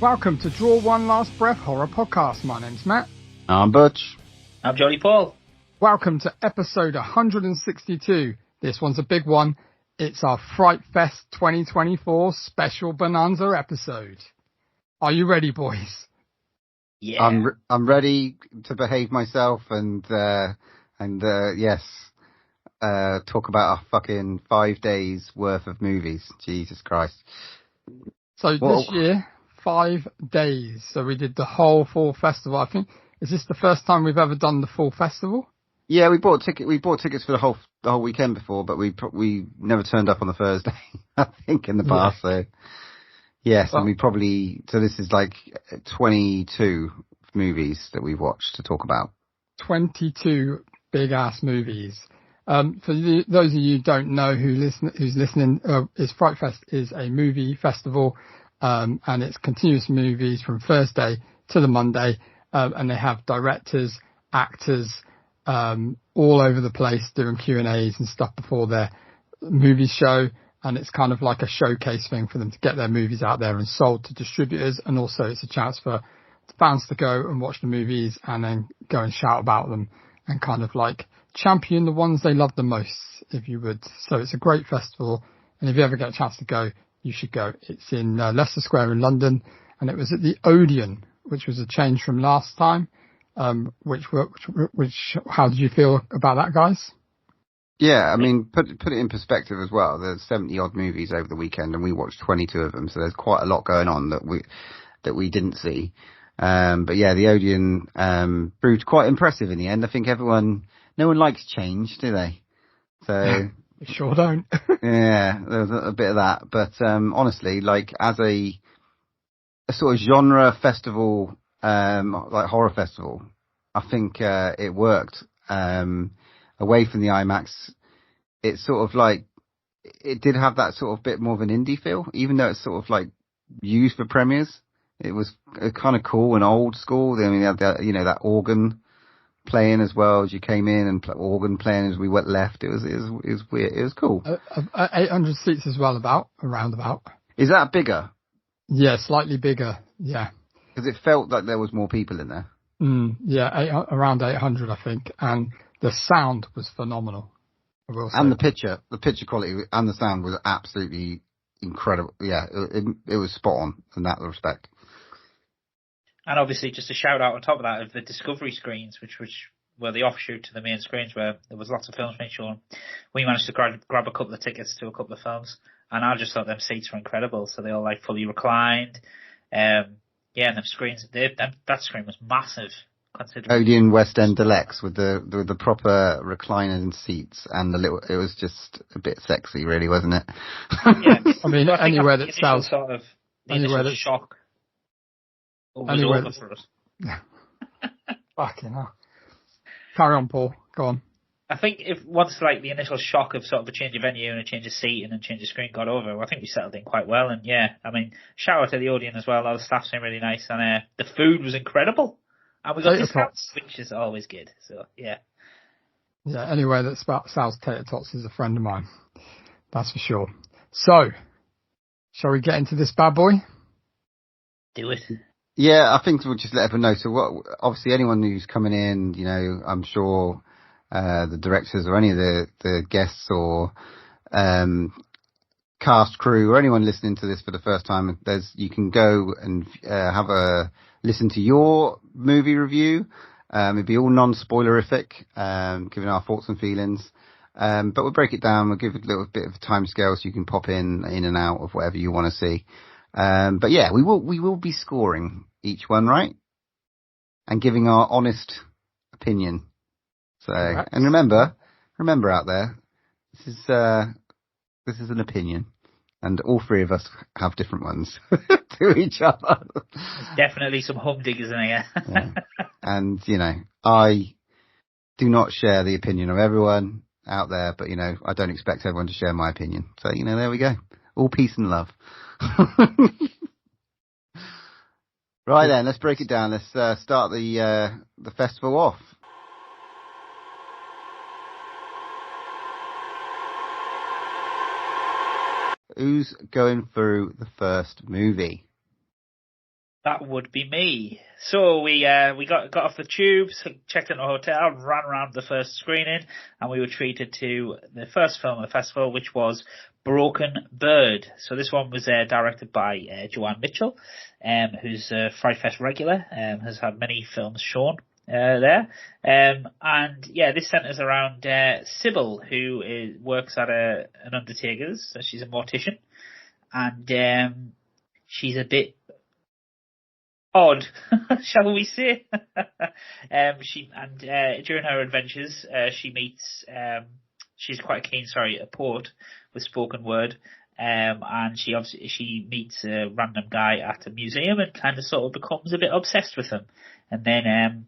Welcome to Draw One Last Breath Horror Podcast. My name's Matt. I'm Butch. I'm Jolly Paul. Welcome to episode 162. This one's a big one. It's our Frightfest 2024 special Bonanza episode. Are you ready, boys? Yeah. I'm ready to behave myself and yes, talk about a fucking 5 days worth of movies. Jesus Christ. So this year, 5 days. So we did the whole full festival. I think, is this the first time we've ever done the full festival? Yeah, we bought tickets for the whole weekend before, but we never turned up on the Thursday. I think in the past. Yeah. So yes, and so this is like 22 movies that we've watched to talk about. 22 big ass movies. For those of you who don't know who's listening, Frightfest is a movie festival, and it's continuous movies from Thursday to the Monday, and they have directors, actors, all over the place doing Q&As and stuff before their movie show, and it's kind of like a showcase thing for them to get their movies out there and sold to distributors, and also it's a chance for fans to go and watch the movies and then go and shout about them and kind of like champion the ones they love the most, if you would. So it's a great festival, and if you ever get a chance to go, you should go. It's in Leicester Square in London, and it was at the Odeon, which was a change from last time. Which how did you feel about that, guys? Yeah, I mean, put it in perspective as well. There's 70 odd movies over the weekend, and we watched 22 of them. So there's quite a lot going on that we didn't see. But yeah, the Odeon proved quite impressive in the end. I think no one likes change, do they? So we sure don't. Yeah, there was a bit of that. But honestly, like as a sort of genre festival, like horror festival, I think it worked. Away from the IMAX, it's sort of like it did have that sort of bit more of an indie feel, even though it's sort of like used for premieres. It was kind of cool and old school. I mean, they had that organ playing as well as you came in, and organ playing as we went left. It was weird. It was cool. 800 seats as well, around about. Is that bigger? Yeah, slightly bigger. Yeah. Because it felt like there was more people in there. Yeah, around 800, I think, and the sound was phenomenal. I will say. And the picture quality and the sound was absolutely incredible. Yeah, it was spot on in that respect. And obviously, just a shout out on top of that of the Discovery screens, which were the offshoot to the main screens, where there was lots of films being shown. We managed to grab a couple of tickets to a couple of films, and I just thought them seats were incredible. So they all like fully reclined. Yeah, and them screens, that screen was massive. Odeon West End Deluxe with the proper recliner seats and it was just a bit sexy, really, wasn't it? Yeah, I mean, anywhere that sells sort of anywhere that shock. Anywhere that for us. Fucking hell. Carry on, Paul. Go on. I think once like the initial shock of sort of a change of venue and a change of seat and a change of screen got over, I think we settled in quite well. And yeah, I mean, shout out to the Odeon as well. All the staff seemed really nice, and the food was incredible. And we got discounts, which is always good. So yeah. Yeah, anywhere that sells tater tots is a friend of mine. That's for sure. So, shall we get into this bad boy? Do it. Yeah, I think we'll just let everyone know. So obviously anyone who's coming in, I'm sure the directors or any of the guests or cast crew or anyone listening to this for the first time, you can go and have a listen to your movie review. It'd be all non-spoilerific, giving our thoughts and feelings. But we'll break it down. We'll give it a little bit of time scale so you can pop in and out of whatever you want to see. But yeah, we will be scoring each one, right? And giving our honest opinion. So, right. And remember out there, this is an opinion, and all three of us have different ones to each other. There's definitely some humdiggers in here. Yeah. And, I do not share the opinion of everyone out there, but, I don't expect everyone to share my opinion. So, there we go. All peace and love. Right then, let's break it down. Let's start the festival off. Who's going through the first movie? That would be me. So we got off the tube, checked into a hotel, ran around the first screening, and we were treated to the first film of the festival, which was Broken Bird. So this one was directed by Joanne Mitchell, who's a Frightfest regular, has had many films shown there. And yeah, this centres around Sybil, who works at an undertaker's. So she's a mortician, and she's a bit odd, shall we say? During her adventures, she meets. She's quite a keen, a poet with spoken word, and she meets a random guy at a museum and kind of sort of becomes a bit obsessed with him, and then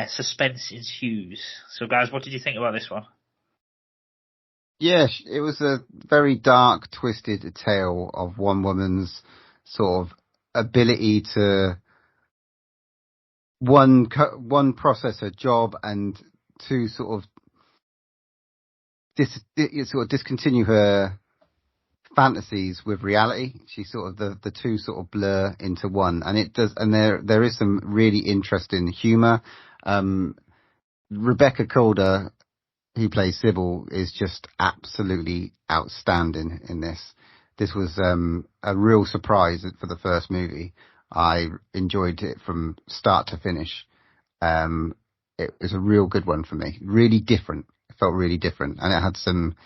suspense ensues. So, guys, what did you think about this one? Yeah, it was a very dark, twisted tale of one woman's sort of ability to one process her job and to sort of discontinue her fantasies with reality. She sort of the two sort of blur into one, and it does. And there is some really interesting humour. Rebecca Calder, who plays Sybil, is just absolutely outstanding in this. This was a real surprise for the first movie. I enjoyed it from start to finish. It was a real good one for me. Really different. It felt really different, and it had some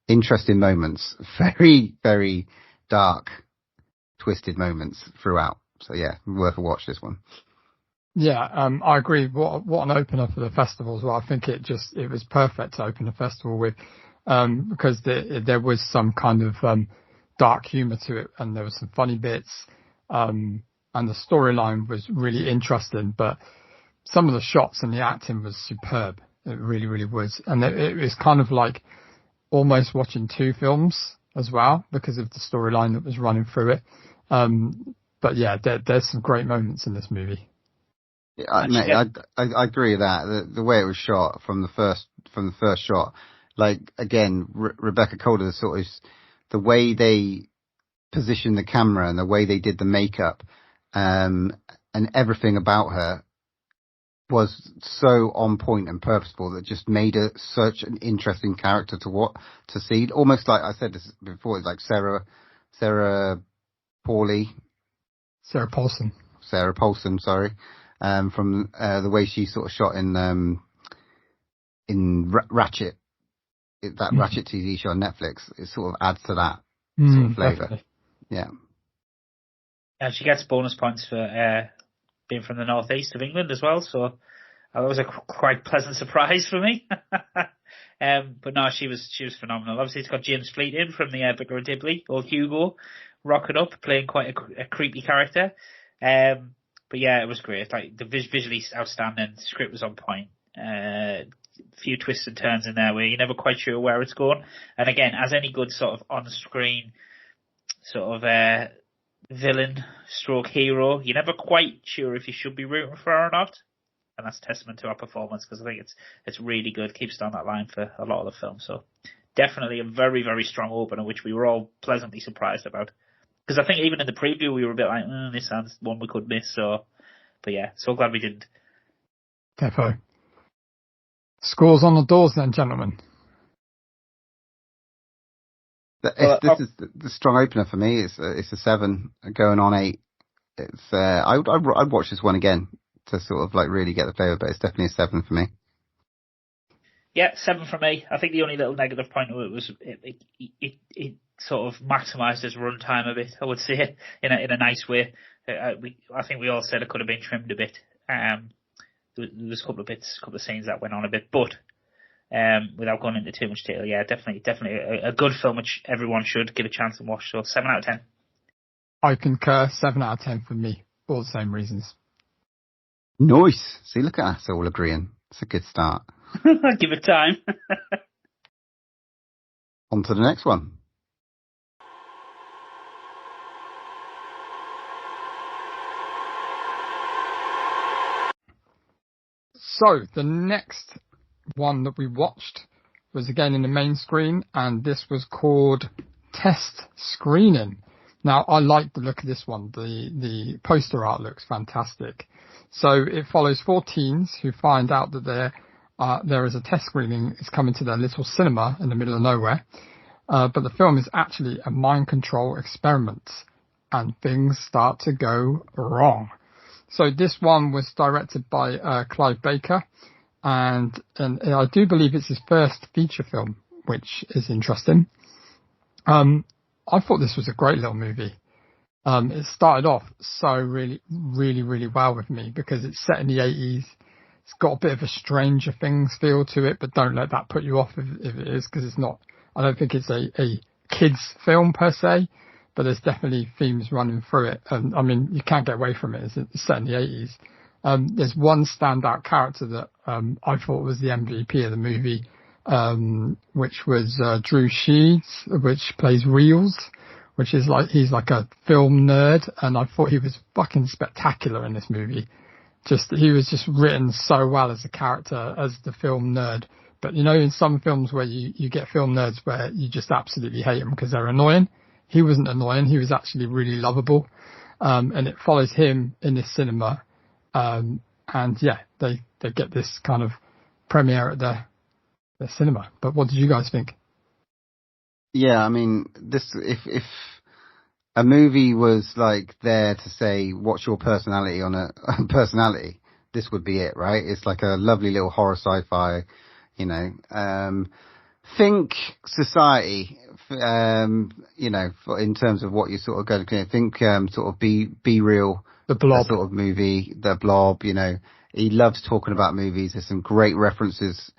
interesting moments. Very, very dark, twisted moments throughout. So yeah, worth a watch, this one. Yeah, I agree. What an opener for the festival as well. I think it was perfect to open the festival with, because there was some kind of dark humour to it, and there was some funny bits, and the storyline was really interesting. But some of the shots and the acting was superb. It really, really was, and it was kind of like almost watching two films as well because of the storyline that was running through it. But yeah, there's some great moments in this movie. I agree with that. The way it was shot from the first shot, like again, Rebecca Calder, sort of the way they positioned the camera and the way they did the makeup, and everything about her was so on point and purposeful that just made her such an interesting character to see. Almost like I said this before, it's like Sarah Paulson, sorry. From the way she sort of shot in Ratchet, that Ratchet TV show on Netflix, it sort of adds to that sort of flavour. Definitely. Yeah. And she gets bonus points for being from the northeast of England as well, so that was a quite pleasant surprise for me. But no, she was phenomenal. Obviously, it's got James Fleet in from the Vicar of Dibley, or Hugo, rocking up, playing quite a creepy character. But yeah, it was great. Like visually outstanding. The script was on point. A few twists and turns in there where you're never quite sure where it's going. And again, as any good sort of on-screen sort of villain stroke hero, you're never quite sure if you should be rooting for her or not. And that's testament to our performance, because I think it's really good. Keeps down that line for a lot of the film. So definitely a very, very strong opener, which we were all pleasantly surprised about. Because I think even in the preview we were a bit like, this sounds one we could miss. So, but yeah, so glad we didn't. Defo. Scores on the doors then, gentlemen. This is the strong opener for me. It's a 7 going on 8. It's I'd watch this one again to sort of like really get the flavour, but it's definitely a 7 for me. Yeah, 7 for me. I think the only little negative point of it was it sort of maximised its runtime a bit. I would say in a nice way. I think we all said it could have been trimmed a bit. There was a couple of scenes that went on a bit, but without going into too much detail, yeah, definitely a good film which everyone should give a chance and watch. So 7 out of 10. I concur. 7 out of 10 for me. All the same reasons. Nice. See, look at us all agreeing. It's a good start. Give it time. On to the next one. So, the next one that we watched was again in the main screen, and this was called Test Screening. Now, I like the look of this one. The poster art looks fantastic. So it follows 4 teens who find out that there is a test screening is coming to their little cinema in the middle of nowhere. But the film is actually a mind control experiment, and things start to go wrong. So this one was directed by Clive Baker, and I do believe it's his first feature film, which is interesting. I thought this was a great little movie. It started off so really, really, really well with me because it's set in the 80s. It's got a bit of a Stranger Things feel to it, but don't let that put you off if it is, because it's not. I don't think it's a kids film per se, but there's definitely themes running through it. And I mean, you can't get away from it. It's set in the 80s. There's one standout character that I thought was the MVP of the movie, which was Drew Sheeds, which plays Reels, which is he's like a film nerd, and I thought he was fucking spectacular in this movie. He was just written so well as a character, as the film nerd. But you know, in some films where you get film nerds where you just absolutely hate them because they're annoying, he wasn't annoying. He was actually really lovable. And it follows him in this cinema. And yeah, they get this kind of premiere at their cinema. But what did you guys think? Yeah, I mean, if a movie was like there to say, what's your personality on a personality, this would be it, right? It's like a lovely little horror sci-fi, you know, think Society, you know, in terms of what you sort of go to think, sort of be real, The Blob sort of movie, The Blob, you know, he loves talking about movies. There's some great references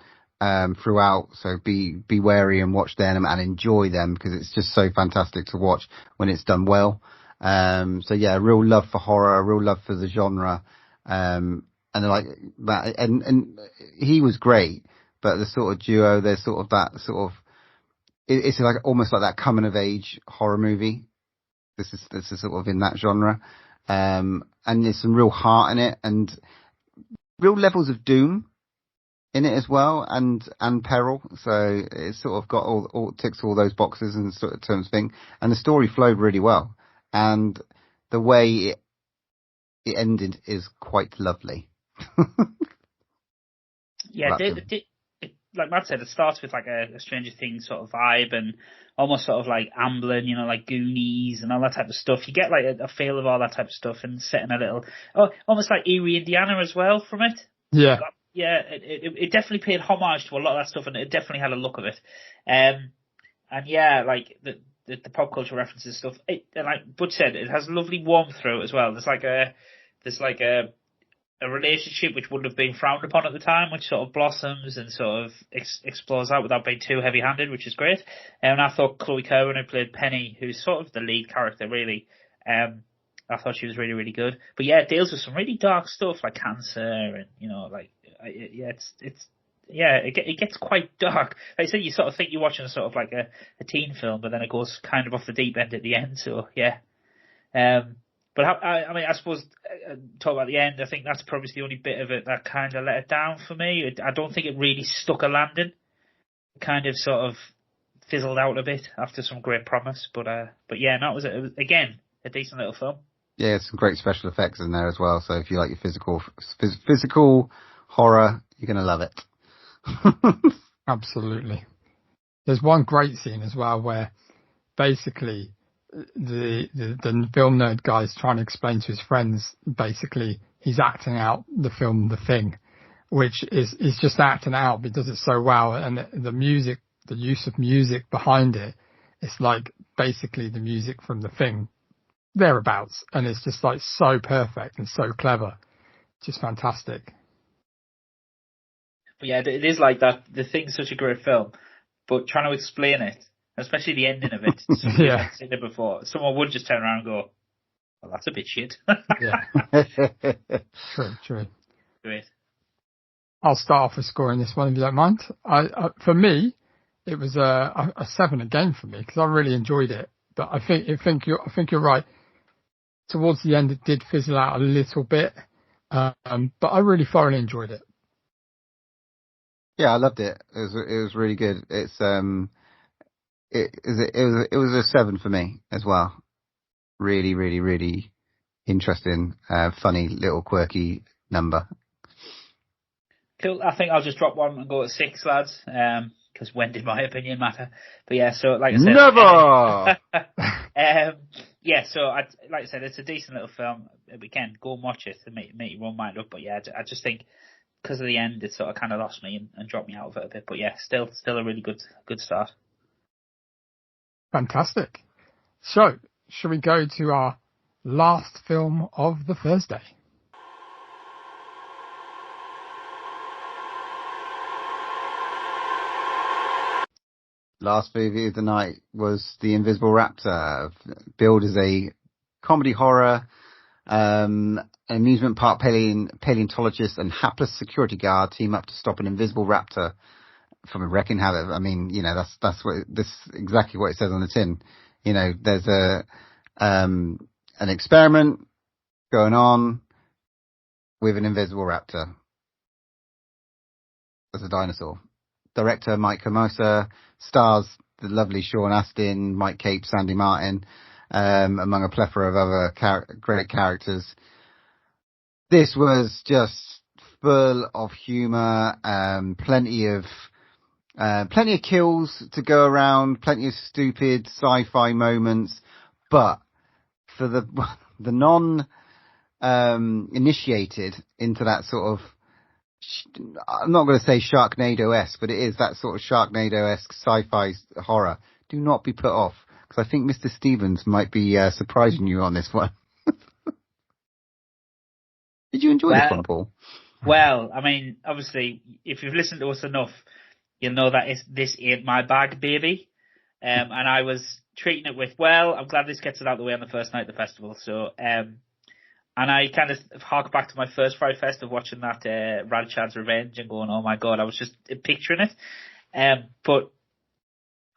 throughout, so be wary and watch them and enjoy them because it's just so fantastic to watch when it's done well. So yeah, a real love for horror, a real love for the genre, and like that, and he was great. But the sort of duo, there's sort of that sort of, it's like almost like that coming of age horror movie. This is sort of in that genre, and there's some real heart in it and real levels of doom in it as well, and peril. So it's sort of got all ticks all those boxes and sort of terms of thing. And the story flowed really well, and the way it ended is quite lovely. Yeah, like Matt said, it starts with like a Stranger Things sort of vibe and almost sort of like Amblin, you know, like Goonies and all that type of stuff. You get like a feel of all that type of stuff and setting a little, almost like Erie, Indiana as well from it. Yeah. Yeah, it definitely paid homage to a lot of that stuff, and it definitely had a look of it. And yeah, like the pop culture references and stuff. And like Butch said, it has lovely warmth through it as well. There's like a relationship which wouldn't have been frowned upon at the time, which sort of blossoms and sort of explores out without being too heavy-handed, which is great. And I thought Chloe Cowan, who played Penny, who's sort of the lead character, really, I thought she was really, really good. But yeah, it deals with some really dark stuff like cancer and, you know, like, it gets quite dark. Like I said, you sort of think you're watching sort of like a teen film, but then it goes kind of off the deep end at the end. So yeah. But I mean, I suppose, talk about the end, I think that's probably the only bit of it that kind of let it down for me. I don't think it really stuck a landing. It kind of sort of fizzled out a bit after some great promise. But yeah, no, it was again, a decent little film. Yeah, some great special effects in there as well. So if you like your physical horror, you're going to love it. Absolutely. There's one great scene as well where basically the film nerd guy's trying to explain to his friends, basically he's acting out the film The Thing, which is just acting out, but he does it so well. And the music, the use of music behind it, it's like basically the music from The Thing thereabouts, and it's just like so perfect and so clever, just fantastic. But yeah, it is like that. The Thing's such a great film, but trying to explain it, especially the ending of it, somebody Yeah. hadn't seen it before, someone would just turn around and go, "Well, that's a bit shit." Yeah. True. Great. I'll start off with scoring this one if you don't mind. For me, it was a 7 again for me because I really enjoyed it. But I think you're right. Towards the end, it did fizzle out a little bit, but I really thoroughly enjoyed it. Yeah, I loved it. It was really good. It was a 7 for me as well. Really, really, really interesting, funny little quirky number. Cool. I think I'll just drop one and go at 6, lads. Because when did my opinion matter? But yeah, so like I said, never. Yeah, so like I said, it's a decent little film. Again, go and watch it and make your own mind up. But yeah, I just think because of the end, it sort of kind of lost me and dropped me out of it a bit. But yeah, still a really good start. Fantastic. So, shall we go to our last film of the Thursday? Last movie of the night was The Invisible Raptor, billed as a comedy horror. An amusement park paleontologist and hapless security guard team up to stop an invisible raptor from a wrecking havoc. I mean, that's exactly what it says on the tin. There's an experiment going on with an invisible raptor as a dinosaur. Director Mike Camosa, stars the lovely Sean Astin, Mike Cape, Sandy Martin, among a plethora of other great characters. This was just full of humour, plenty of kills to go around, plenty of stupid sci-fi moments, but for the non initiated into that sort of, I'm not going to say Sharknado-esque, but it is that sort of Sharknado-esque sci-fi horror. Do not be put off, because I think Mr. Stevens might be surprising you on this one. Did you enjoy this one, Paul? Well, I mean, obviously, if you've listened to us enough, you'll know that this ain't my bag, baby. And I was treating it with, well, I'm glad this gets it out of the way on the first night of the festival. So, and I kind of hark back to my first Frightfest of watching that Rad Chad's Revenge and going, oh my God, I was just picturing it. But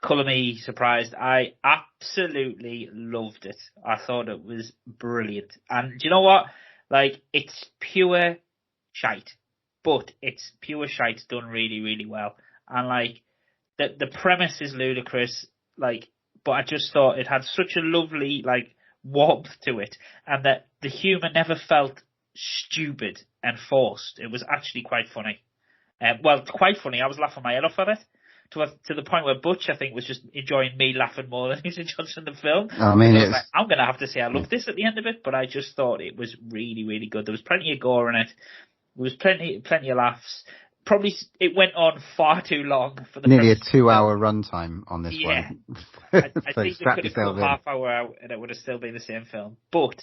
colour me surprised. I absolutely loved it. I thought it was brilliant. And do you know what? Like, it's pure shite. But it's pure shite done really, really well. And like, the premise is ludicrous, like, but I just thought it had such a lovely, like, warmth to it, and that the humour never felt stupid and forced. It was actually quite funny. Quite funny. I was laughing my head off at it, to the point where Butch, I think, was just enjoying me laughing more than he's enjoying the film. I mean, I was like, I'm going to have to say I love this at the end of it, but I just thought it was really, really good. There was plenty of gore in it. There was plenty of laughs. Probably it went on far too long for the nearly a 2-hour runtime on this one. I think they could have cut half hour out and it would have still been the same film. But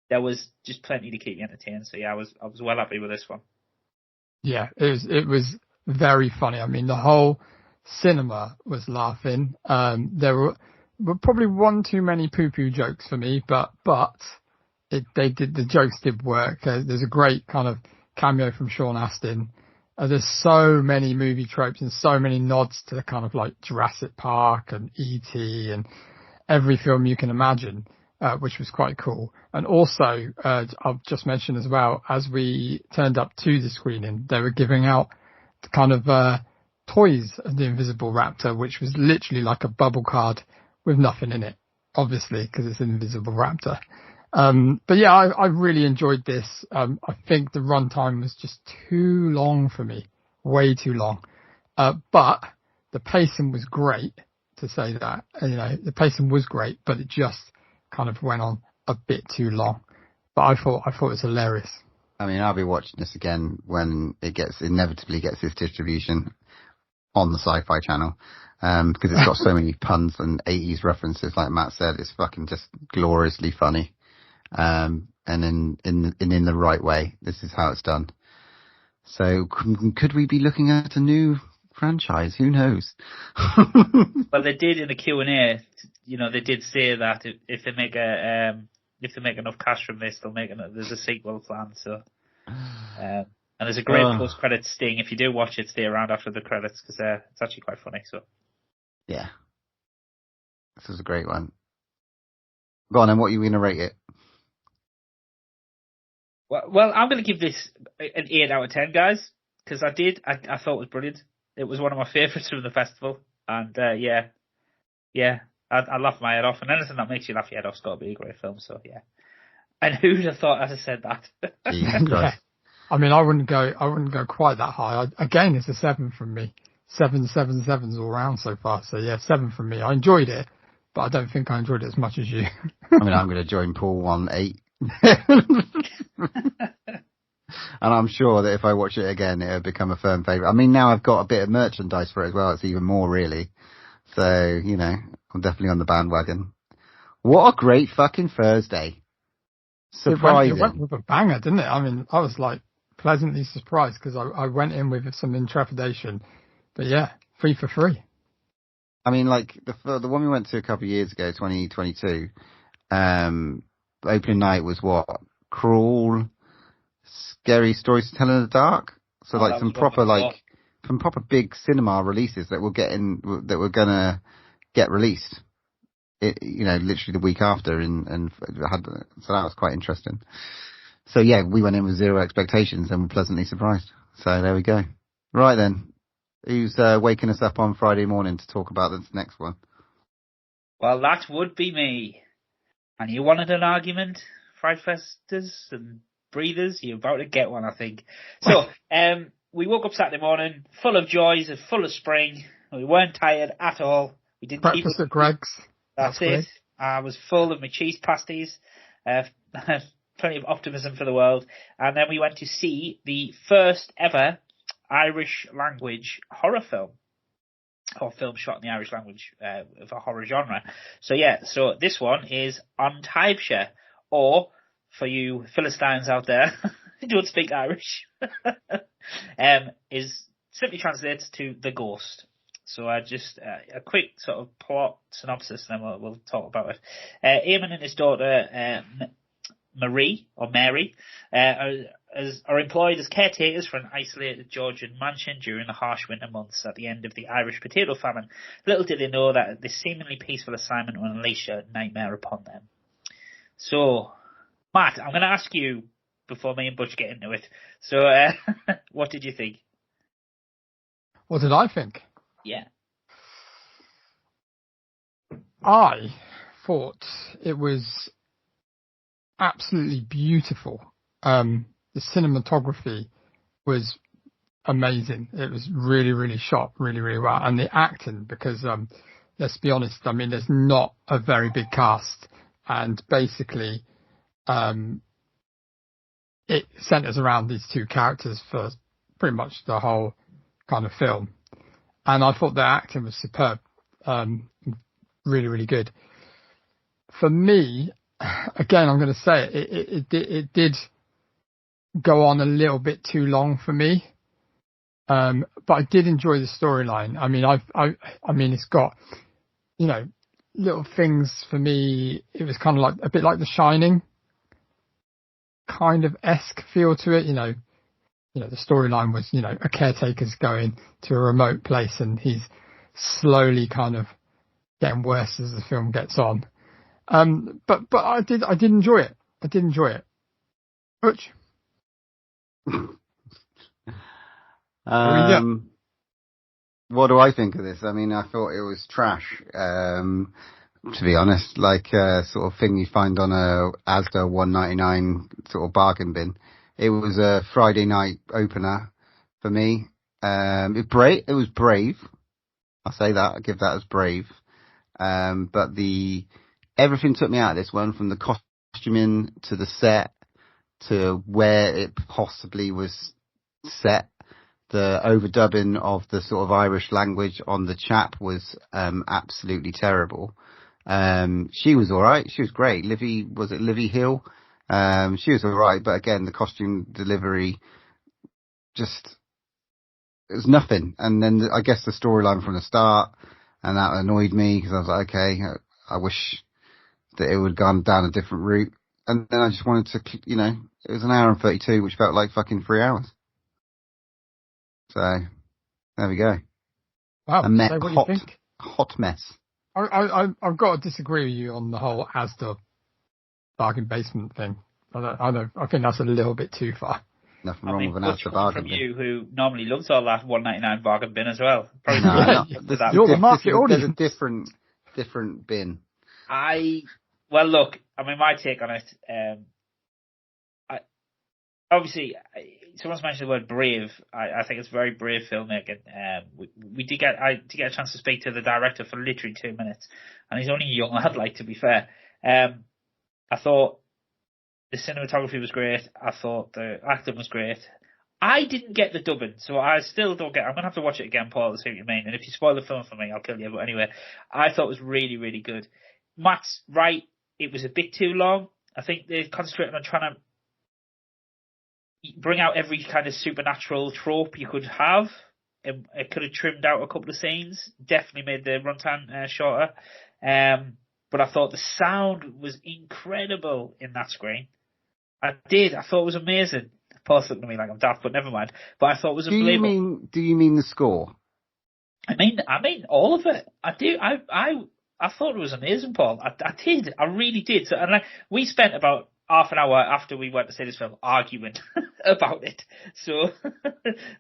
there was just plenty to keep you entertained. So yeah, I was well happy with this one. Yeah, it was very funny. I mean, the whole cinema was laughing. There were probably one too many poo-poo jokes for me, but the jokes did work. There's a great kind of cameo from Sean Astin. There's so many movie tropes and so many nods to kind of like Jurassic Park and E.T. and every film you can imagine, which was quite cool. And also, I'll just mention as well, as we turned up to the screening, they were giving out kind of toys of the Invisible Raptor, which was literally like a bubble card with nothing in it, obviously, because it's an Invisible Raptor. But yeah, I really enjoyed this. I think the runtime was just too long for me, way too long. But the pacing was great, to say that. The pacing was great, but it just kind of went on a bit too long. But I thought it was hilarious. I mean, I'll be watching this again when it inevitably gets its distribution on the Sci-Fi Channel. Because it's got so many puns and 80s references, like Matt said. It's fucking just gloriously funny. And in the right way. This is how it's done. So could we be looking at a new franchise? Who knows? Well, they did in the Q&A. They did say that if they make enough cash from this, there's a sequel planned. So, and there's a great post-credit sting. If you do watch it, stay around after the credits because it's actually quite funny. So, yeah, this is a great one. Go on, then. What are you going to rate it? Well, I'm going to give this an 8 out of 10, guys, because I thought it was brilliant. It was one of my favourites from the festival, and yeah, I laugh my head off, and anything that makes you laugh your head off's got to be a great film. So yeah. And who'd have thought I'd have said that? Yeah. I mean, I wouldn't go quite that high. Again, it's a 7 from me. 7s all round so far. So yeah, 7 from me. I enjoyed it, but I don't think I enjoyed it as much as you. I mean, I'm going to join Paul on 8. And I'm sure that if I watch it again, it'll become a firm favourite. I mean, now I've got a bit of merchandise for it as well. It's even more, really. So, you know, I'm definitely on the bandwagon. What a great fucking Thursday. Surprising. It went with a banger, didn't it? I mean, I was like pleasantly surprised because I went in with some intrepidation. But yeah, 3 for 3. I mean, like the one we went to a couple of years ago, 2022, opening night was what? Crawl, Scary Stories to Tell in the Dark. So like some proper big cinema releases that were gonna get released. You know, literally the week after, so that was quite interesting. So yeah, we went in with zero expectations and were pleasantly surprised. So there we go. Right then, who's waking us up on Friday morning to talk about this next one? Well, that would be me. And you wanted an argument, Frightfesters and breathers? You're about to get one, I think. So, we woke up Saturday morning full of joys and full of spring. We weren't tired at all. We didn't breakfast at Greg's. That's it. Great. I was full of my cheese pasties. Plenty of optimism for the world. And then we went to see the first ever Irish language horror film. Or film shot in the Irish language of a horror genre. So yeah, so this one is Taibhse, or for you Philistines out there who don't speak Irish, is simply translates to The Ghost. So just a quick sort of plot synopsis, and then we'll talk about it. Eamon and his daughter Mary are employed as caretakers for an isolated Georgian mansion during the harsh winter months at the end of the Irish potato famine. Little did they know that this seemingly peaceful assignment will unleash a nightmare upon them. So, Matt, I'm going to ask you before me and Butch get into it. So, what did you think? What did I think? Yeah. I thought it was absolutely beautiful. The cinematography was amazing. It was really, really shot really, really well. And the acting, because let's be honest, I mean, there's not a very big cast. And basically, it centers around these two characters for pretty much the whole kind of film. And I thought their acting was superb. Really, really good. For me, again, I'm going to say it did go on a little bit too long for me. But I did enjoy the storyline. I mean, I mean, it's got, you know, little things for me. It was kind of like a bit like The Shining kind of esque feel to it. You know, the storyline was, you know, a caretaker's going to a remote place and he's slowly kind of getting worse as the film gets on. But I did enjoy it. I did enjoy it. Butch? What do I think of this? I mean, I thought it was trash. To be honest, like sort of thing you find on a Asda $1.99 sort of bargain bin. It was a Friday night opener for me. It was brave. I'll say that. I'll give that as brave. But everything took me out of this one, from the costuming to the set to where it possibly was set. The overdubbing of the sort of Irish language on the chap was absolutely terrible. She was all right. She was great. Livy Hill? She was all right, but again, the costume delivery just, it was nothing. And then I guess the storyline from the start, and that annoyed me because I was like, okay, I wish that it would have gone down a different route. And then I just wanted to, you know, it was an hour and 32, which felt like fucking 3 hours. So there we go. Wow. So what do you think? Hot mess. I've got to disagree with you on the whole Asda bargain basement thing. I think that's a little bit too far. Nothing wrong with an Asda bargain bin. From you, who normally loves all that $1.99 bargain bin as well. You're the market audience. different bin. Well, look, I mean, my take on it, obviously, someone's mentioned the word brave. I think it's very brave filmmaking. I did get a chance to speak to the director for literally 2 minutes, and he's only a young lad, like, to be fair. I thought the cinematography was great. I thought the acting was great. I didn't get the dubbing, so I still don't get. I'm gonna have to watch it again, Paul, to see what you mean. And if you spoil the film for me, I'll kill you. But anyway, I thought it was really, really good. Matt's right. It was a bit too long. I think they concentrated on trying to bring out every kind of supernatural trope you could have. It could have trimmed out a couple of scenes. Definitely made the runtime shorter. But I thought the sound was incredible in that screen. I thought it was amazing. Paul's looking at me like I'm daft, but never mind. But I thought it was unbelievable. Do you mean the score? I mean all of it. I do. I thought it was amazing, Paul. I did. I really did. So, and we spent about half an hour after we went to see this film arguing about it. So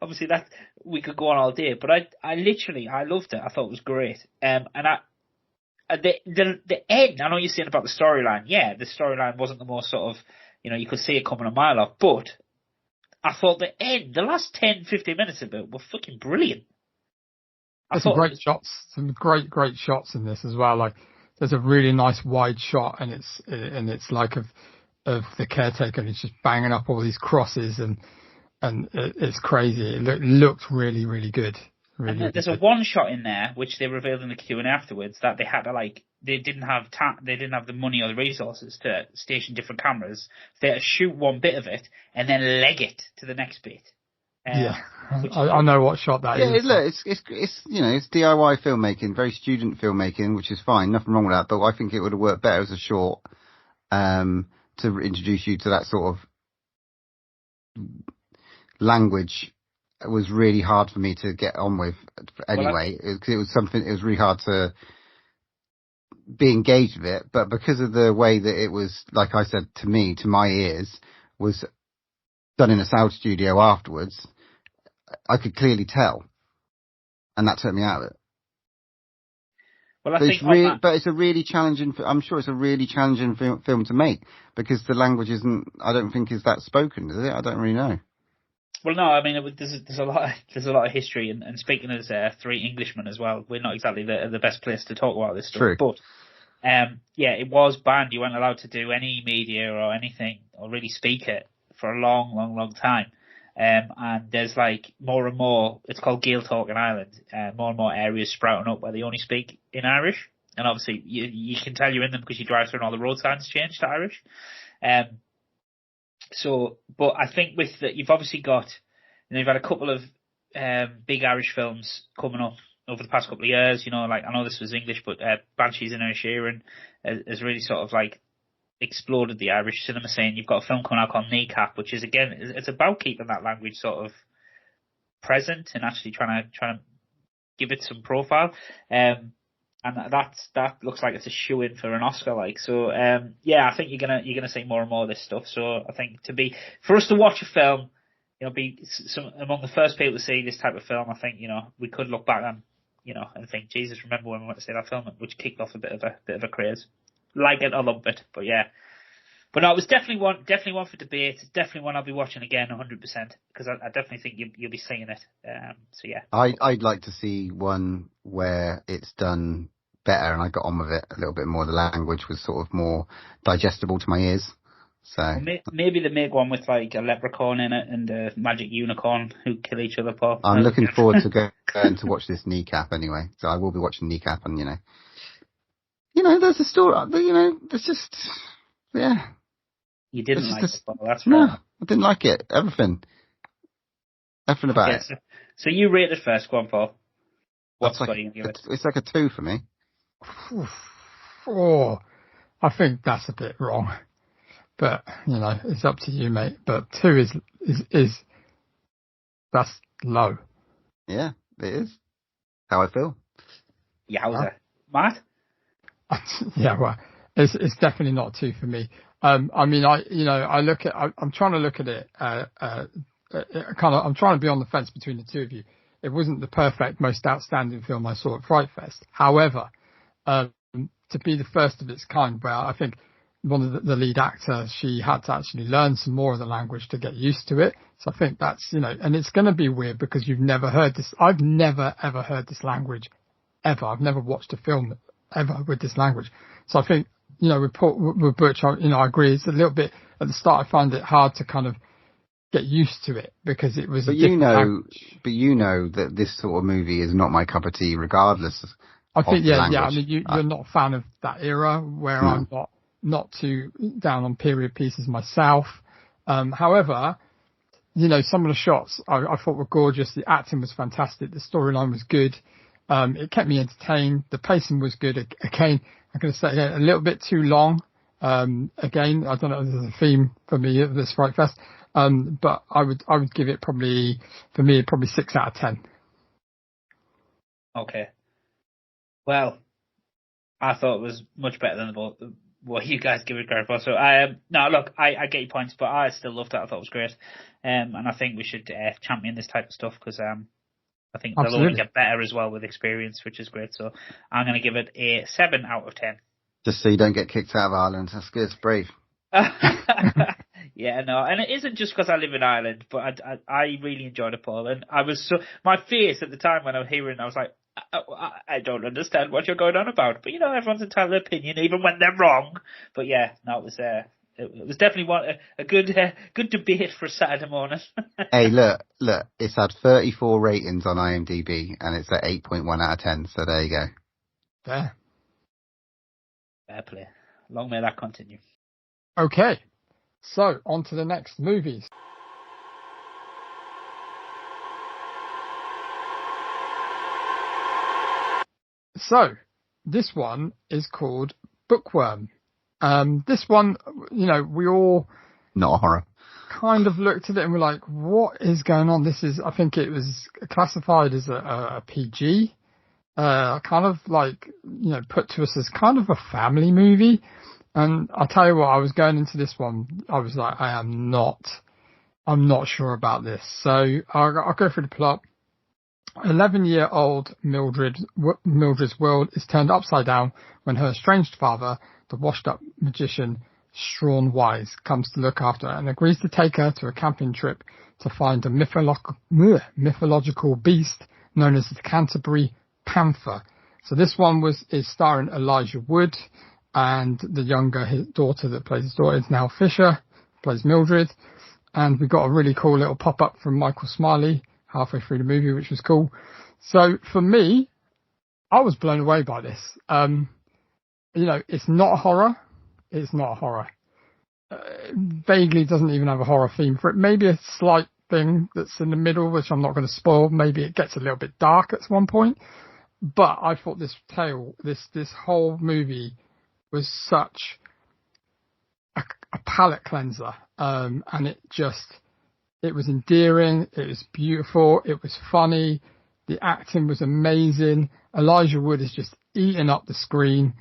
obviously that we could go on all day. But I loved it. I thought it was great. And the end. I know you're saying about the storyline. Yeah, the storyline wasn't the most sort of, you could see it coming a mile off. But I thought the end, the last 10, 15 minutes of it were fucking brilliant. There's some great shots in this as well. Like, there's a really nice wide shot, and it's like of the caretaker, and he's just banging up all these crosses, and it's crazy. It looked really, really good. Really, and there's really a one shot in there which they revealed in the Q&A afterwards that they had to they didn't have the money or the resources to station different cameras. They had to shoot one bit of it and then leg it to the next bit. Yeah, I know what shot that is. Yeah, look, it's DIY filmmaking, very student filmmaking, which is fine, nothing wrong with that. But I think it would have worked better as a short to introduce you to that sort of language. It was really hard for me to get on with anyway. It was really hard to be engaged with it. But because of the way that it was, like I said, to my ears, was done in a sound studio afterwards, I could clearly tell, and that took me out of it. Well, but it's a really challenging. I'm sure it's a really challenging film to make because the language isn't. I don't think is that spoken, is it? I don't really know. Well, no, I mean there's a lot of history, and speaking as three Englishmen as well, we're not exactly the best place to talk about this stuff. True. But yeah, it was banned. You weren't allowed to do any media or anything or really speak it for a long time. And there's more and more, it's called Gael Talk in Ireland, more and more areas sprouting up where they only speak in Irish. And obviously you can tell you're in them because you drive through and all the road signs change to Irish. But I think with that, you've obviously got, you've had a couple of big Irish films coming up over the past couple of years. I know this was English, but Banshees in Inisherin has really sort of exploded the Irish cinema scene. You've got a film coming out called Kneecap, which is again, it's about keeping that language sort of present and actually trying to give it some profile. And that looks like it's a shoe-in for an Oscar. So yeah, I think you're gonna see more and more of this stuff. So I think for us to watch a film, be among the first people to see this type of film, I think we could look back and and think, Jesus, remember when we went to see that film, which kicked off a bit of a craze. Like it or lump it, but yeah. But no, it was definitely one for debate. It's definitely one I'll be watching again 100% because I definitely think you'll be seeing it. So yeah. I'd like to see one where it's done better and I got on with it a little bit more. The language was sort of more digestible to my ears. So maybe they make one with a leprechaun in it and a magic unicorn who kill each other. Paul. I'm looking forward to going to watch this Kneecap anyway. So I will be watching Kneecap and there's a story, there's just, yeah. You didn't like it, Paul, that's right. No, I didn't like it. Everything about it. So you rated first, go on, Paul. What's you going to give it? It's like a 2 for me. Oh, I think that's a bit wrong. But, it's up to you, mate. But 2 is that's low. Yeah, it is. How I feel. Yowza. Matt? Yeah, well, it's definitely not 2 for me. I mean, I'm trying to look at it, I'm trying to be on the fence between the two of you. It wasn't the perfect, most outstanding film I saw at Frightfest. However, to be the first of its kind, where I think one of the lead actors, she had to actually learn some more of the language to get used to it. So I think that's, and it's going to be weird because you've never heard this. I've never, ever heard this language ever. I've never watched a film ever with this language. So I think, with Butch, I agree. It's a little bit, at the start, I find it hard to kind of get used to it because it was language. But that this sort of movie is not my cup of tea regardless. I think, I mean, you're not a fan of that era where I'm not too down on period pieces myself. However, some of the shots I thought were gorgeous. The acting was fantastic. The storyline was good. It kept me entertained. The pacing was good. Again, I'm going to say a little bit too long. Again, I don't know if there's a theme for me at this Frightfest. But I would give it probably 6 out of 10. Okay. Well, I thought it was much better than what you guys give it credit for. So I get your points, but I still loved it. I thought it was great. And I think we should champion this type of stuff because I think they'll only get better as well with experience, which is great. So I'm going to give it a 7 out of 10. Just so you don't get kicked out of Ireland. That's good. It's brave. Yeah, no, and it isn't just because I live in Ireland, but I really enjoyed it, Paul. And my face at the time when I was hearing, I was like, I don't understand what you're going on about. But everyone's entitled to opinion, even when they're wrong. But yeah, no, it was definitely a good debate for a Saturday morning. Hey, look, it's had 34 ratings on IMDb, and it's at 8.1 out of 10. So there you go. Fair play. Long may that continue. Okay. So, on to the next movies. So, this one is called Bookworm. This one, we all... Not a horror. Kind of looked at it and we're like, what is going on? I think it was classified as a PG. Kind of like, put to us as kind of a family movie. And I'll tell you what, I was going into this one, I was like, I'm not sure about this. So I'll go through the plot. 11-year-old Mildred's world is turned upside down when her estranged father, the washed-up magician Strawn Wise, comes to look after her and agrees to take her to a camping trip to find a mythological beast known as the Canterbury Panther. So this one is starring Elijah Wood. And the younger daughter that plays his daughter is now Fisher, plays Mildred. And we got a really cool little pop-up from Michael Smiley halfway through the movie, which was cool. So for me, I was blown away by this. It's not a horror. It's not a horror. Vaguely doesn't even have a horror theme for it. Maybe a slight thing that's in the middle, which I'm not going to spoil. Maybe it gets a little bit dark at one point. But I thought this whole movie was such a palate cleanser, and it was endearing, it was beautiful, it was funny, the acting was amazing. Elijah Wood is just eating up the screen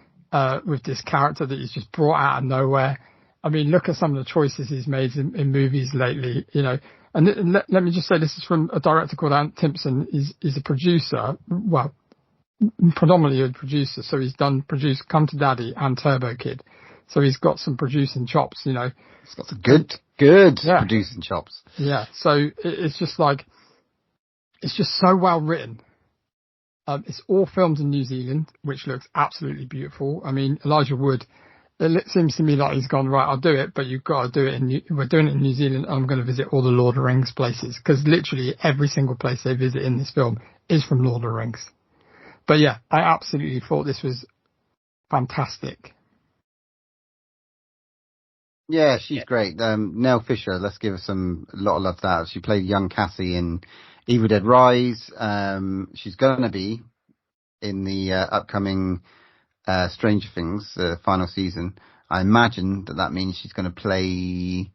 with this character that he's just brought out of nowhere. I mean, look at some of the choices he's made in movies lately, And let me just say, this is from a director called Ant Timpson. He's a producer, well, predominantly a producer, so he's produced Come to Daddy and Turbo Kid, so he's got some producing chops. He's got some good producing chops. Yeah, so it's just so well written. It's all filmed in New Zealand, which looks absolutely beautiful. I mean, Elijah Wood, it seems to me like he's gone, right, I'll do it, but you've got to do it we're doing it in New Zealand, and I'm going to visit all the Lord of the Rings places, because literally every single place they visit in this film is from Lord of the Rings. But yeah, I absolutely thought this was fantastic. Yeah, she's great. Nell Fisher, let's give her a lot of love for that. She played young Cassie in Evil Dead Rise. She's going to be in the upcoming Stranger Things final season. I imagine that means she's going to play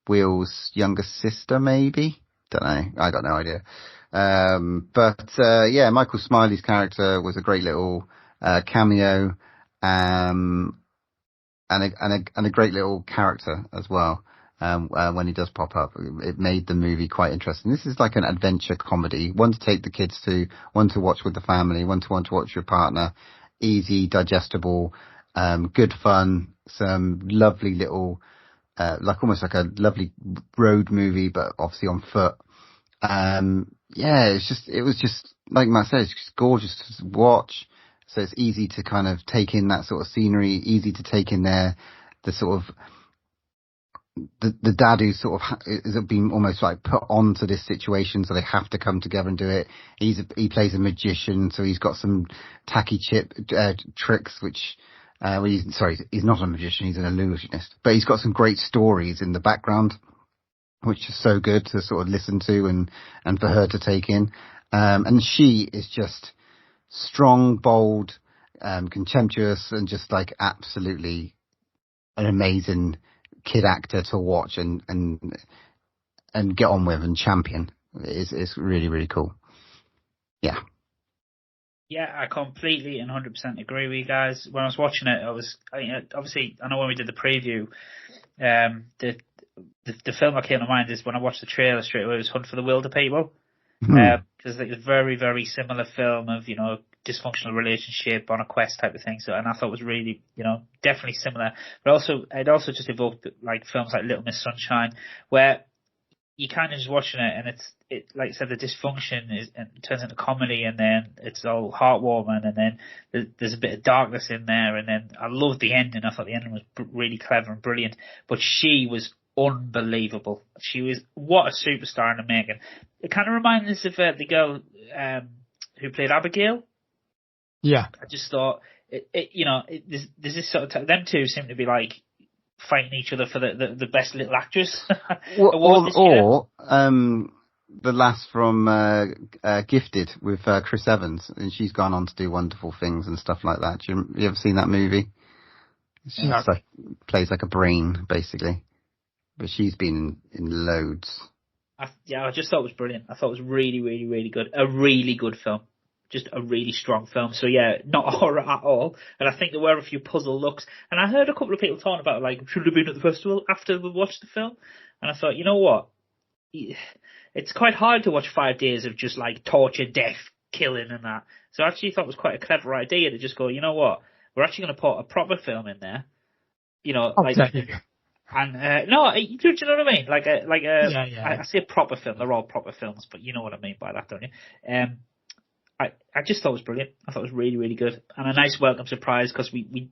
Will's younger sister, maybe? Don't know. I got no idea. Yeah, Michael Smiley's character was a great little cameo, and a great little character as well. When he does pop up, it made the movie quite interesting. This is like an adventure comedy, one to take the kids to, one to watch with the family, one to watch your partner. easy, digestible, good fun, some lovely little, like almost like a lovely road movie, but obviously on foot. It was just, like Matt said, it's just gorgeous to watch. So it's easy to kind of take in that sort of scenery, easy to take in there, the sort of, the dad who sort of is being almost like put onto this situation, so they have to come together and do it. He plays a magician, so he's got some tacky tricks, which, he's not a magician, he's an illusionist, but he's got some great stories in the background, which is so good to sort of listen to and for her to take in. And she is just strong, bold, contemptuous, and just like absolutely an amazing kid actor to watch and get on with and champion. It's really, really cool. Yeah. Yeah, I completely and 100% agree with you guys. When I was watching it, obviously, I know when we did the preview, the film that came to mind is when I watched the trailer straight away, it was Hunt for the Wilder People. Because it's a very, very similar film of, dysfunctional relationship on a quest type of thing. So, and I thought it was really, definitely similar. But it also just evoked like films like Little Miss Sunshine, where you kind of just watching it and it like I said, the dysfunction turns into comedy, and then it's all heartwarming, and then there's a bit of darkness in there, and then I loved the ending. I thought the ending was really clever and brilliant. But she was unbelievable. She was what a superstar in the making. It kind of reminded us of the girl who played Abigail. Yeah, I just thought there's this sort of them two seem to be like fighting each other for the best little actress. or the lass from Gifted with Chris Evans, and she's gone on to do wonderful things and stuff like that. You ever seen that movie? She plays like a brain basically. But she's been in loads. I just thought it was brilliant. I thought it was really, really, really good. A really good film. Just a really strong film. So yeah, not horror at all. And I think there were a few puzzle looks. And I heard a couple of people talking about like, should have been at the festival after we watched the film. And I thought, you know what? It's quite hard to watch 5 days of just like torture, death, killing and that. So I actually thought it was quite a clever idea to just go, you know what? We're actually going to put a proper film in there. And no, do you know what I mean? I say proper film. They're all proper films, but you know what I mean by that, don't you? I just thought it was brilliant. I thought it was really, really good, and a nice welcome surprise because we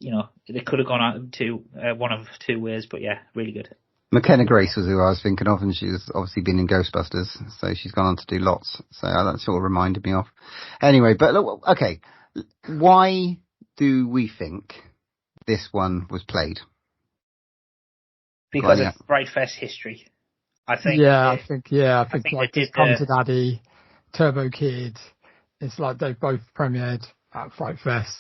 they could have gone out into one of two ways, but yeah, really good. McKenna Grace was who I was thinking of, and she's obviously been in Ghostbusters, so she's gone on to do lots. So that sort of reminded me of. Anyway, but look, okay, why do we think this one was played? Because of Frightfest history, I think. I think like this Come to Daddy, Turbo Kid, it's like they both premiered at Frightfest.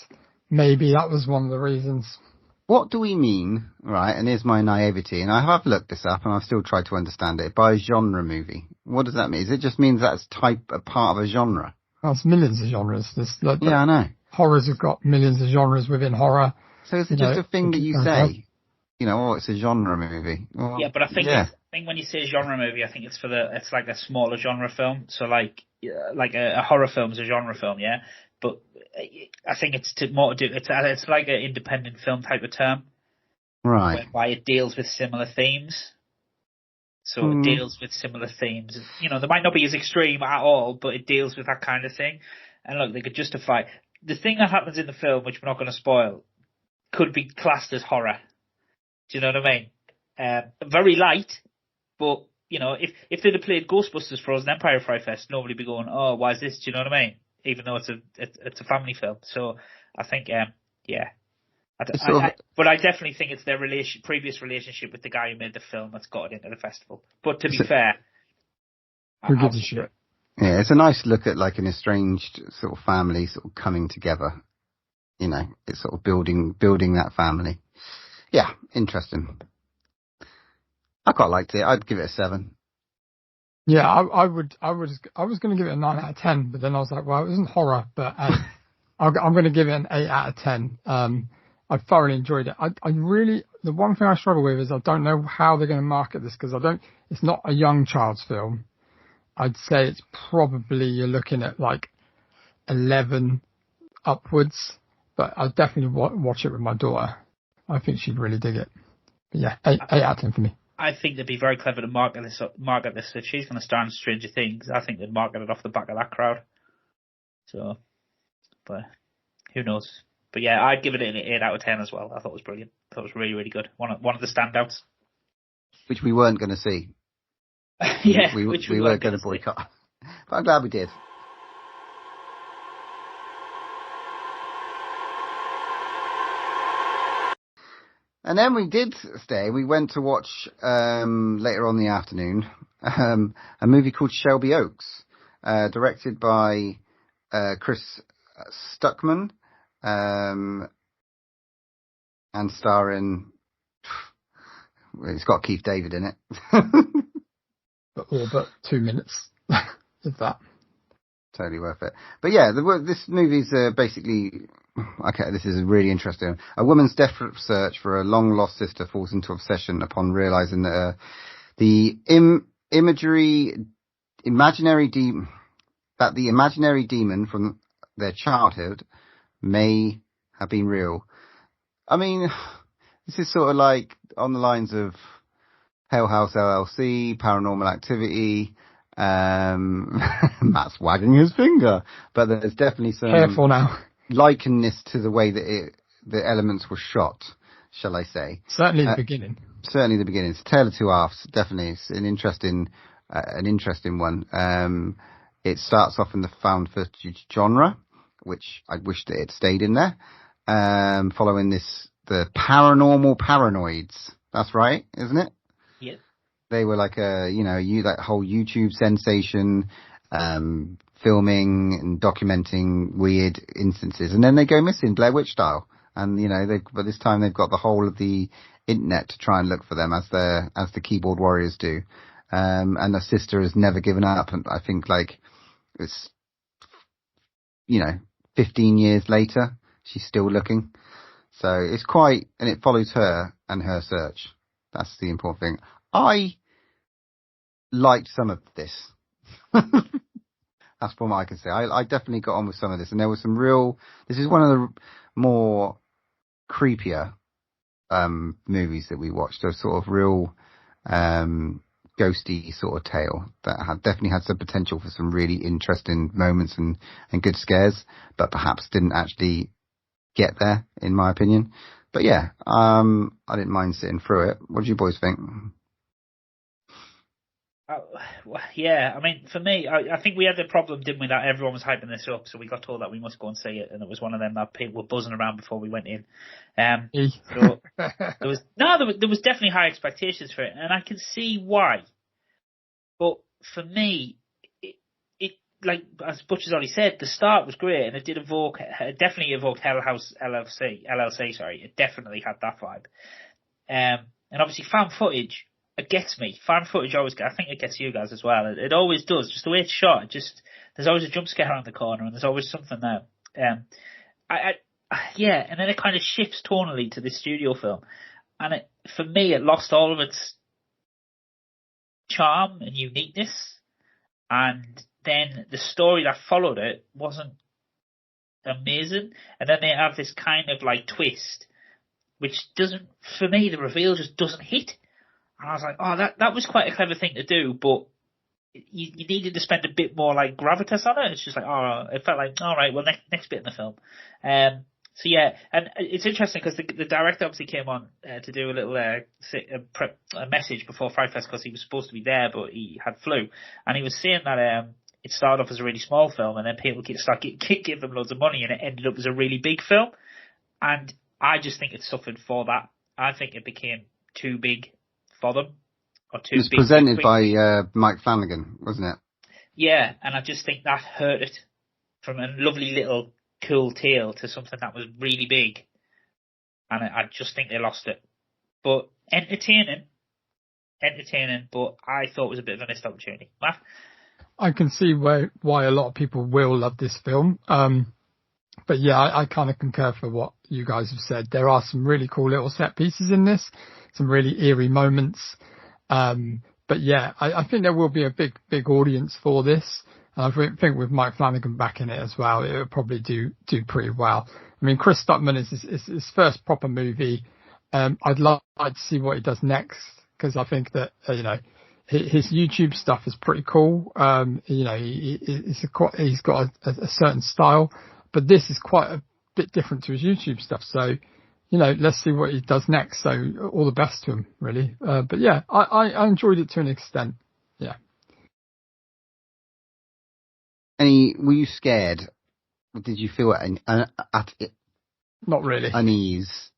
Maybe that was one of the reasons. What do we mean, right? And here's my naivety, and I have looked this up, and I've still tried to understand it. By a genre movie, what does that mean? Does it just means that's a part of a genre? There's millions of genres. I know. Horrors have got millions of genres within horror. So is it just a thing that you say? It's a genre movie. Well, yeah, but I think when you say genre movie, I think it's it's like a smaller genre film. So like a horror film is a genre film, yeah. But I think it's it's like an independent film type of term, right? Whereby it deals with similar themes. So it deals with similar themes. They might not be as extreme at all, but it deals with that kind of thing. And look, they could justify the thing that happens in the film, which we're not going to spoil, could be classed as horror. Do you know what I mean? Very light, but if they'd have played Ghostbusters, Frozen Empire, Frighfest, nobody would be going, "Oh, why is this?" Do you know what I mean? Even though it's a family film. So I think, but I definitely think it's their previous relationship with the guy who made the film that's got it into the festival. But to be fair, who gives a shit? Yeah, it's a nice look at like an estranged sort of family sort of coming together. It's sort of building that family. Yeah, interesting. I quite liked it. I'd give it a 7. Yeah, I was going to give it a 9 out of 10, but then I was like, well, it isn't horror, but I'm going to give it an 8 out of 10. I thoroughly enjoyed it. The one thing I struggle with is I don't know how they're going to market this because it's not a young child's film. I'd say it's probably you're looking at like 11 upwards. but I'll definitely watch it with my daughter. I think she'd really dig it. But yeah, 8 out of 10 for me. I think they'd be very clever to market this. If she's going to star in Stranger Things, I think they'd market it off the back of that crowd. So, but who knows? But yeah, I'd give it an 8 out of 10 as well. I thought it was brilliant. I thought it was really, really good. One of the standouts. Which we weren't going to see. Yeah, we weren't going to boycott. But I'm glad we did. And then we did stay. We went to watch later on in the afternoon a movie called Shelby Oaks, directed by Chris Stuckman, and starring. It's got Keith David in it. but 2 minutes, if that. Totally worth it. But yeah, this movie's basically. Okay, this is really interesting. A woman's desperate search for a long-lost sister falls into obsession upon realizing that the imaginary demon from their childhood may have been real. I mean, this is sort of like on the lines of Hell House LLC, Paranormal Activity. Matt's wagging his finger, but there's definitely some. Careful now. Likeness to the way that the elements were shot, shall I say? Certainly the beginning. Certainly the beginning. It's a tale of two halves. Definitely, it's an interesting one. It starts off in the found footage genre, which I wish that it stayed in there. Following the paranormal paranoids. That's right, isn't it? Yeah. They were like that whole YouTube sensation. Filming and documenting weird instances, and then they go missing, Blair Witch style. And but this time they've got the whole of the internet to try and look for them, as the keyboard warriors do. And the sister has never given up, and I think it's 15 years later she's still looking. So it's and it follows her and her search. That's the important thing. I liked some of this. That's what I can say. I definitely got on with some of this, and there was some this is one of the more creepier movies that we watched. A sort of real ghosty sort of tale that definitely had some potential for some really interesting moments and good scares, but perhaps didn't actually get there, in my opinion. But yeah, I didn't mind sitting through it. What do you boys think? Yeah, I mean, for me, I think we had the problem, didn't we, that everyone was hyping this up, so we got told that we must go and see it, and it was one of them that people were buzzing around before we went in. So there was definitely high expectations for it, and I can see why. But for me, it like as Butch has already said, the start was great, and it definitely evoked Hell House LLC. Sorry, it definitely had that vibe. And obviously, found footage. It gets me. Found footage I think it gets you guys as well. It always does. Just the way it's shot. There's always a jump scare around the corner, and there's always something there. And then it kind of shifts tonally to this studio film, and for me, it lost all of its charm and uniqueness. And then the story that followed it wasn't amazing. And then they have this kind of twist, which doesn't, for me, the reveal just doesn't hit. And I was like, oh, that was quite a clever thing to do, but you needed to spend a bit more gravitas on it. It's just it felt like, all right, well, next bit in the film. So yeah, and it's interesting because the director obviously came on to do a little a message before Frightfest because he was supposed to be there, but he had flu, and he was saying that it started off as a really small film, and then people give them loads of money, and it ended up as a really big film. And I just think it suffered for that. I think it became too big for them. Or too it was big, presented by Mike Flanagan, wasn't it? Yeah, and I just think that hurt it from a lovely little cool tale to something that was really big. And I just think they lost it. But entertaining, but I thought it was a bit of a missed opportunity. Matt? I can see why a lot of people will love this film. But yeah, I kind of concur for what you guys have said. There are some really cool little set pieces in this, some really eerie moments. But yeah, I think there will be a big audience for this. And I think with Mike Flanagan back in it as well, it will probably do pretty well. I mean, Chris Stuckman is his first proper movie. I'd like to see what he does next, because I think that, his YouTube stuff is pretty cool. He's got a certain style, but this is quite a bit different to his YouTube stuff. So, let's see what he does next. So all the best to him, really. But yeah, I enjoyed it to an extent. Yeah. Were you scared? Did you feel at Not really. unease?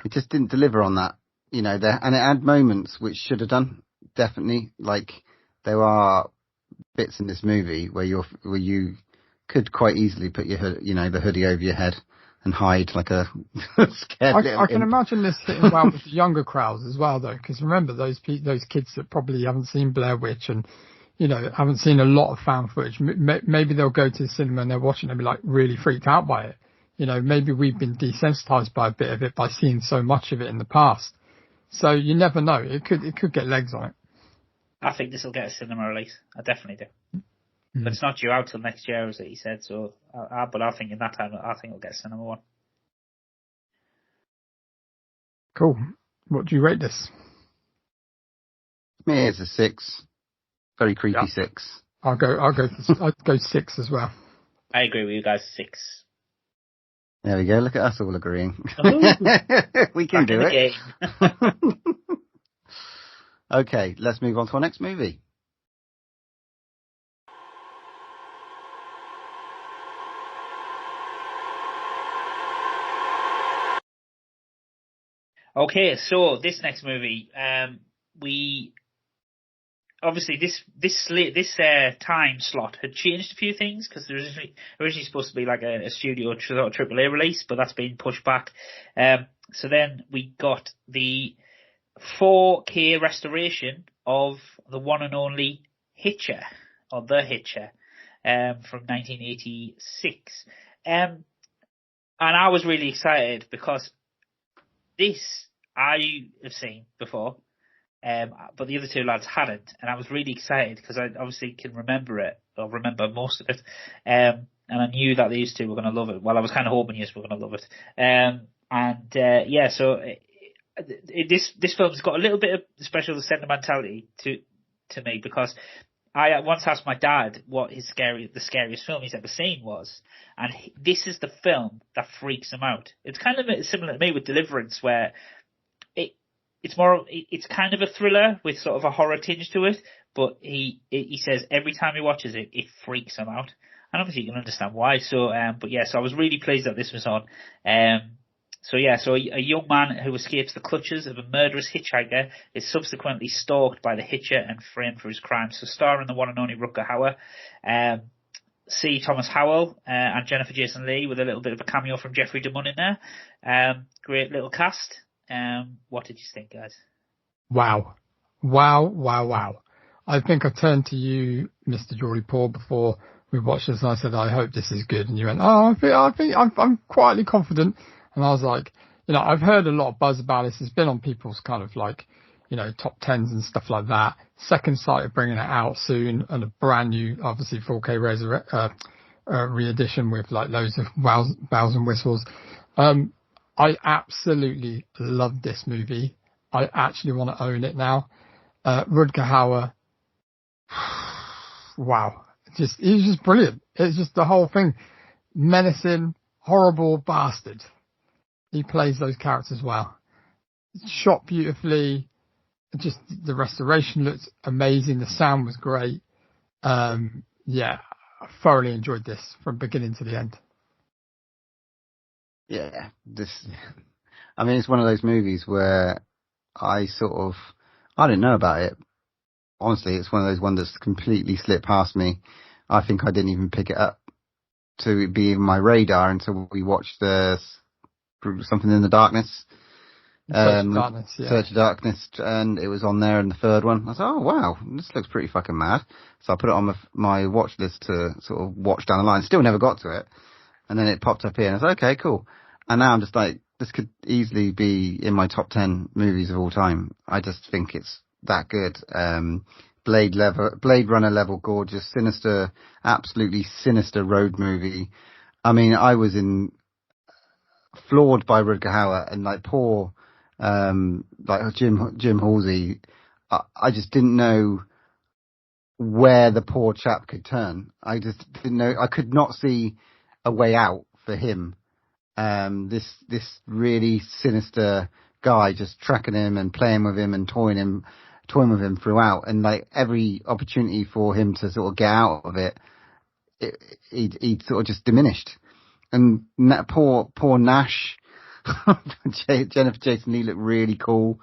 It just didn't deliver on that, and it had moments which should have done, definitely. Like, there are bits in this movie where you could quite easily put your the hoodie over your head and hide like a scared little I can imagine this hitting well with the younger crowds as well, though, because remember those kids that probably haven't seen Blair Witch and haven't seen a lot of found footage. Maybe they'll go to the cinema and they're watching it and be like really freaked out by it. Maybe we've been desensitized by a bit of it by seeing so much of it in the past. So you never know. It could get legs on it. I think this will get a cinema release. I definitely do. Mm. But it's not due out till next year, as he said. So, but I think in that time, I think it'll get a cinema one. Cool. What do you rate this? Me, it's a 6. Very creepy 6. I'll go 6 as well. I agree with you guys. 6. There we go. Look at us all agreeing. We can Back do it. Okay, let's move on to our next movie. Okay, so this next movie, we obviously this time slot had changed a few things, because there was originally supposed to be like a studio sort of AAA release, but that's been pushed back. So then we got the 4K restoration of the one and only Hitcher, or The Hitcher, from 1986. And I was really excited because this I have seen before, but the other two lads hadn't, and I was really excited because I obviously can remember it, or remember most of it, and I knew that these two were going to love it. Well, I was kind of hoping you were going to love it, so this film's got a little bit of special sentimentality to me, because I once asked my dad what the scariest film he's ever seen was, and this is the film that freaks him out. It's kind of similar to me with Deliverance, where it's kind of a thriller with sort of a horror tinge to it, but he says every time he watches it, it freaks him out, and obviously you can understand why. So I was really pleased that this was on. So a young man who escapes the clutches of a murderous hitchhiker is subsequently stalked by the Hitcher and framed for his crimes. So starring the one and only Rutger Hauer, C. Thomas Howell, and Jennifer Jason Leigh, with a little bit of a cameo from Jeffrey DeMunn in there. Great little cast. What did you think, guys? Wow. I think I turned to you, Mr. Geordie Paul, before we watched this, and I said, I hope this is good. And you went, I think I'm quietly confident. And I was like, I've heard a lot of buzz about this. It's been on people's kind of like, top 10s and stuff like that. Second Sight are bringing it out soon, and a brand new, obviously 4K re-edition with like loads of bells and whistles. I absolutely love this movie. I actually want to own it now. Rutger Hauer, wow. He's just brilliant. It's just the whole thing. Menacing, horrible bastard. He plays those characters well. It's shot beautifully. Just the restoration looks amazing. The sound was great. I thoroughly enjoyed this from beginning to the end. Yeah, it's one of those movies where I didn't know about it. Honestly, it's one of those ones that's completely slipped past me. I think I didn't even pick it up to be in my radar until we watched Something in the Darkness. Search of Darkness, yeah. Search of Darkness, and it was on there in the third one. I was like, oh wow, this looks pretty fucking mad. So I put it on my watch list to sort of watch down the line. Still never got to it. And then it popped up here, and I was like, okay, cool. And now I'm just like, this could easily be in my top 10 movies of all time. I just think it's that good. Blade Runner level gorgeous, sinister, absolutely sinister road movie. I mean, I was in floored by Rutger Hauer and like poor, like Jim Halsey. I just didn't know where the poor chap could turn. I just didn't know. I could not see a way out for him. This really sinister guy just tracking him and playing with him and toying with him throughout, and like every opportunity for him to sort of get out of it, he'd sort of just diminished. And poor Nash, Jennifer Jason Leigh looked really cool,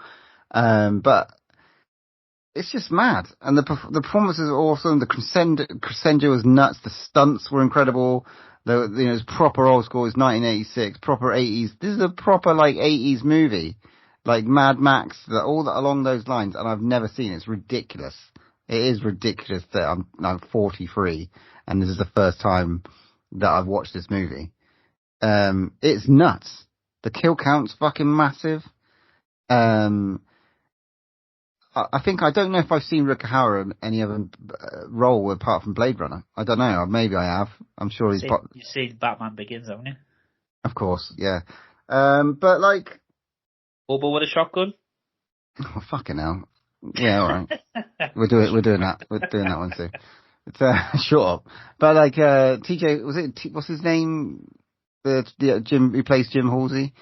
but it's just mad. And the performances are awesome. The crescendo was nuts. The stunts were incredible. It's proper old school. It's 1986, proper 80s. This is a proper like 80s movie, like Mad Max, all that along those lines. And I've never seen it. It's ridiculous. It is ridiculous that I'm 43 and this is the first time that I've watched this movie. It's nuts. The kill count's fucking massive. I think I don't know if I've seen Rutger Hauer in any other role apart from Blade Runner. I don't know. Maybe I have. I'm sure he's. You've seen Batman Begins, haven't you? Of course, yeah. But like, Oboe with a shotgun. Oh fucking hell! Yeah, all right. We're doing that. We're doing that one too. It's shut up. But like, TJ, was it? What's his name? The Jim who plays Jim Halsey.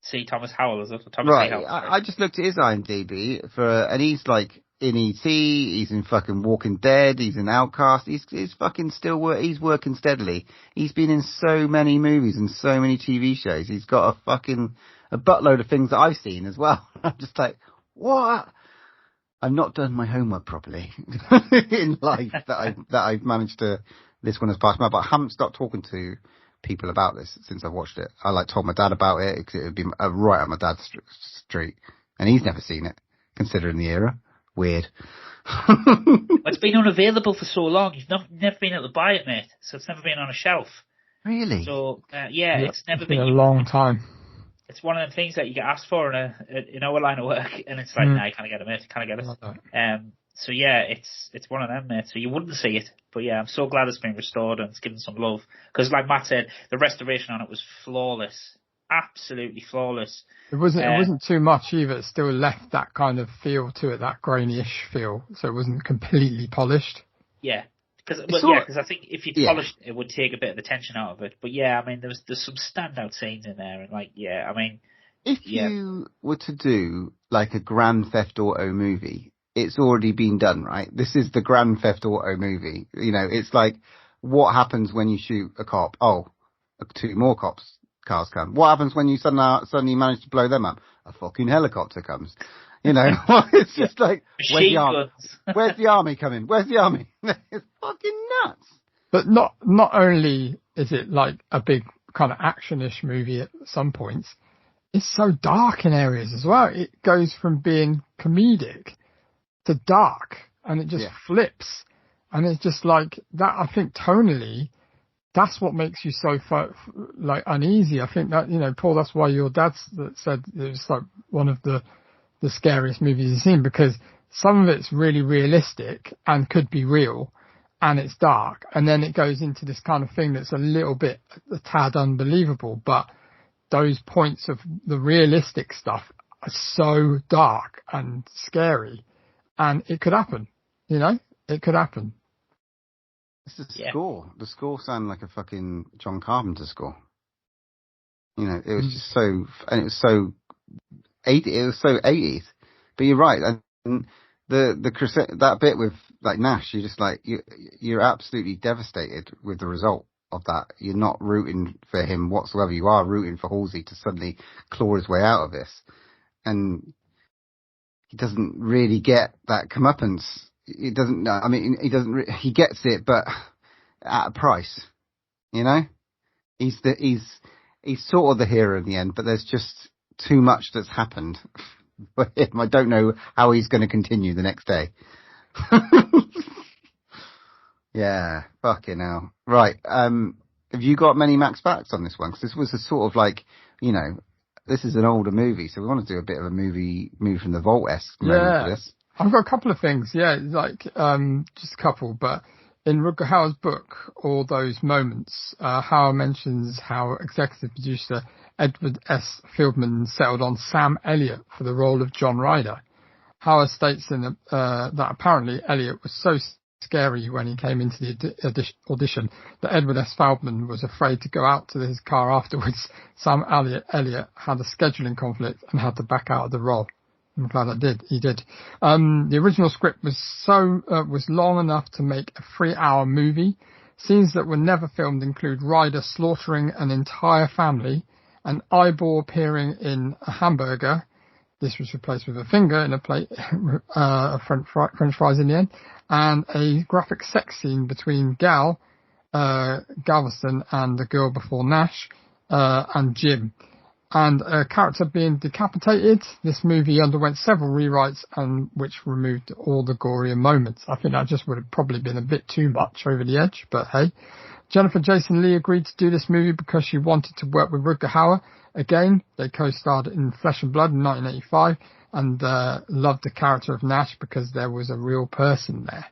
C. Thomas Howell, is it? Right. I just looked at his IMDb and he's like in E.T., he's in fucking Walking Dead, he's in Outcast, he's fucking he's working steadily. He's been in so many movies and so many TV shows. He's got a buttload of things that I've seen as well. I'm just like, what? I've not done my homework properly in life that I've managed to, this one has passed me by, but I haven't stopped talking to people about this since I've watched it. I told my dad about it because it would be right up my dad's street, and he's never seen it considering the era. Weird. It's been unavailable for so long. You've never been able to buy it, mate. So it's never been on a shelf. Really? So it's never been a long time. It's one of the things that you get asked for in our line of work, and it's like, nah, you can't get it, mate. You can't get it. So yeah, it's one of them, mate. So you wouldn't see it, but yeah, I'm so glad it's been restored and it's given some love. Because like Matt said, the restoration on it was flawless, absolutely flawless. It wasn't too much either. It still left that kind of feel to it, that grainy-ish feel. So it wasn't completely polished. Yeah, because I think if you polished it, it would take a bit of the tension out of it. But yeah, I mean, there's some standout scenes in there, and like, yeah, I mean, if you were to do like a Grand Theft Auto movie. It's already been done, right? This is the Grand Theft Auto movie. You know, it's like, what happens when you shoot a cop? Oh, 2 more cars come. What happens when you suddenly manage to blow them up? A fucking helicopter comes. You know, it's just like, where's the army coming? Where's the army? It's fucking nuts. But not only is it like a big kind of action-ish movie at some points, it's so dark in areas as well. It goes from being comedic to dark, and it just flips, and it's just like that. I think tonally, that's what makes you so like uneasy. I think that, you know, Paul, that's why your dad said it was like one of the scariest movies you've seen, because some of it's really realistic and could be real, and it's dark, and then it goes into this kind of thing that's a little bit a tad unbelievable, but those points of the realistic stuff are so dark and scary. And it could happen, you know? It could happen. It's the score. The score sounded like a fucking John Carpenter score. You know, it was just so, and it was so 80s. But you're right. And that bit with like Nash, you're just like, you're absolutely devastated with the result of that. You're not rooting for him whatsoever. You are rooting for Halsey to suddenly claw his way out of this. And he doesn't really get that comeuppance. He doesn't. I mean, he doesn't. He gets it, but at a price. You know, he's sort of the hero in the end, but there's just too much that's happened for him. I don't know how he's going to continue the next day. Yeah, fucking hell. Right. Have you got many max facts on this one? Because this was a sort of like, you know, this is an older movie, so we want to do a bit of a move from the vault-esque moment for this. I've got a couple of things, like, just a couple, but In Rutger Hauer's book, All Those Moments, Hauer mentions how executive producer Edward S. Fieldman settled on Sam Elliott for the role of John Ryder. Hauer states that apparently Elliott was so scary when he came into the audition that Edward S. Feldman was afraid to go out to his car afterwards. Sam Elliott had a scheduling conflict and had to back out of the role. I'm glad he did. The original script was long enough to make a 3-hour movie. Scenes that were never filmed include Ryder slaughtering an entire family, an eyeball appearing in a hamburger. This was replaced with a finger in a plate of French fries in the end, and a graphic sex scene between Galveston and the girl before Nash, and Jim. And a character being decapitated. This movie underwent several rewrites and which removed all the gorier moments. I think that just would have probably been a bit too much over the edge, but hey. Jennifer Jason Leigh agreed to do this movie because she wanted to work with Rutger Hauer. Again, they co-starred in Flesh and Blood in 1985 and loved the character of Nash because there was a real person there.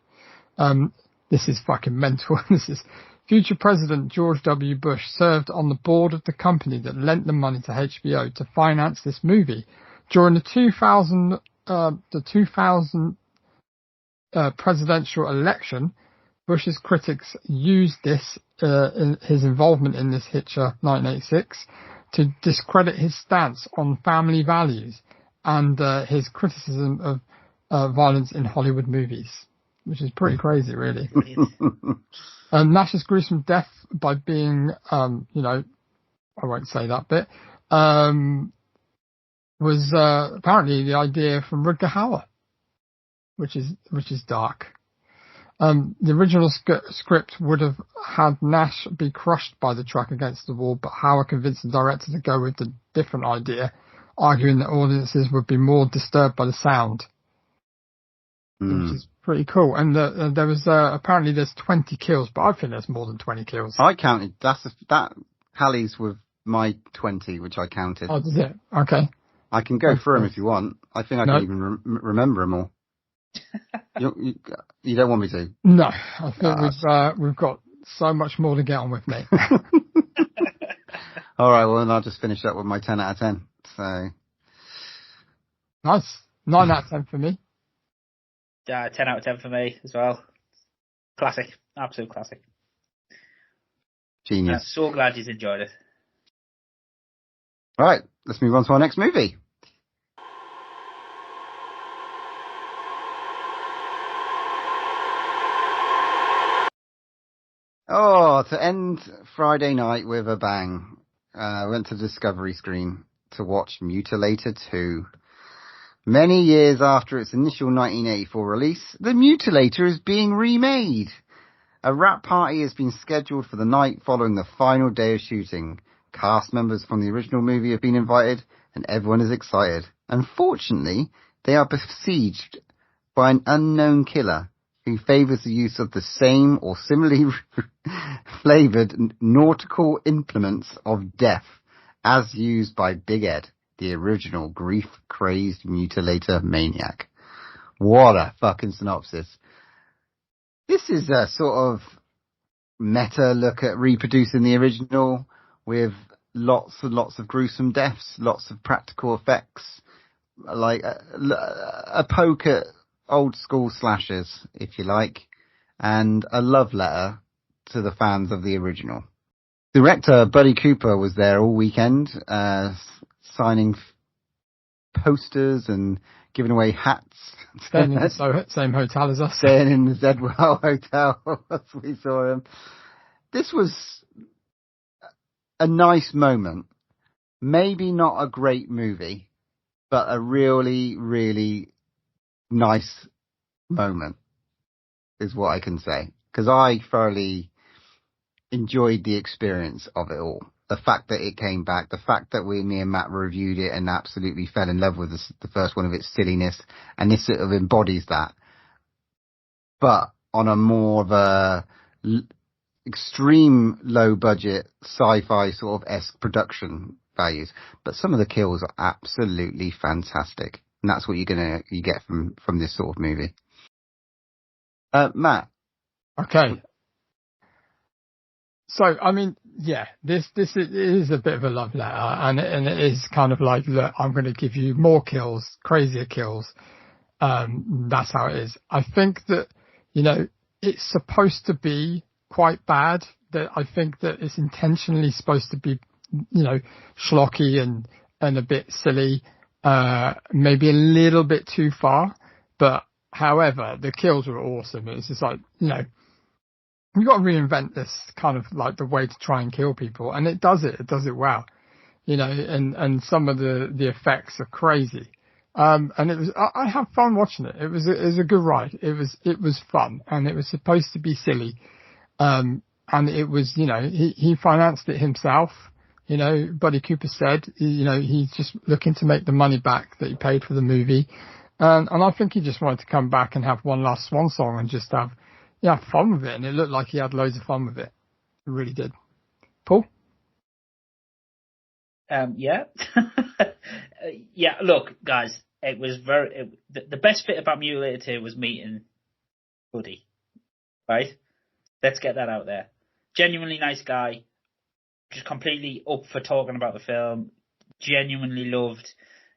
This is fucking mental. This is future President George W. Bush served on the board of the company that lent the money to HBO to finance this movie. During the 2000 presidential election, Bush's critics used this, his involvement in this Hitcher 1986, to discredit his stance on family values and his criticism of violence in Hollywood movies, which is pretty crazy, really. Nash's gruesome death by being, I won't say that bit, was apparently the idea from Rutger Hauer, which is dark. The original script would have had Nash be crushed by the truck against the wall, but Hauer convinced the director to go with the different idea, arguing that audiences would be more disturbed by the sound. Which is pretty cool. And there was apparently there's 20 kills, but I think there's more than 20 kills. I counted. That tallies with my 20, which I counted. Oh, does it? Okay. I can go through them if you want. I think I can even remember them all. You don't want me to? No, I think we've got so much more to get on with, mate. All right, well, then I'll just finish up with my 10 out of 10. So nice, 9 out of 10 for me. 10 out of 10 for me as well. Classic, absolute classic. Genius. I'm so glad you enjoyed it. All right, let's move on to our next movie. Oh, to end Friday night with a bang, I went to the Discovery screen to watch Mutilator 2. Many years after its initial 1984 release, The Mutilator is being remade. A wrap party has been scheduled for the night following the final day of shooting. Cast members from the original movie have been invited, and everyone is excited. Unfortunately, they are besieged by an unknown killer who favours the use of the same or similarly flavoured nautical implements of death as used by Big Ed, the original grief-crazed mutilator maniac. What a fucking synopsis. This is a sort of meta look at reproducing the original with lots and lots of gruesome deaths, lots of practical effects, like a poke at old school slashers, if you like, and a love letter to the fans of the original. Director Buddy Cooper was there all weekend, signing posters and giving away hats. Staying in the same hotel as us. Staying in the Zedwell Hotel as we saw him. This was a nice moment. Maybe not a great movie, but a really, really nice moment is what I can say. Because I thoroughly enjoyed the experience of it all. The fact that it came back, the fact that me and Matt reviewed it and absolutely fell in love with the first one of its silliness, and this sort of embodies that. But on a more of a extreme low budget sci-fi sort of esque production values. But some of the kills are absolutely fantastic. And that's what you get from this sort of movie. Matt, Okay. So, I mean, yeah, this is a bit of a love letter, and it is kind of like, look, I'm going to give you more kills, crazier kills. That's how it is. I think that, it's supposed to be quite bad. That I think that it's intentionally supposed to be, schlocky and a bit silly, maybe a little bit too far. But however, the kills were awesome. It's just like, you've got to reinvent this kind of like the way to try and kill people. And it does it well, and some of the effects are crazy. And I had fun watching it. It was a good ride. It was fun, and it was supposed to be silly. And it was, he financed it himself. Buddy Cooper said, he's just looking to make the money back that he paid for the movie. And I think he just wanted to come back and have one last swan song and just have fun with it. And it looked like he had loads of fun with it. It really did. Paul? Yeah. Yeah, look, guys, it was the best bit about Mutilator 2 was meeting Buddy. Right? Let's get that out there. Genuinely nice guy. Just completely up for talking about the film. Genuinely loved,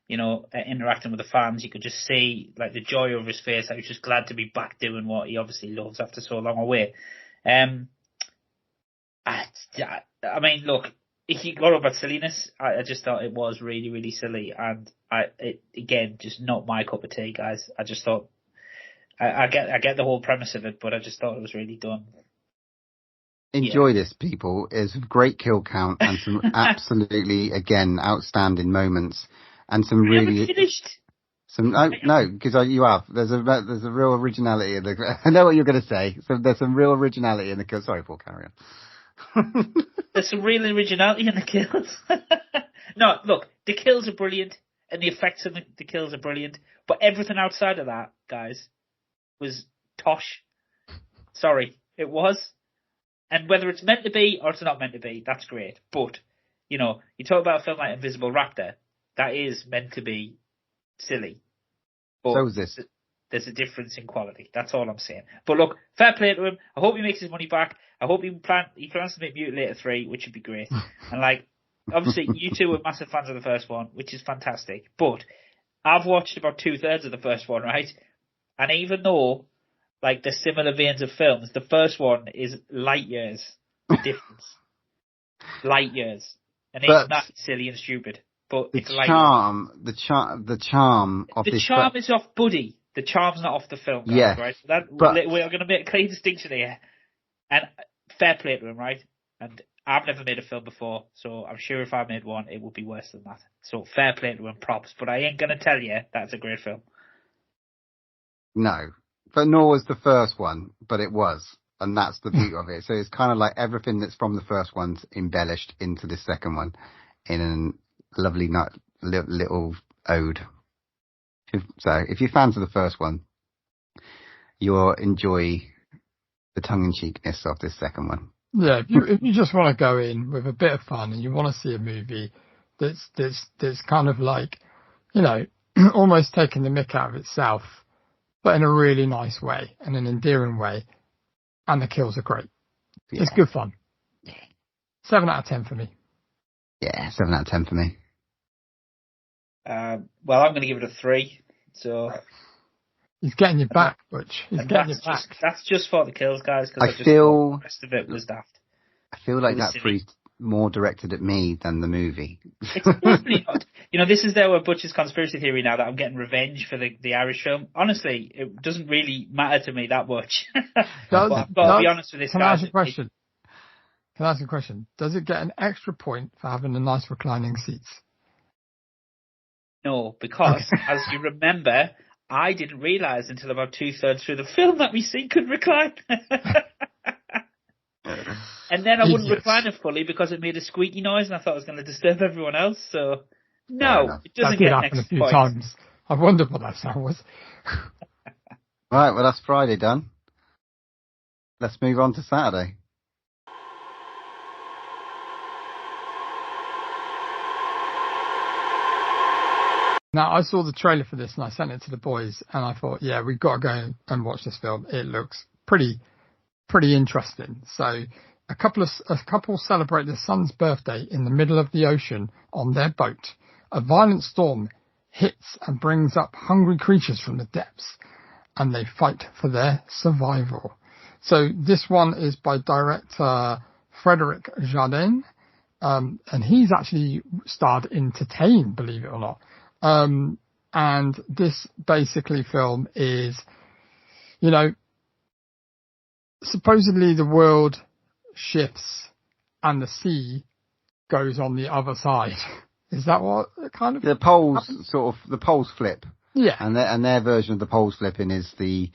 interacting with the fans. You could just see like the joy over his face. I was just glad to be back doing what he obviously loves after so long away. I mean, look, if you got about silliness, I just thought it was really, really silly, and again, just not my cup of tea, guys. I just thought I get the whole premise of it, but I just thought it was really done. Enjoy this, people. It's a great kill count and some absolutely, again, outstanding moments, and some really finished. No, because you have. There's a real originality in the. I know what you're going to say. So there's some real originality in the kill. Sorry, Paul, carry on. There's some real originality in the kills. No, look, the kills are brilliant, and the effects of the kills are brilliant, but everything outside of that, guys, was tosh. Sorry, it was. And whether it's meant to be or it's not meant to be, that's great. But, you talk about a film like Invisible Raptor, that is meant to be silly. But so is this. There's a difference in quality. That's all I'm saying. But look, fair play to him. I hope he makes his money back. I hope he plans to make Mutilator 3, which would be great. And obviously, you two were massive fans of the first one, which is fantastic. But I've watched about 2/3 of the first one, right? And even though the similar veins of films, the first one is light years difference. Light years. And even that's silly and stupid. But the it's light charm of the this. The charm is off Buddy. The charm's not off the film, guys, yes, right? So we're going to make a clear distinction here. And fair play to him, right? And I've never made a film before, so I'm sure if I made one, it would be worse than that. So fair play to him, props. But I ain't going to tell you that's a great film. No. But nor was the first one, but it was. And that's the beauty of it. So it's kind of like everything that's from the first one's embellished into the second one in a lovely little ode. So if you're fans of the first one, you'll enjoy the tongue-in-cheekness of this second one. Yeah, if you just want to go in with a bit of fun and you want to see a movie that's kind of like, almost taking the mick out of itself, but in a really nice way and an endearing way, and the kills are great. Yeah. It's good fun. 7 out of 10 for me. Yeah, 7 out of 10 for me. Well, I'm going to give it a 3. So he's getting you back, Butch. He's getting you back. That's just for the kills, guys. Because I feel the rest of it was daft. I feel like that 3's more directed at me than the movie. It's definitely not. This is there where Butch's conspiracy theory now that I'm getting revenge for the Irish film. Honestly, it doesn't really matter to me that much. But I've got to be honest with this, guys. Can I ask a question? Does it get an extra point for having the nice reclining seats? No, because as you remember, I didn't realise until about 2/3 through the film that my seat could recline. And then I wouldn't recline it fully because it made a squeaky noise and I thought it was going to disturb everyone else. So, no, it doesn't get an extra point. That did happen a few times. I wondered what that sound was. Right, well, that's Friday done. Let's move on to Saturday. Now, I saw the trailer for this and I sent it to the boys and I thought, yeah, we've got to go and watch this film. It looks pretty pretty interesting. So a couple celebrate their son's birthday in the middle of the ocean on their boat. A violent storm hits and brings up hungry creatures from the depths, and they fight for their survival. So this one is by director Frederic Jardin, and he's actually starred in Titane, believe it or not. And this basically film is, you know, supposedly the world shifts and the sea goes on the other side. Is that what kind of the poles happens? the poles flip? Yeah, and their version of the poles flipping is the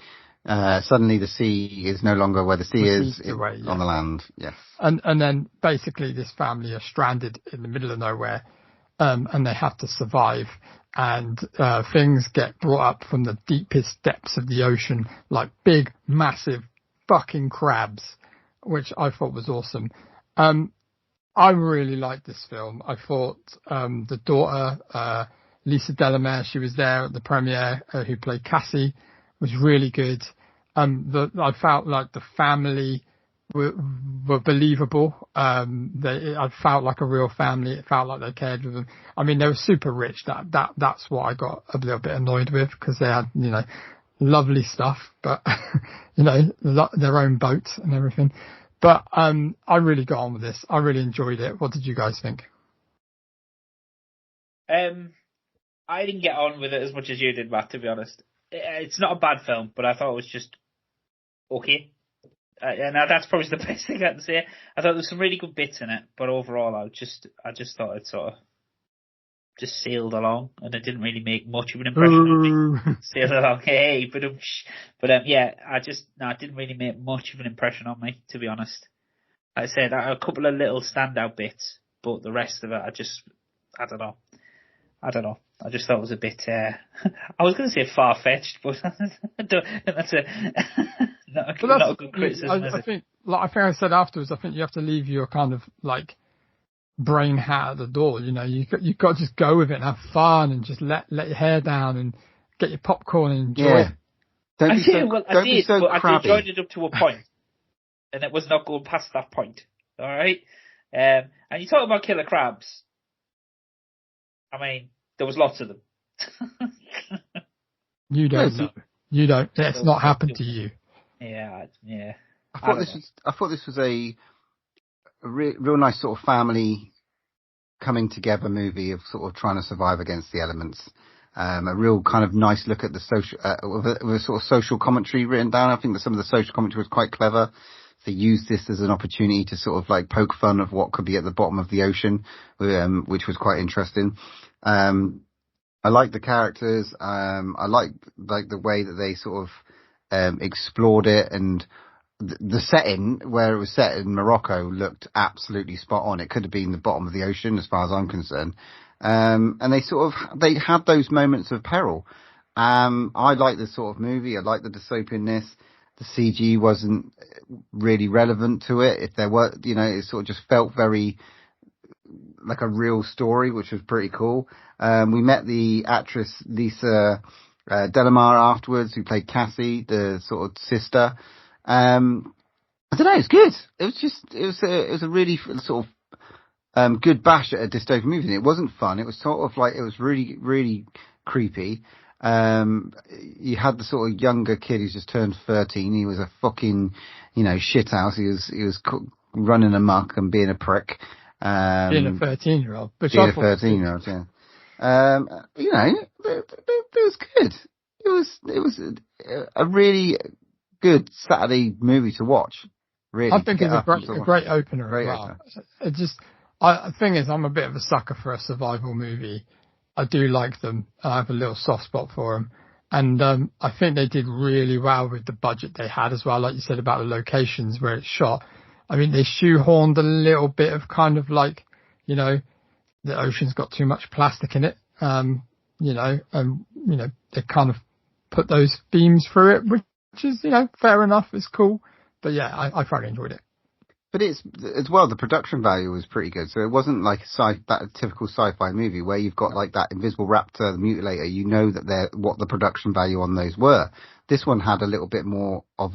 suddenly the sea is no longer where the sea is away, on the land. Yes, and then basically this family are stranded in the middle of nowhere, and they have to survive. And things get brought up from the deepest depths of the ocean, like big, massive, fucking crabs, which I thought was awesome. I really liked this film. I thought the daughter, Lisa Delamere, she was there at the premiere, who played Cassie, was really good. I felt like the family were believable. I felt like a real family. It felt like they cared for them. I mean, they were super rich. That's what I got a little bit annoyed with, because they had, you know, lovely stuff, but you know, their own boats and everything. But I really got on with this. I really enjoyed it. What did you guys think? I didn't get on with it as much as you did, Matt, to be honest. It's not a bad film, but I thought it was just okay. And that's probably the best thing I can say. I thought there was some really good bits in it, but overall I just thought it sort of just sailed along, and it didn't really make much of an impression on me. Sailed along, hey, but yeah, it didn't really make much of an impression on me, to be honest. Like I said, a couple of little standout bits, but the rest of it, I don't know. I just thought it was a bit, I was going to say far-fetched, but that's not a good criticism. I think I said afterwards, I think you have to leave your kind of like brain hat at the door. You know, you got to just go with it and have fun and just let your hair down and get your popcorn and enjoy it. Don't be so but crabby. I enjoyed it up to a point, and it was not going past that point. All right, and you talk about killer crabs. I mean, there was lots of them. You don't know. You don't. It's not happened to you. Yeah. I thought this was a real nice sort of family coming together movie of sort of trying to survive against the elements. A real kind of nice look at the social, with a sort of social commentary written down. I think that some of the social commentary was quite clever. They used this as an opportunity to sort of like poke fun of what could be at the bottom of the ocean, which was quite interesting. I like the characters. I like the way that they sort of explored it, and the setting where it was set in Morocco looked absolutely spot on. It could have been the bottom of the ocean as far as I'm concerned. And they had those moments of peril. I like this sort of movie. I like the dystopianness. The CG wasn't really relevant to it. If there were, you know, it sort of just felt very like a real story, which was pretty cool. We met the actress Lisa Delamere afterwards, who played Cassie, the sort of sister. I don't know, it's good. It was a really sort of good bash at a dystopian movie. It wasn't fun. It was sort of like, it was really, really creepy. You had the sort of younger kid who's just turned 13. He was a fucking, you know, shithouse. He was running amok and being a prick. Being a 13-year-old. Being a 13-year-old, yeah. You know, it was good. It was a really good Saturday movie to watch. Really. I think it's a great opener as well. It just, the thing is, I'm a bit of a sucker for a survival movie. I do like them. I have a little soft spot for them. And I think they did really well with the budget they had as well, like you said about the locations where it's shot. I mean, they shoehorned a little bit of kind of like, you know, the ocean's got too much plastic in it, you know, they kind of put those themes through it, which is, you know, fair enough. It's cool. But yeah, I thoroughly enjoyed it. But it's, as well, the production value was pretty good. So it wasn't like that typical sci-fi movie where you've got like that invisible raptor, the mutilator, you know that what the production value on those were. This one had a little bit more of,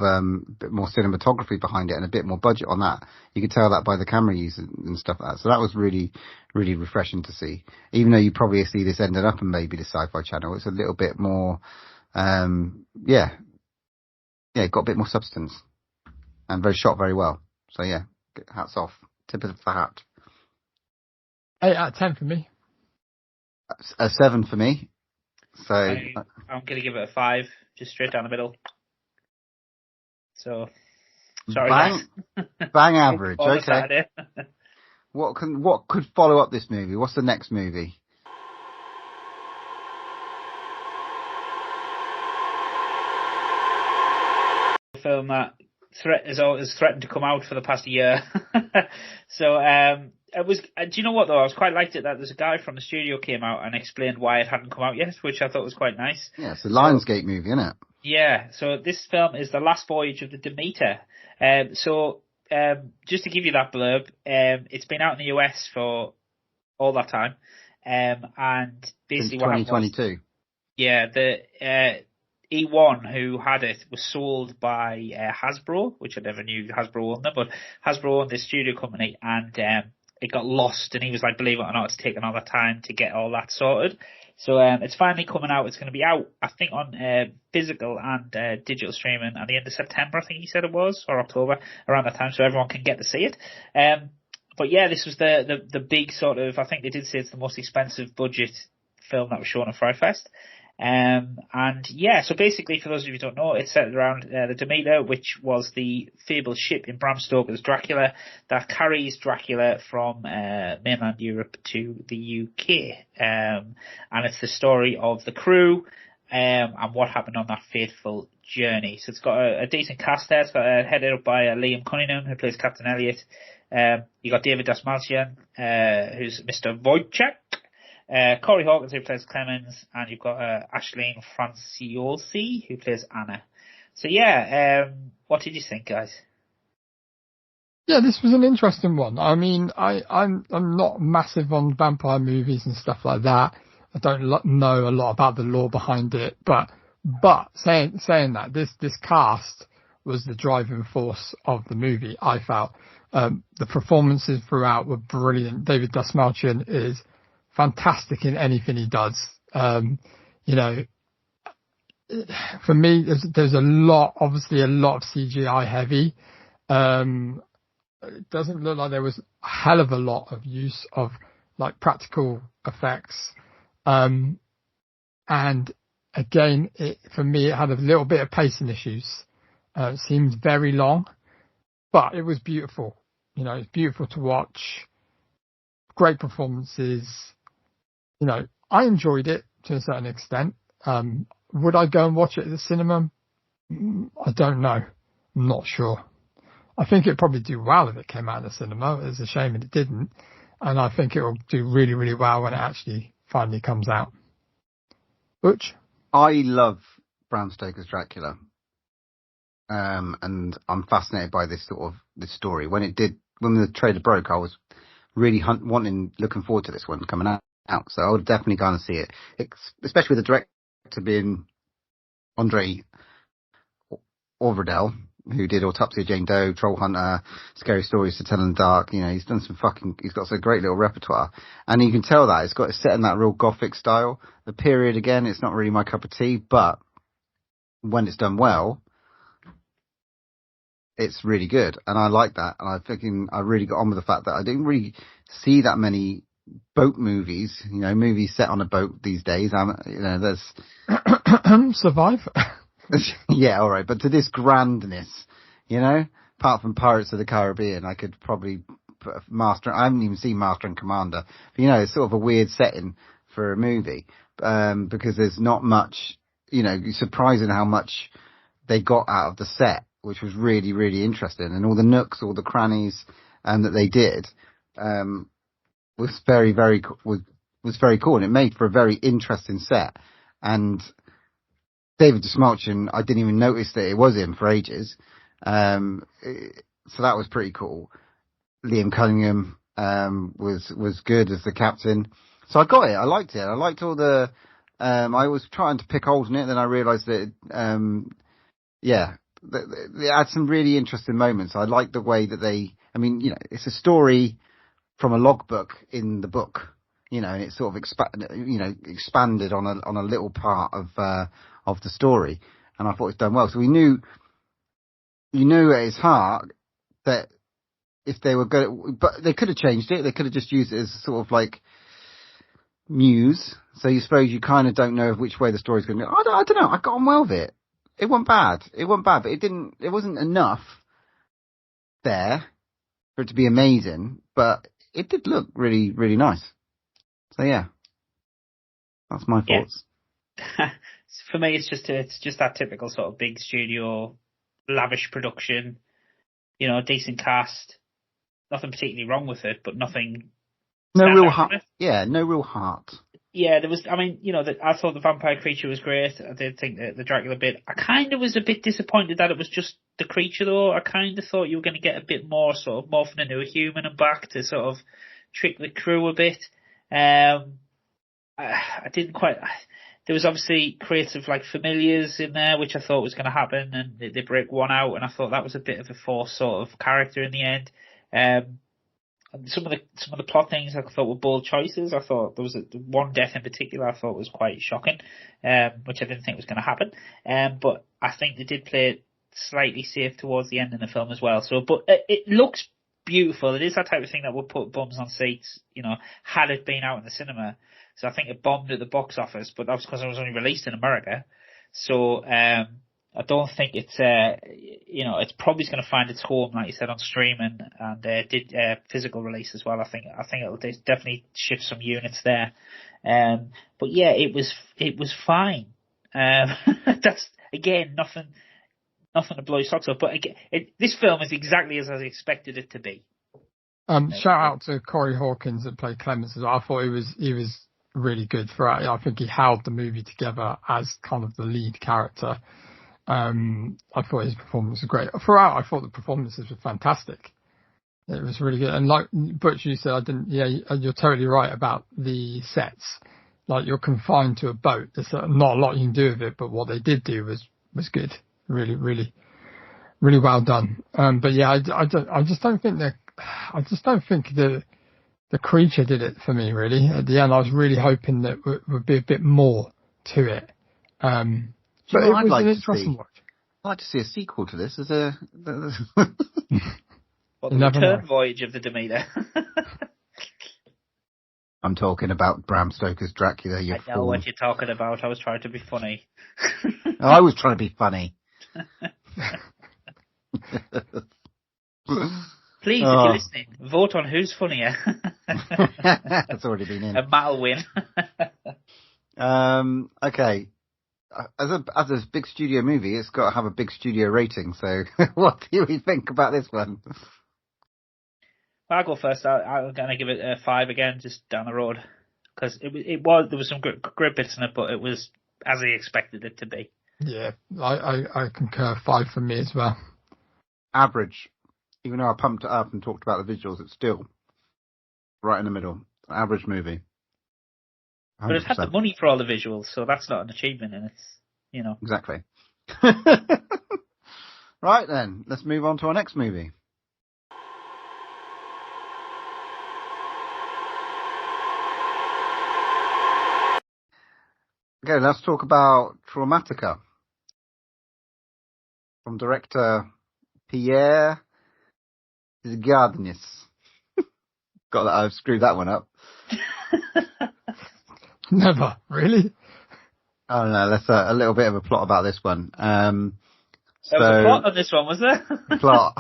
bit more cinematography behind it and a bit more budget on that. You could tell that by the camera use and stuff like that. So that was really, really refreshing to see. Even though you probably see this ended up in maybe the Sci-Fi Channel, it's a little bit more, it got a bit more substance and shot very well. So yeah, hats off. Tip of the hat. 8 out of 10 for me. A 7 for me. So I'm going to give it a 5, just straight down the middle. So, sorry. Bang average. Okay. What could follow up this movie? What's the next movie? A film that has threatened to come out for the past year. So it was. Do you know what though? I was quite liked it that there's a guy from the studio came out and explained why it hadn't come out yet, which I thought was quite nice. Yeah, it's a Lionsgate movie, isn't it? Yeah. So this film is The Last Voyage of the Demeter. Just to give you that blurb, it's been out in the US for all that time, and basically what 2022. Yeah, the E1 who had it was sold by Hasbro, which I never knew Hasbro owned them, but Hasbro owned this studio company, and it got lost, and he was like, believe it or not, it's taken all that time to get all that sorted. So it's finally coming out. It's going to be out, I think, on physical and digital streaming at the end of September, I think he said it was, or October, around that time, so everyone can get to see it. But yeah, this was the big sort of, I think they did say it's the most expensive budget film that was shown at Frightfest. And yeah, so basically, for those of you who don't know, it's set around the Demeter, which was the fabled ship in Bram Stoker's Dracula that carries Dracula from mainland Europe to the UK. And it's the story of the crew and what happened on that fateful journey. So it's got a decent cast there. It's got headed up by Liam Cunningham, who plays Captain Elliot. You got David Dasmalchian, who's Mr. Wojciech. Corey Hawkins, who plays Clemens, and you've got Aisling Franciosi, who plays Anna. So yeah, what did you think, guys? Yeah, this was an interesting one. I mean, I'm not massive on vampire movies and stuff like that. I don't know a lot about the lore behind it, but saying that, this cast was the driving force of the movie. I felt the performances throughout were brilliant. David Dasmalchian is fantastic in anything he does. You know, for me, there's obviously a lot of CGI heavy. It doesn't look like there was a hell of a lot of use of like practical effects. And again, for me, it had a little bit of pacing issues. It seemed very long, but it was beautiful. You know, it's beautiful to watch. Great performances. You know, I enjoyed it to a certain extent. Would I go and watch it at the cinema? I don't know. I'm not sure. I think it'd probably do well if it came out in the cinema. It's a shame that it didn't. And I think it will do really, really well when it actually finally comes out. Butch? I love Bram Stoker's Dracula. And I'm fascinated by this story. When the trailer broke, I was really looking forward to this one coming out. So I would definitely go and see it, especially with the director being Andre Overdell, who did Autopsy of Jane Doe, Troll Hunter, Scary Stories to Tell in the Dark. You know, he's got some great little repertoire, and you can tell that it's set in that real gothic style. The period, again, it's not really my cup of tea, but when it's done well, it's really good, and I like that. And I really got on with the fact that I didn't really see that many boat movies, you know, movies set on a boat these days. You know, there's Survive. Yeah, all right, but to this grandness, you know, apart from Pirates of the Caribbean, I could probably put I haven't even seen Master and Commander, but you know, it's sort of a weird setting for a movie, because there's not much, you know, surprising how much they got out of the set, which was really, really interesting, and all the nooks, all the crannies, that they did, was very, very cool, and it made for a very interesting set. And David Dasmalchian, I didn't even notice that it was him for ages, so that was pretty cool. Liam Cunningham was good as the captain. So I got it. I liked it. I liked all the. I was trying to pick holes in it, then I realised that. It had some really interesting moments. I liked the way that they. I mean, it's a story from a logbook in the book. And it's sort of expanded on a little part of the story, and I thought it was done well. So we knew at his heart that if they were good, but they could have changed it. They could have just used it as sort of like news. So you suppose you kind of don't know which way the story's going to go. I don't know. I got on well with it. It wasn't bad, but it wasn't enough there for it to be amazing, but it did look really, really nice. So yeah, that's my thoughts. Yeah. For me, it's just that typical sort of big studio, lavish production, decent cast. Nothing particularly wrong with it, but nothing. No real heart. Yeah, no real heart. Yeah, there was. I mean, I thought the vampire creature was great. I did think that the Dracula bit. I kind of was a bit disappointed that it was just the creature, though. I kind of thought you were going to get a bit more sort of morphing into a human and back to sort of trick the crew a bit. I didn't quite. There was obviously creative like familiars in there, which I thought was going to happen, and they break one out, and I thought that was a bit of a forced sort of character in the end. Some of the plot things I thought were bold choices. I thought there was one death in particular I thought was quite shocking, which I didn't think was going to happen. But I think they did play it slightly safe towards the end in the film as well. So, but it looks beautiful. It is that type of thing that would put bums on seats, had it been out in the cinema. So I think it bombed at the box office, but that was because it was only released in America. So I don't think it's it's probably going to find its home, like you said, on streaming and did physical release as well. I think it'll definitely shift some units there. But yeah, it was fine. That's again nothing to blow your socks off. But again, this film is exactly as I expected it to be. Shout out to Corey Hawkins that played Clemens as well. I thought he was really good for it. I think he held the movie together as kind of the lead character. I thought his performance was great. Throughout, I thought the performances were fantastic. It was really good. And like Butch, you said, you're totally right about the sets. Like, you're confined to a boat. There's not a lot you can do with it, but what they did do was good. Really, really, really well done. But yeah, I just don't think the creature did it for me, really. At the end, I was really hoping that would be a bit more to it. But it was an interesting watch. I'd like to see a sequel to this. The return voyage of the Demeter. I'm talking about Bram Stoker's Dracula. I know what you're talking about. I was trying to be funny. I was trying to be funny. Please, if you're listening, vote on who's funnier. That's already been in. And Matt'll win. Okay. As a big studio movie, it's got to have a big studio rating. So, what do you think about this one? I'll go first. I'm going to give it a 5 again, just down the road, because there was some great bits in it, but it was as I expected it to be. Yeah, I concur. 5 for me as well. Average. Even though I pumped it up and talked about the visuals, it's still right in the middle. Average movie. 100%. But it had the money for all the visuals, so that's not an achievement, and it's, Exactly. Right then, let's move on to our next movie. Okay, let's talk about Traumatika. From director Pierre Zgadnis. Got that, I've screwed that one up. Never, really? Oh no, let's a little bit of a plot about this one. There was a plot on this one, was there? Plot.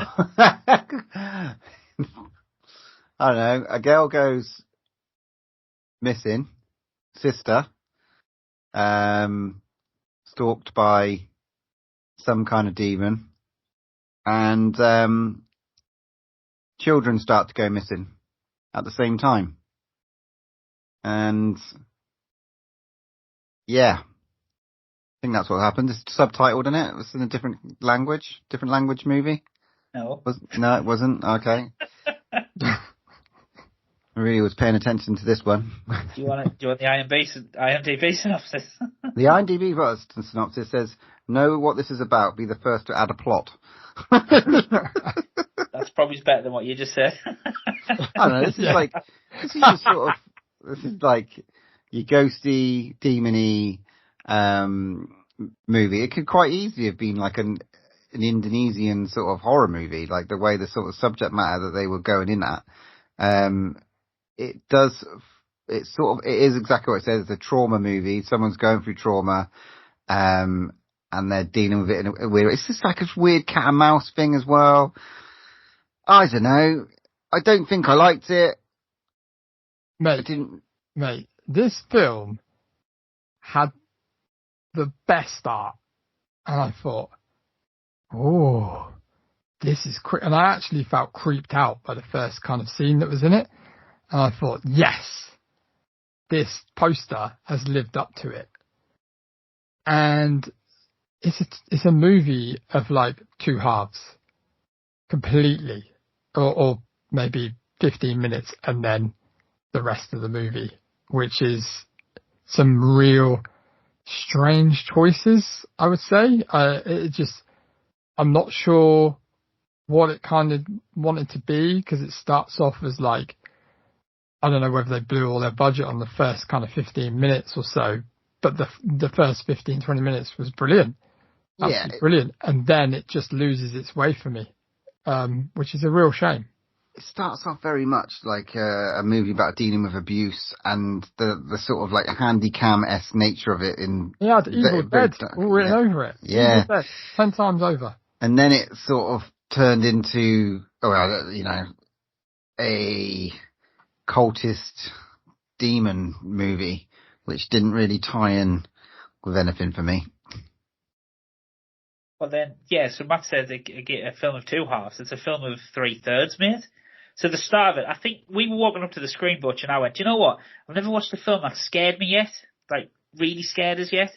I don't know. A girl goes missing. Sister. Stalked by some kind of demon. And children start to go missing at the same time. And yeah, I think that's what happened. It's subtitled in it. It was in a different language movie. No. No, it wasn't. Okay. I really was paying attention to this one. Do you want the IMDb synopsis? The IMDb synopsis says, "Know what this is about. Be the first to add a plot." That's probably better than what you just said. I don't know. This is just sort of. This is like your ghosty, demony movie. It could quite easily have been like an Indonesian sort of horror movie, like the way the sort of subject matter that they were going in at. It is exactly what it says. It's a trauma movie. Someone's going through trauma, and they're dealing with it in a weird. It's just like a weird cat and mouse thing as well. I don't know. I don't think I liked it. Mate, this film had the best art, and I thought, oh, this is and I actually felt creeped out by the first kind of scene that was in it, and I thought, yes, this poster has lived up to it. And it's a movie of like two halves, completely, or maybe 15 minutes, and then the rest of the movie, which is some real strange choices, I would say. I'm not sure what it kind of wanted to be, because it starts off as like, I don't know whether they blew all their budget on the first kind of 15 minutes or so, but the first 15, 20 minutes was brilliant. Absolutely brilliant. And then it just loses its way for me, which is a real shame. It starts off very much like a movie about dealing with abuse and the sort of like handy cam-esque nature of it. The Evil Dead all written over it. Yeah. Evil Dead, 10 times over. And then it sort of turned into, a cultist demon movie, which didn't really tie in with anything for me. Well then, so Matt said a film of two halves. It's a film of 3/3, mate. So the start of it, I think we were walking up to the screen, Butch, and I went, do you know what? I've never watched a film that scared me yet. Like, really scared us yet.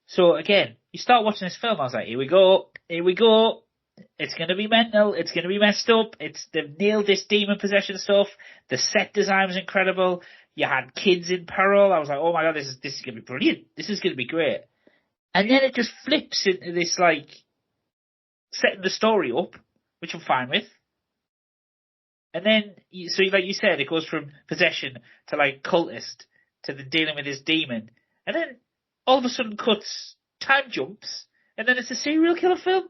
So again, you start watching this film, I was like, here we go. It's going to be mental. It's going to be messed up. They've nailed this demon possession stuff. The set design was incredible. You had kids in peril. I was like, oh my God, this is going to be brilliant. This is going to be great. And then it just flips into this, like, setting the story up, which I'm fine with. And then, so like you said, it goes from possession to like cultist to the dealing with this demon. And then all of a sudden cuts, time jumps, and then it's a serial killer film.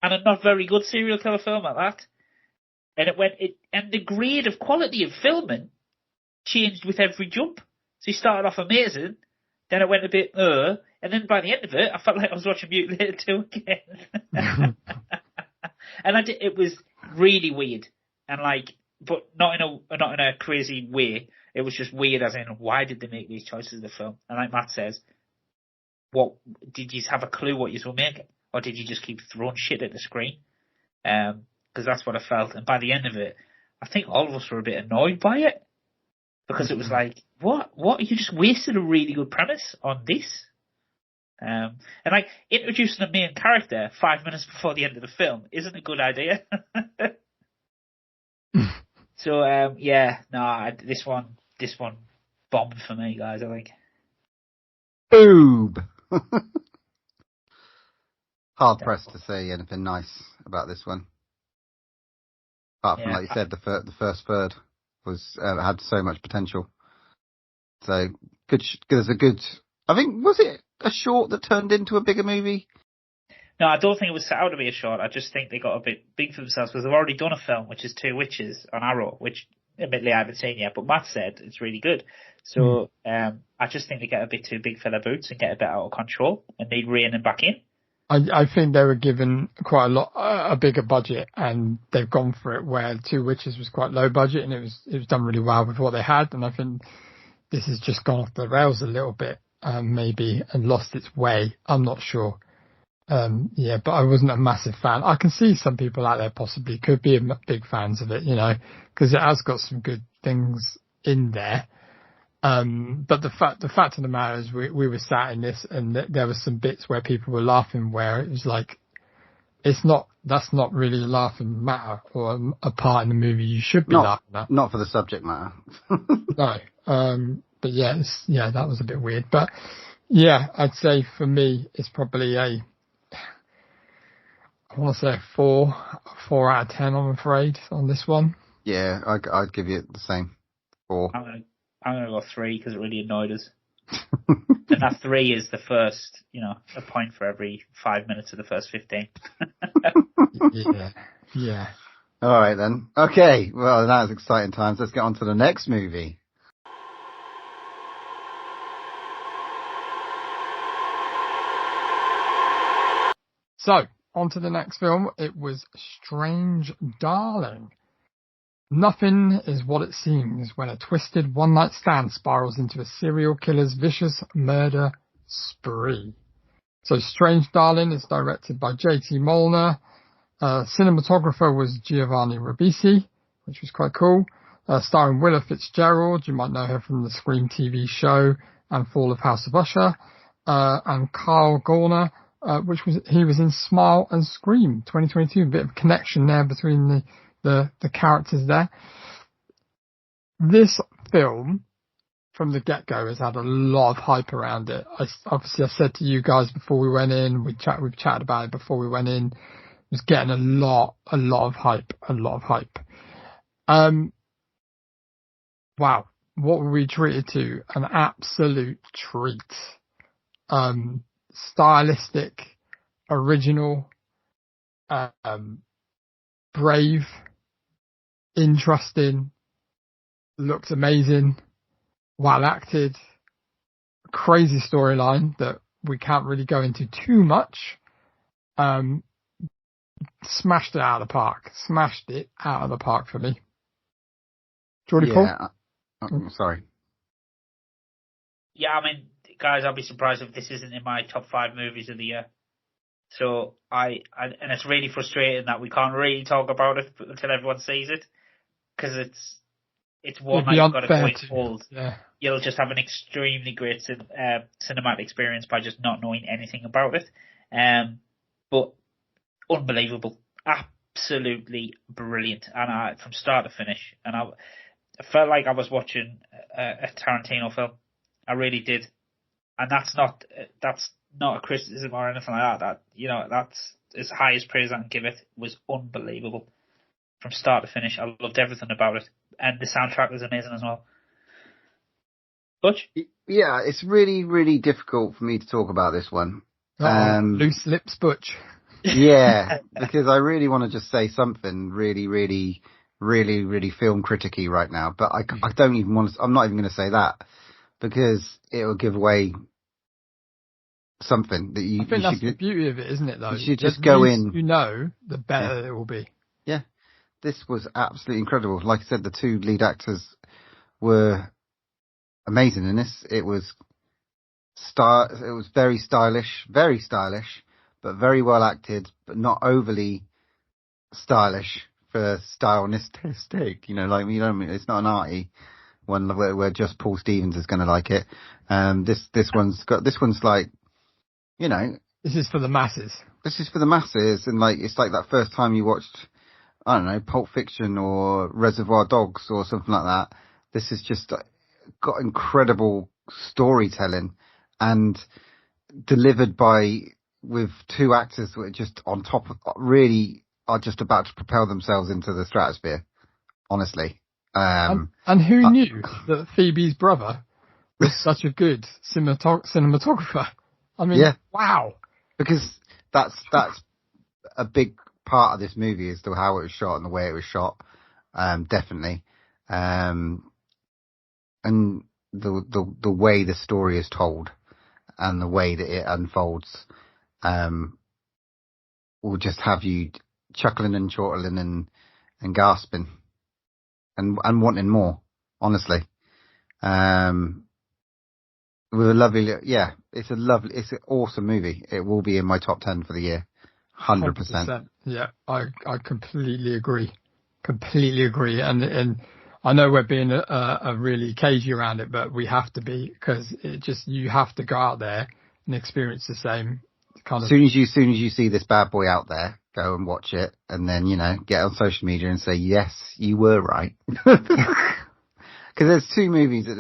And a not very good serial killer film at that. And and the grade of quality of filming changed with every jump. So he started off amazing, then it went a bit, and then by the end of it, I felt like I was watching Mutilator 2 again. And it was really weird, and like, but not in a crazy way. It was just weird, as in, why did they make these choices in the film? And like Matt says, what did you have a clue what you were making, or did you just keep throwing shit at the screen? Because that's what I felt. And by the end of it, I think all of us were a bit annoyed by it, because it was like, what? You just wasted a really good premise on this. And like, introducing a main character 5 minutes before the end of the film isn't a good idea. So this one bombed for me, guys, I think. Boob. Hard pressed to say anything nice about this one. Apart from, like you said, the first third was had so much potential. So good. There's a good. I think, was it a short that turned into a bigger movie? No, I don't think it was set out to be a short. I just think they got a bit big for themselves, because they've already done a film, which is Two Witches on Arrow, which admittedly I haven't seen yet, but Matt said it's really good. So I just think they get a bit too big for their boots and get a bit out of control and need reining back in. I think they were given quite a bigger budget, and they've gone for it, where Two Witches was quite low budget, and it was done really well with what they had. And I think this has just gone off the rails a little bit. Maybe, and lost its way. I'm not sure. But I wasn't a massive fan. I can see some people out there possibly could be big fans of it, because it has got some good things in there. But the fact of the matter is we were sat in this, and there were some bits where people were laughing, where it was like, that's not really a laughing matter or a part in the movie you should be laughing at. Not for the subject matter. No. But that was a bit weird. But yeah, I'd say for me, it's probably I want to say a 4 out of 10, I'm afraid, on this one. Yeah, I'd give you the same. 4. I'm gonna go 3 because it really annoyed us. And that 3 is the first, a point for every 5 minutes of the first 15. Yeah. All right then. Okay. Well, that was exciting times. Let's get on to the next movie. So, on to the next film. It was Strange Darling. Nothing is what it seems when a twisted one-night stand spirals into a serial killer's vicious murder spree. So Strange Darling is directed by J.T. Molnar. Cinematographer was Giovanni Ribisi, which was quite cool. Starring Willa Fitzgerald, you might know her from the Scream TV show and Fall of House of Usher. And Carl Gorner, he was in Smile and Scream 2022. A bit of a connection there between the characters there. This film, from the get-go, has had a lot of hype around it. I said to you guys before we went in, we've chatted about it before we went in, it was getting a lot of hype. Wow, what were we treated to? An absolute treat. Stylistic, original, brave, interesting, looked amazing, well acted, crazy storyline that we can't really go into too much. Smashed it out of the park for me. Jordy Paul? Sorry. Yeah, I mean, guys, I'll be surprised if this isn't in my top 5 movies of the year. So and it's really frustrating that we can't really talk about it until everyone sees it, because it's one that you've got to go in cold. Yeah. You'll just have an extremely great cinematic experience by just not knowing anything about it. But unbelievable, absolutely brilliant, and from start to finish. And I felt like I was watching a Tarantino film. I really did, and that's not a criticism or anything like that. That's as high as praise I can give it. It was unbelievable from start to finish. I loved everything about it, and the soundtrack was amazing as well. Butch? Yeah, it's really, really difficult for me to talk about this one. Loose lips, Butch. Yeah, because I really want to just say something really, really, really, really film criticky right now, but I don't even want to. I'm not even going to say that because it will give away something that you. I think that's the beauty of it, isn't it? Though you should just go in. The better it will be. Yeah, this was absolutely incredible. Like I said, the 2 lead actors were amazing in this. It was very stylish, but very well acted, but not overly stylish for stylistic. It's not an arty one where just Paul Stevens is going to like it. This one's like, this is for the masses. This is for the masses, and it's like that first time you watched, I don't know, Pulp Fiction or Reservoir Dogs or something like that. This is just got incredible storytelling and delivered with 2 actors that are just on top of, really are just about to propel themselves into the stratosphere, honestly. And who knew that Phoebe's brother was such a good cinematographer? I mean, wow. Because that's a big part of this movie as to how it was shot and the way it was shot. Definitely. And the way the story is told and the way that it unfolds, will just have you chuckling and chortling and gasping and wanting more, honestly. With a lovely, it's an awesome movie. It will be in my top 10 for the year. 100%. Yeah, I completely agree. And I know we're being a really cagey around it, but we have to be, because you have to go out there and experience the same kind of. As soon as you see this bad boy out there, go and watch it, and then get on social media and say yes, you were right. Because there's two movies at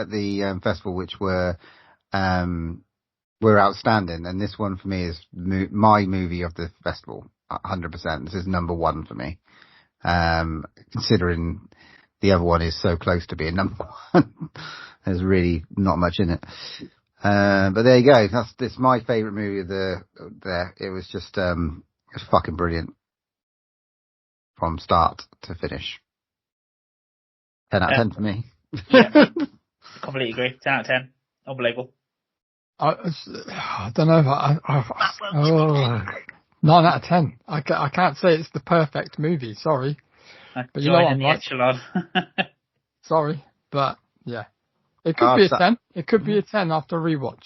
the festival which were outstanding, and this one for me is my movie of the festival, 100%. This is number one for me, considering the other one is so close to being number one. There's really not much in it. But there you go. That's my favourite movie of there. It was just, it's fucking brilliant. From start to finish. 10 out of 10 for me. Yeah. Completely agree. 10 out of 10. Unbelievable. I don't know. 9 out of 10. I can't say it's the perfect movie. Sorry. But you know what I'm like. Sorry. But yeah. It could be a 10. It could be a 10 after rewatch.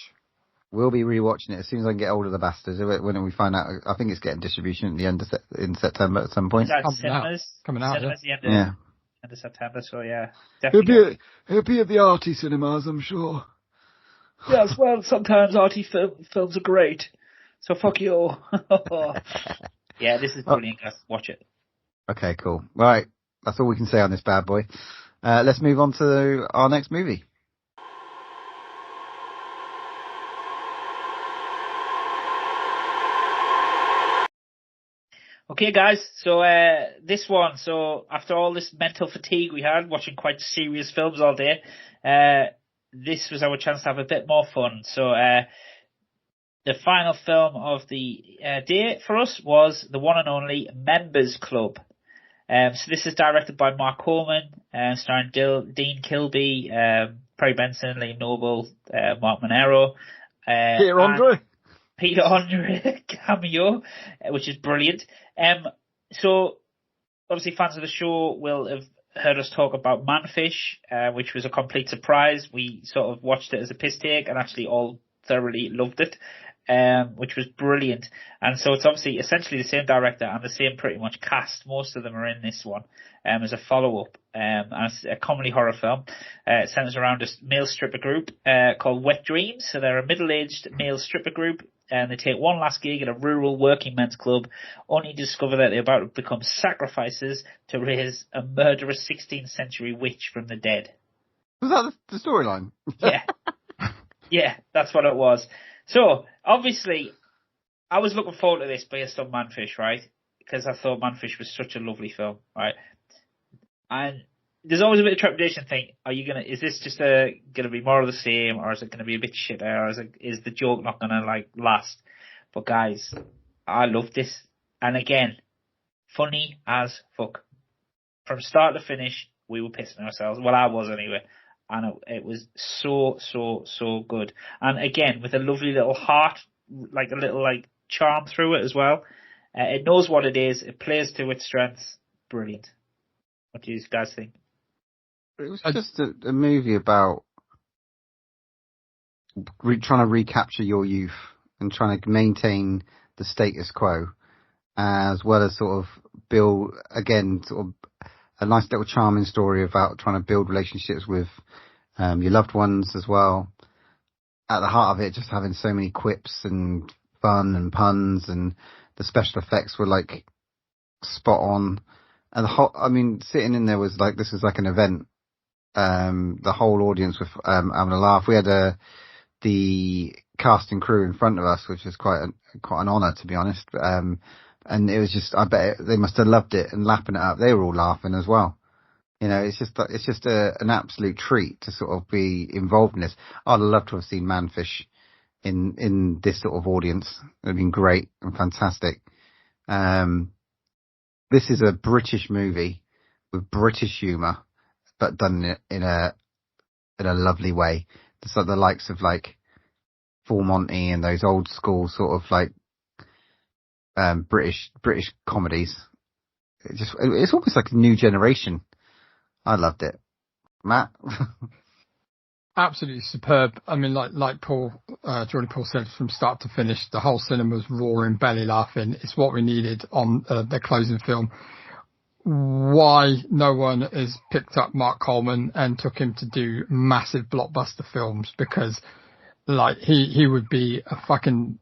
We'll be rewatching it as soon as I can get hold of the bastards. When we find out, I think it's getting distribution at the end in September at some point. Coming out. Yeah. End of September, so yeah. Definitely. It'll be at the arty cinemas, I'm sure. Yes, well, sometimes arty films are great. So fuck you. Yeah, this is brilliant, guys. Watch it. Okay, cool. Right. That's all we can say on this bad boy. Let's move on to our next movie. Okay, guys, so this one, so after all this mental fatigue we had, watching quite serious films all day, this was our chance to have a bit more fun. So the final film of the day for us was the one and only Members Club. So this is directed by Mark Coleman, starring Dean Kilby, Perry Benson, Liam Noble, Mark Monero, Peter Andre cameo, which is brilliant. So obviously fans of the show will have heard us talk about Manfish, which was a complete surprise. We sort of watched it as a piss take and actually all thoroughly loved it, which was brilliant. And so it's obviously essentially the same director and the same pretty much cast. Most of them are in this one as a follow-up. And it's a comedy horror film. It centers around a male stripper group called Wet Dreams. So they're a middle-aged male stripper group, and they take one last gig at a rural working men's club, only to discover that they're about to become sacrifices to raise a murderous 16th century witch from the dead. Was that the storyline? Yeah. Yeah, that's what it was. So, obviously, I was looking forward to this based on Manfish, right? Because I thought Manfish was such a lovely film, right? And there's always a bit of trepidation thing. Is this just gonna be more of the same, or is it gonna be a bit shitter, or is the joke not gonna last? But guys, I love this. And again, funny as fuck. From start to finish, we were pissing ourselves. Well, I was anyway. And it was so good. And again, with a lovely little heart, a little charm through it as well. It knows what it is. It plays to its strengths. Brilliant. What do you guys think? It was just a movie about trying to recapture your youth and trying to maintain the status quo, as well as sort of build, again, sort of a nice little charming story about trying to build relationships with your loved ones as well. At the heart of it, just having so many quips and fun and puns, and the special effects were spot on. And sitting in there was this was an event. The whole audience was having a laugh. We had the cast and crew in front of us, which was quite an honour, to be honest. And it was just, I bet they must have loved it and lapping it up. They were all laughing as well. It's just an absolute treat to sort of be involved in this. I'd love to have seen Manfish in this sort of audience. It would have been great and fantastic. This is a British movie with British humour, but done in a lovely way. It's the likes of Full Monty and those old school sort of British comedies. It's almost like a new generation. I loved it. Matt? Absolutely superb. I mean, like Paul, Jordan Paul said, from start to finish, the whole cinema was roaring, belly laughing. It's what we needed on the closing film. Why no one has picked up Mark Coleman and took him to do massive blockbuster films, because he would be a fucking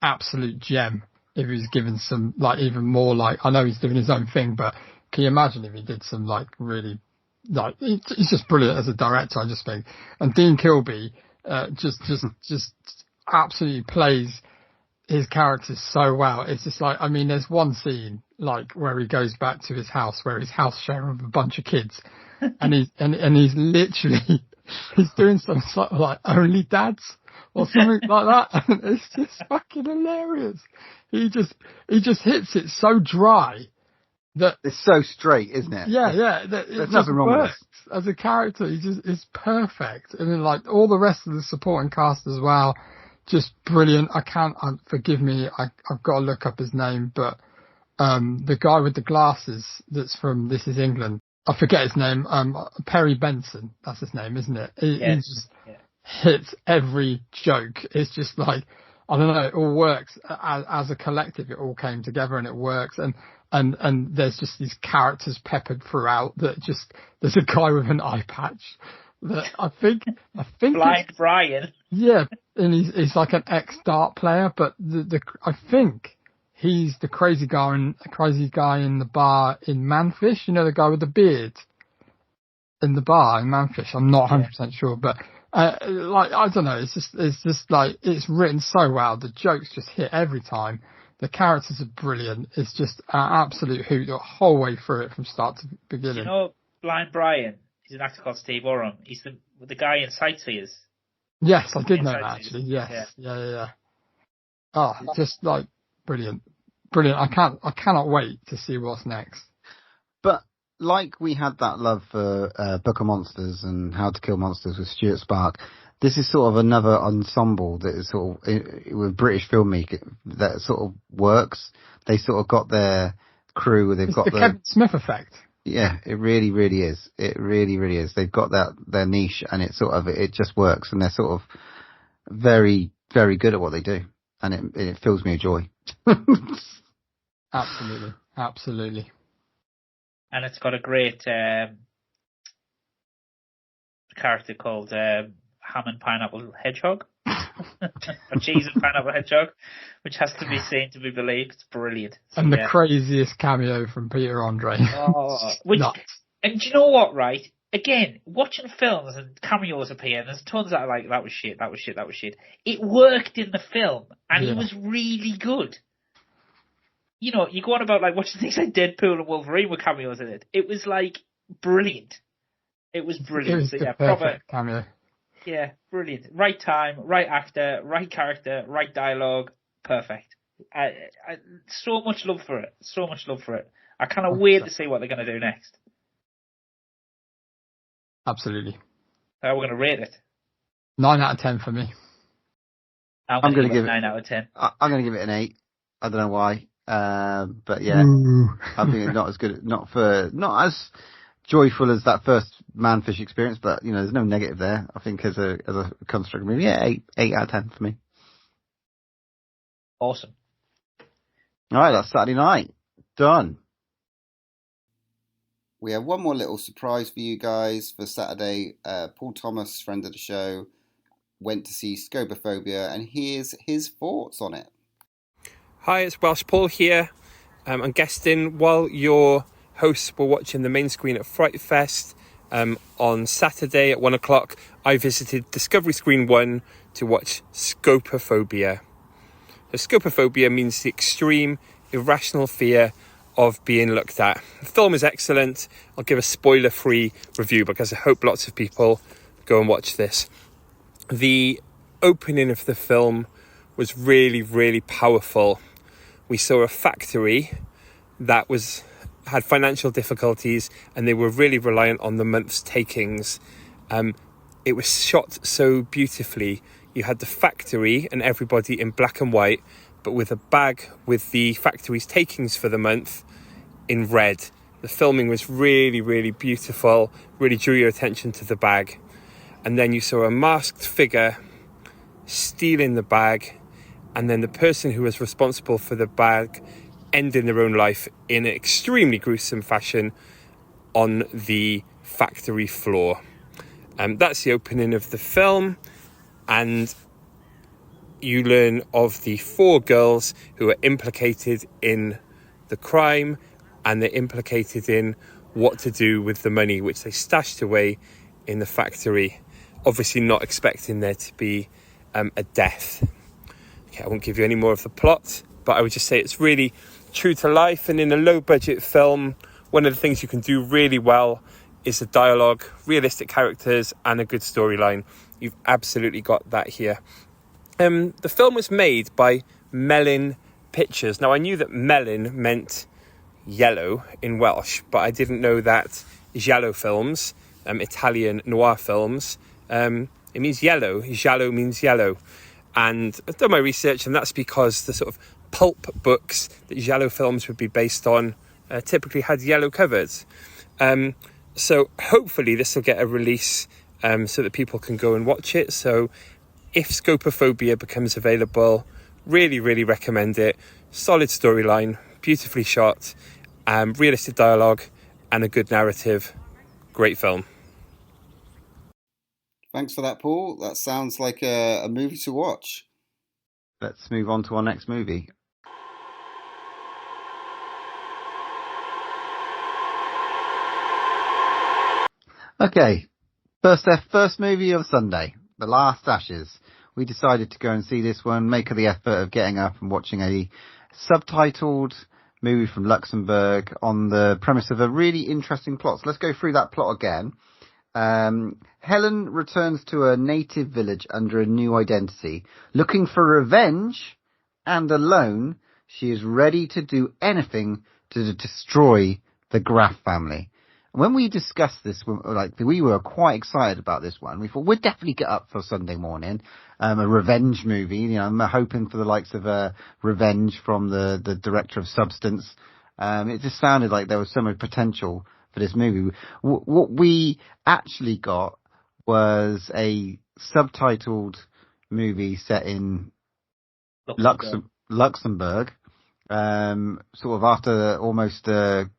absolute gem if he was given some, like, even more, like, I know he's doing his own thing, but can you imagine if he did some, like, really, like, he's just brilliant as a director, I just think. And Dean Kilby, just absolutely plays his characters so well. It's just like, I mean, there's one scene, like, where he goes back to his house, where his house sharing with a bunch of kids, and he's literally, he's doing some sort of, like, Only Dads or something like that, and it's just fucking hilarious. He just hits it so dry that it's so straight, isn't it? Yeah. There's nothing wrong with it. As a character, is perfect. And then, like, all the rest of the supporting cast as well, just brilliant. Forgive me, I've got to look up his name, but the guy with the glasses that's from This Is England, I forget his name, Perry Benson, that's his name, isn't it? He just hits every joke. It's just like, I don't know, it all works as a collective. It all came together and it works. And there's just these characters peppered throughout that just, there's a guy with an eye patch that I think Blind Brian. Yeah. And he's like an ex-dart player, but I think he's the crazy guy in the bar in Manfish. You know, the guy with the beard in the bar in Manfish. I'm not 100% sure, but like, I don't know. It's just like, it's written so well. The jokes just hit every time. The characters are brilliant. It's just an absolute hoot the whole way through it from start to beginning. You know, Blind Brian, he's an actor called Steve Oram. He's the guy in Sightseers. Yes, I did know that actually. Yes. Yeah. Oh, just like brilliant. I cannot wait to see what's next. But like we had that love for Book of Monsters and How to Kill Monsters with Stuart Spark, this is sort of another ensemble that is sort of with British filmmaking that sort of works. They sort of got their crew. They've got the Kevin Smith effect. Yeah, it really, really is. It really, really is. They've got their niche, and it just works, and they're sort of very, very good at what they do, and it fills me with joy. Absolutely. And it's got a great character called Ham and Pineapple Hedgehog, or Cheese and Pineapple Hedgehog, which has to be seen to be believed. It's brilliant. So, and the craziest cameo from Peter Andre. And do you know what, right? Again, watching films and cameos appear, and there's tons that are like, that was shit. It worked in the film, and it was really good. You know, you go on about like watching things like Deadpool and Wolverine with cameos in it. It was like brilliant. It was brilliant. It was the perfect cameo. Yeah, brilliant. Right time, right actor, right character, right dialogue. Perfect. So much love for it. I cannot wait to see what they're going to do next. Absolutely. We're going to rate it. 9 out of 10 for me. I'm going to give it 9 out of 10. I'm going to give it an 8. I don't know why. But yeah, I think not as good, not as joyful as that first Manfish experience, but you know, there's no negative there. I think as a construct movie, 8 out of 10 for me. Awesome. All right, that's Saturday night. Done. We have one more little surprise for you guys for Saturday. Paul Thomas, friend of the show, went to see Scopophobia, and here's his thoughts on it. Hi, it's Welsh Paul here. I'm guesting while your hosts were watching the main screen at Frightfest on Saturday at 1 o'clock. I visited Discovery Screen 1 to watch Scopophobia. So Scopophobia means the extreme, irrational fear of being looked at. The film is excellent. I'll give a spoiler-free review because I hope lots of people go and watch this. The opening of the film was really, really powerful. We saw a factory that had financial difficulties, and they were really reliant on the month's takings. It was shot so beautifully. You had the factory and everybody in black and white, but with a bag with the factory's takings for the month in red. The filming was really, really beautiful, really drew your attention to the bag. And then you saw a masked figure stealing the bag, and then the person who was responsible for the bag ending their own life in an extremely gruesome fashion on the factory floor. That's the opening of the film, and you learn of the 4 girls who are implicated in the crime, and they're implicated in what to do with the money which they stashed away in the factory, obviously not expecting there to be a death. Okay, I won't give you any more of the plot, but I would just say it's really true to life, and in a low budget film, one of the things you can do really well is the dialogue, realistic characters, and a good storyline. You've absolutely got that here. The film was made by Melyn Pictures. Now, I knew that melon meant yellow in Welsh, but I didn't know that giallo films, Italian noir films, it means yellow. Giallo means yellow. And I've done my research, and that's because the sort of pulp books that giallo films would be based on typically had yellow covers. So hopefully this will get a release so that people can go and watch it. So if Scopophobia becomes available, really, really recommend it. Solid storyline, beautifully shot, realistic dialogue, and a good narrative. Great film. Thanks for that, Paul. That sounds like a movie to watch. Let's move on to our next movie. Okay, first movie of Sunday, The Last Ashes. We decided to go and see this one, make the effort of getting up and watching a subtitled movie from Luxembourg on the premise of a really interesting plot. So let's go through that plot again. Helen returns to a native village under a new identity. Looking for revenge and alone, she is ready to do anything to destroy the Graff family. When we discussed this, we were quite excited about this one. We thought we'd definitely get up for Sunday morning, a revenge movie. You know, I'm hoping for the likes of Revenge from the director of Substance. It just sounded like there was so much potential for this movie. What we actually got was a subtitled movie set in Luxembourg, sort of after almost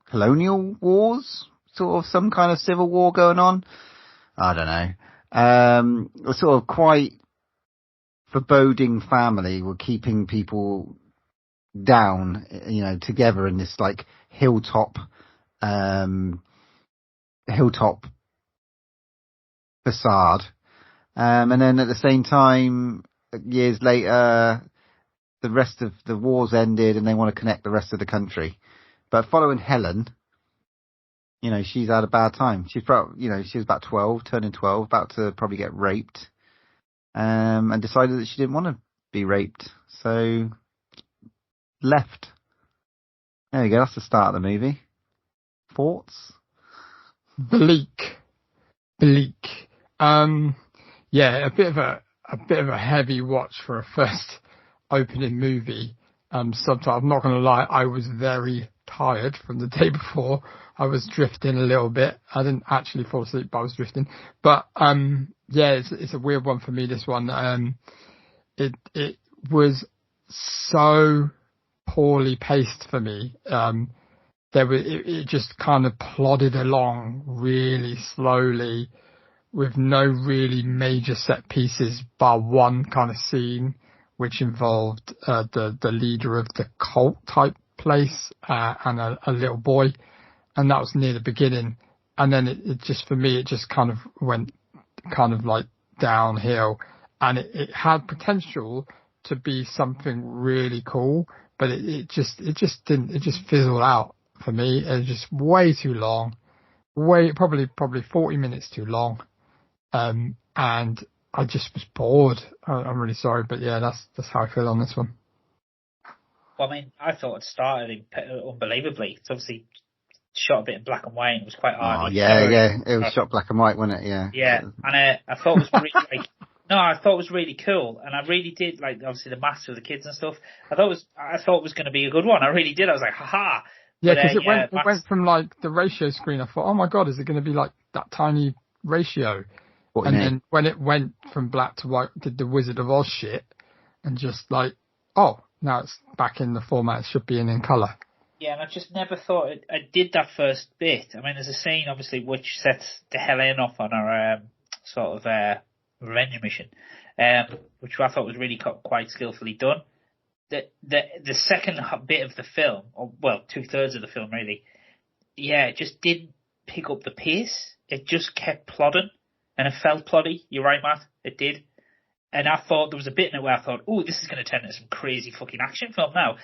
colonial wars. Sort of some kind of civil war going on. I don't know. A sort of quite foreboding family were keeping people down, you know, together in this like hilltop facade. And then at the same time, years later, the rest of the war's ended and they want to connect the rest of the country. But following Helen, you know, she's had a bad time. She's probably, you know, she was about 12, turning 12, about to probably get raped, and decided that she didn't want to be raped, so left. There you go. That's the start of the movie. Thoughts? Bleak. Yeah, a bit of a heavy watch for a first opening movie. Subtitle. I'm not going to lie, I was very tired from the day before. I was drifting a little bit. I didn't actually fall asleep, but I was drifting. But yeah, it's a weird one for me. This one, it was so poorly paced for me. It just kind of plodded along really slowly, with no really major set pieces, bar one kind of scene, which involved the leader of the cult type place and a little boy. And that was near the beginning. And then it just, for me, it just kind of went kind of like downhill. And it had potential to be something really cool, but it just fizzled out for me. It was just way too long, probably 40 minutes too long. And I just was bored. I'm really sorry, but yeah, that's how I feel on this one. Well, I mean, I thought it started unbelievably. It's obviously shot a bit in black and white. And it was quite hard. Oh, yeah. It was shot black and white, wasn't it? Yeah. Yeah, and I thought it was really I thought it was really cool, and I really did like obviously the maths with the kids and stuff. I thought it was going to be a good one. I really did. I was like, haha. Yeah, because it went from like the ratio screen. I thought, oh my god, is it going to be like that tiny ratio? And then when it went from black to white, did the Wizard of Oz shit, and just like, oh, now it's back in the format it should be in colour. Yeah, and I just never thought I did that first bit. I mean, there's a scene, obviously, which sets the Helen off on her sort of revenge mission. which I thought was really quite skillfully done. The second bit of the film, or well, 2/3 of the film really, it just didn't pick up the pace. It just kept plodding, and it felt ploddy. You're right, Matt. It did. And I thought there was a bit in it where I thought, oh, this is going to turn into some crazy fucking action film now.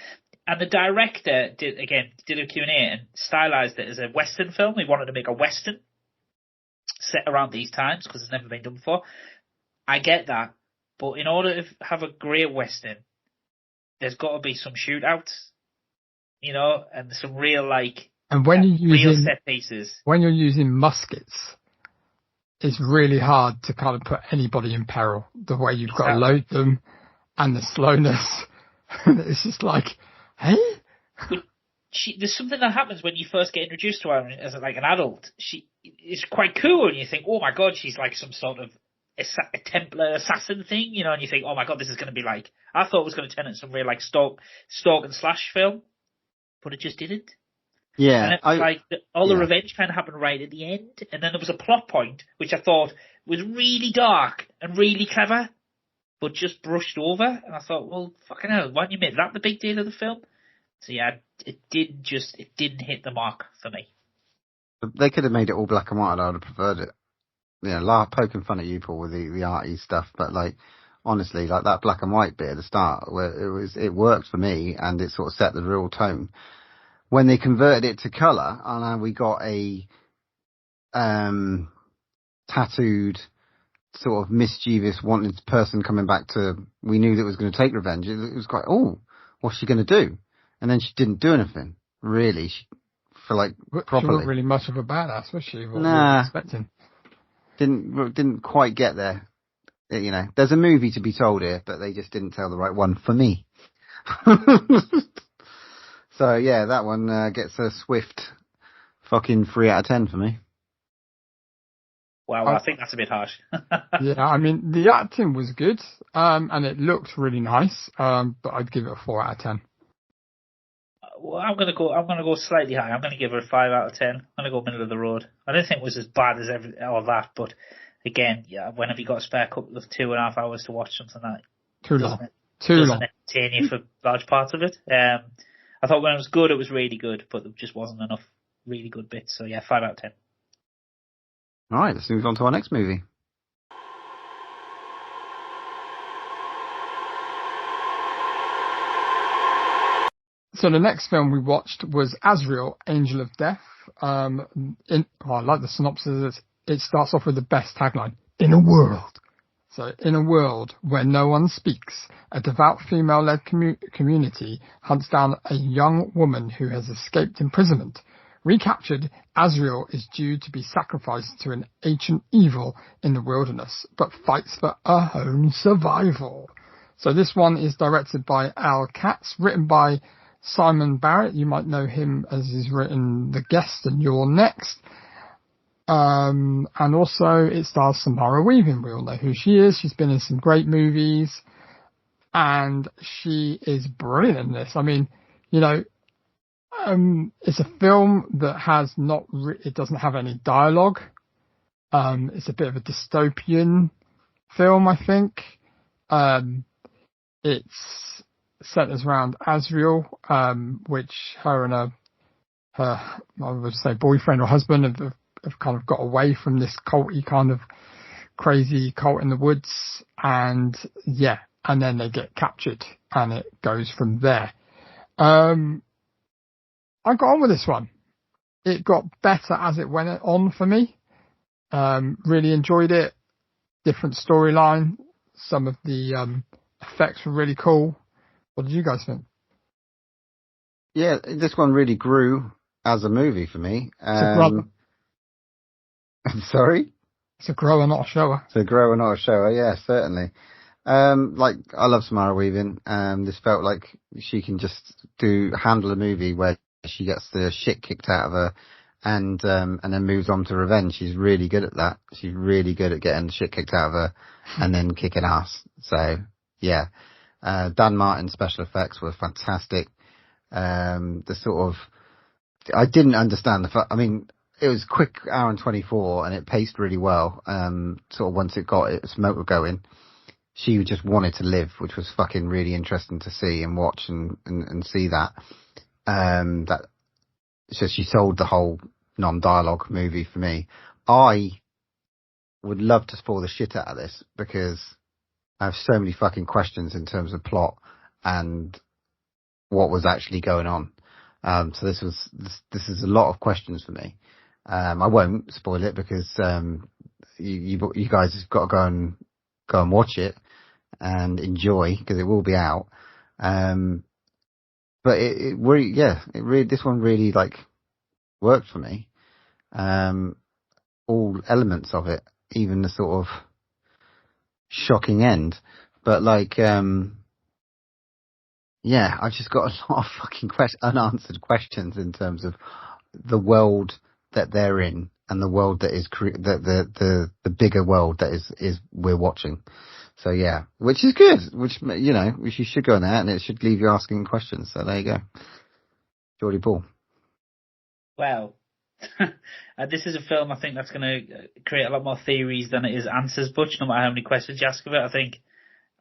And the director did a Q&A and stylized it as a Western film. He wanted to make a Western set around these times because it's never been done before. I get that. But in order to have a great Western, there's got to be some shootouts, and some real, and when you're real using, set pieces. When you're using muskets, it's really hard to kind of put anybody in peril. The way you've got to load them and the slowness. It's just like, hey? But there's something that happens when you first get introduced to her as an adult. It's quite cool, and you think, oh my god, she's like some sort of a Templar assassin thing, and you think, oh my god, this is going to be like, I thought it was going to turn into some real stalk and slash film, but it just didn't. Yeah. And it was all the revenge kind of happened right at the end, and then there was a plot point, which I thought was really dark and really clever, but just brushed over, and I thought, well, fucking hell, why didn't you make that the big deal of the film? So it didn't hit the mark for me. They could have made it all black and white, and I would have preferred it. Poking fun at you, Paul, with the arty stuff, but honestly, that black and white bit at the start, where it worked for me, and it sort of set the real tone. When they converted it to colour, and we got a tattooed, sort of mischievous, wanting person coming back we knew that was going to take revenge. It was quite, oh, what's she going to do? And then she didn't do anything, really, properly. She wasn't really much of a badass, was she? What nah. We were expecting. Didn't quite get there. There's a movie to be told here, but they just didn't tell the right one for me. So yeah, that one gets a swift fucking 3 out of 10 for me. Wow, I think that's a bit harsh. Yeah, I mean, the acting was good, and it looked really nice, but I'd give it a 4 out of 10. Well, I'm gonna go slightly higher. I'm gonna give her a 5 out of 10. I'm gonna go middle of the road. I don't think it was as bad as all that, but again, when have you got a spare couple of 2.5 hours to watch something that doesn't entertain you for large parts of it? I thought when it was good, it was really good, but there just wasn't enough really good bits. So yeah, 5 out of 10. All right, let's move on to our next movie. So the next film we watched was Azrael, Angel of Death. I like the synopsis. It starts off with the best tagline, in a world. So in a world where no one speaks, a devout female-led community hunts down a young woman who has escaped imprisonment. Recaptured, Azrael is due to be sacrificed to an ancient evil in the wilderness, but fights for her own survival. So this one is directed by Al Katz, written by Simon Barrett. You might know him as he's written The Guest and You're Next. And also it stars Samara Weaving. We all know who she is. She's been in some great movies, and she is brilliant in this. I mean, it's a film that has it doesn't have any dialogue. It's a bit of a dystopian film, I think. It's centers around Azrael, which her and her I would say boyfriend or husband have kind of got away from this culty kind of crazy cult in the woods, and then they get captured, and it goes from there. I got on with this one. It got better as it went on for me. Really enjoyed it. Different storyline. Some of the effects were really cool. What did you guys think? Yeah, this one really grew as a movie for me. Sorry? It's a grower, not a shower. It's a grower, not a shower. Yeah, certainly. I love Samara Weaving. This felt like she can just handle a movie where she gets the shit kicked out of her and then moves on to revenge. She's really good at that. She's really good at getting the shit kicked out of her and then kicking ass. So yeah, Dan Martin's special effects were fantastic. I didn't understand it was quick, hour and 24, and it paced really well. Sort of once it got its motor going, she just wanted to live, which was fucking really interesting to see and watch and see that. So she sold the whole non-dialogue movie for me. I would love to spoil the shit out of this because I have so many fucking questions in terms of plot and what was actually going on. So this is a lot of questions for me. I won't spoil it because you guys have got to go and watch it and enjoy because it will be out. But it really this one really like worked for me. All elements of it, even the sort of shocking end. But like, I've just got a lot of fucking unanswered questions in terms of the world that they're in and the world that is the bigger world that is we're watching. So yeah, which is good, which you should go on there and it should leave you asking questions. So there you go. Geordie Paul. Well, this is a film I think that's going to create a lot more theories than it is answers, Butch, no matter how many questions you ask of it, I think,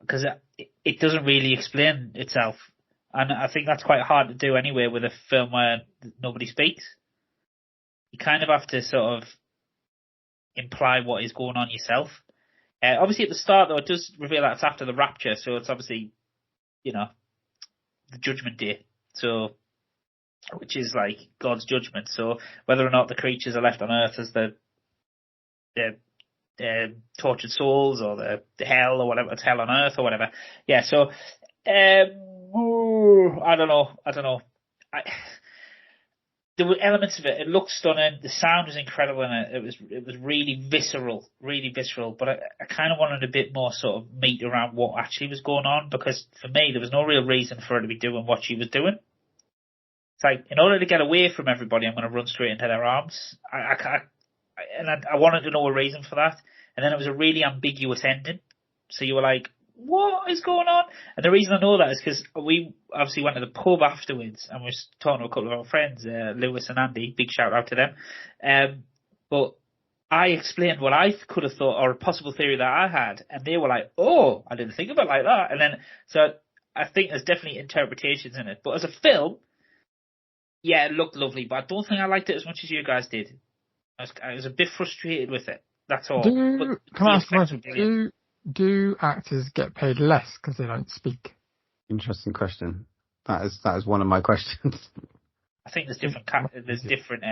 because it doesn't really explain itself. And I think that's quite hard to do anyway with a film where nobody speaks. You kind of have to sort of imply what is going on yourself. Obviously at the start, though, it does reveal that it's after the Rapture, so it's obviously, the Judgment Day. So, which is like God's judgment. So whether or not the creatures are left on Earth as the tortured souls or the hell or whatever, it's hell on Earth or whatever. Yeah. So I don't know. There were elements of it. It looked stunning. The sound was incredible in it. It was really visceral. But I kind of wanted a bit more sort of meat around what actually was going on, because for me there was no real reason for her to be doing what she was doing. It's like, in order to get away from everybody, I'm going to run straight into their arms. I wanted to know a reason for that. And then it was a really ambiguous ending. So you were like, what is going on? And the reason I know that is because we obviously went to the pub afterwards and we were talking to a couple of our friends, Lewis and Andy. Big shout out to them. But I explained what I could have thought, or a possible theory that I had. And they were like, oh, I didn't think of it like that. And then, so I think there's definitely interpretations in it. But as a film, yeah, it looked lovely, but I don't think I liked it as much as you guys did. I was a bit frustrated with it. That's all. Can I ask a question? Do actors get paid less because they don't speak? Interesting question. That is one of my questions. I think there's different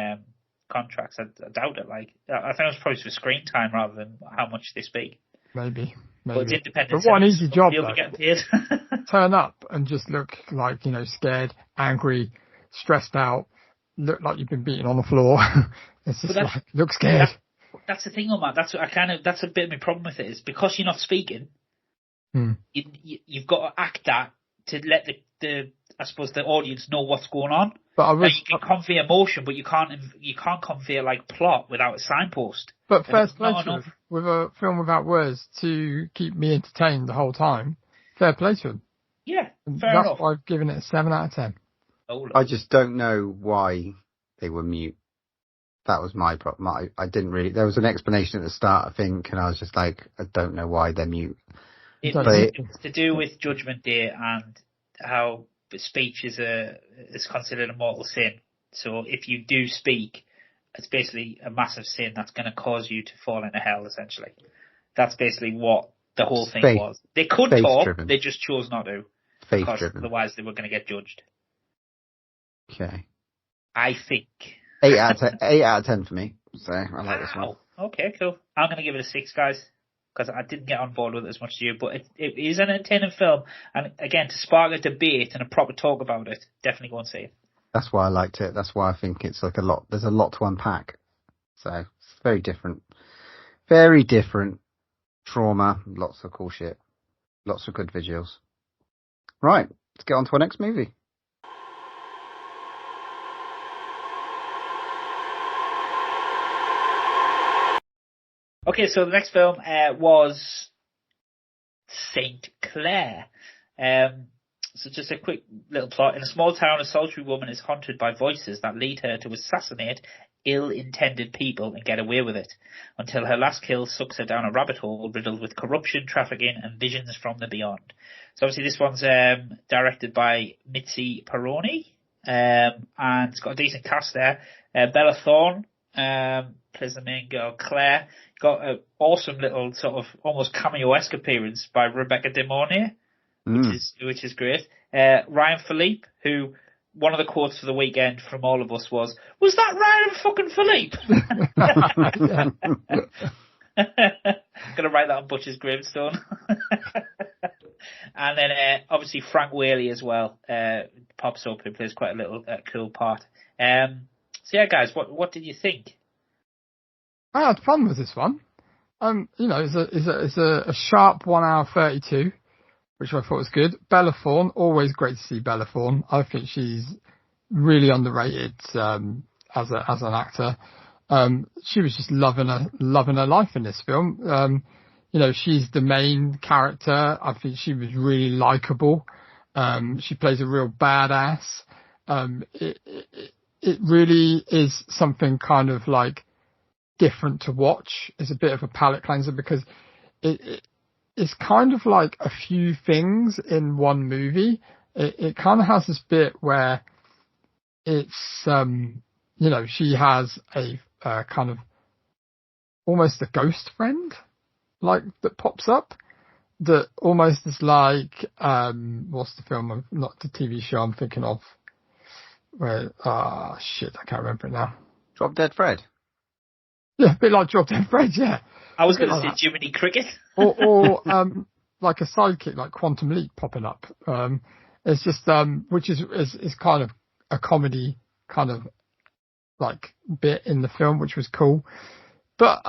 contracts. I doubt it. Like, I think it was probably for screen time rather than how much they speak. Maybe. But it's independent. But what an easy job, though. Turn up and just look like, scared, angry, stressed out, look like you've been beaten on the floor. It's just like, look scared. That's the thing, Omar. That's a bit of my problem with it, is because you're not speaking, you've got to act that to let the audience know what's going on. But you can convey emotion, but you can't convey like plot without a signpost. But first play with a film without words to keep me entertained the whole time. Fair play to them. Yeah, fair enough. That's why I've given it a 7 out of 10. I just don't know why they were mute. That was my problem. I didn't really. There was an explanation at the start, I think, and I was just like, I don't know why they're mute. It's to do with Judgment Day and how speech is considered a mortal sin. So if you do speak, it's basically a massive sin that's going to cause you to fall into hell. Essentially, that's basically what the whole thing was. They could talk, driven. They just chose not to, because otherwise they were going to get judged. Okay. I think 8 out of 10 for me. So I like this one. Okay, cool. I'm going to give it a 6, guys, because I didn't get on board with it as much as you. But it is an entertaining film, and again, to spark a debate and a proper talk about it, definitely go and see it. That's why I liked it. That's why I think it's like a lot. There's a lot to unpack. So it's very different. Very different. Trauma. Lots of cool shit. Lots of good visuals. Right. Let's get on to our next movie. Okay, so the next film was Saint Clare. So just a quick little plot. In a small town, a solitary woman is haunted by voices that lead her to assassinate ill-intended people and get away with it, until her last kill sucks her down a rabbit hole riddled with corruption, trafficking, and visions from the beyond. So obviously this one's directed by Mitzi Perroni, and it's got a decent cast there. Bella Thorne plays the main girl, Clare. Got an awesome little sort of almost cameo-esque appearance by Rebecca De Mornay, which is great. Ryan Philippe, who one of the quotes for the weekend from all of us was that Ryan fucking Philippe? Gonna write that on Butcher's gravestone. And then obviously Frank Whaley as well pops up, who plays quite a little cool part. So yeah, guys, what did you think? I had fun with this one. It's a sharp 1 hour 32, which I thought was good. Bella Thorne, always great to see Bella Thorne. I think she's really underrated as an actor. She was just loving her life in this film. She's the main character. I think she was really likable. She plays a real badass. It really is something kind of like different to watch. It's a bit of a palate cleanser because it's kind of like a few things in one movie. It kind of has this bit where it's, she has a kind of almost a ghost friend, like, that pops up, that almost is like, what's the film, not the TV show I'm thinking of, where, I can't remember it now. Drop Dead Fred? Yeah, a bit like Drop Dead Fred, yeah. I was going to say Jiminy Cricket. or like a sidekick, like Quantum Leap popping up. It's just, which is kind of a comedy kind of like bit in the film, which was cool. But,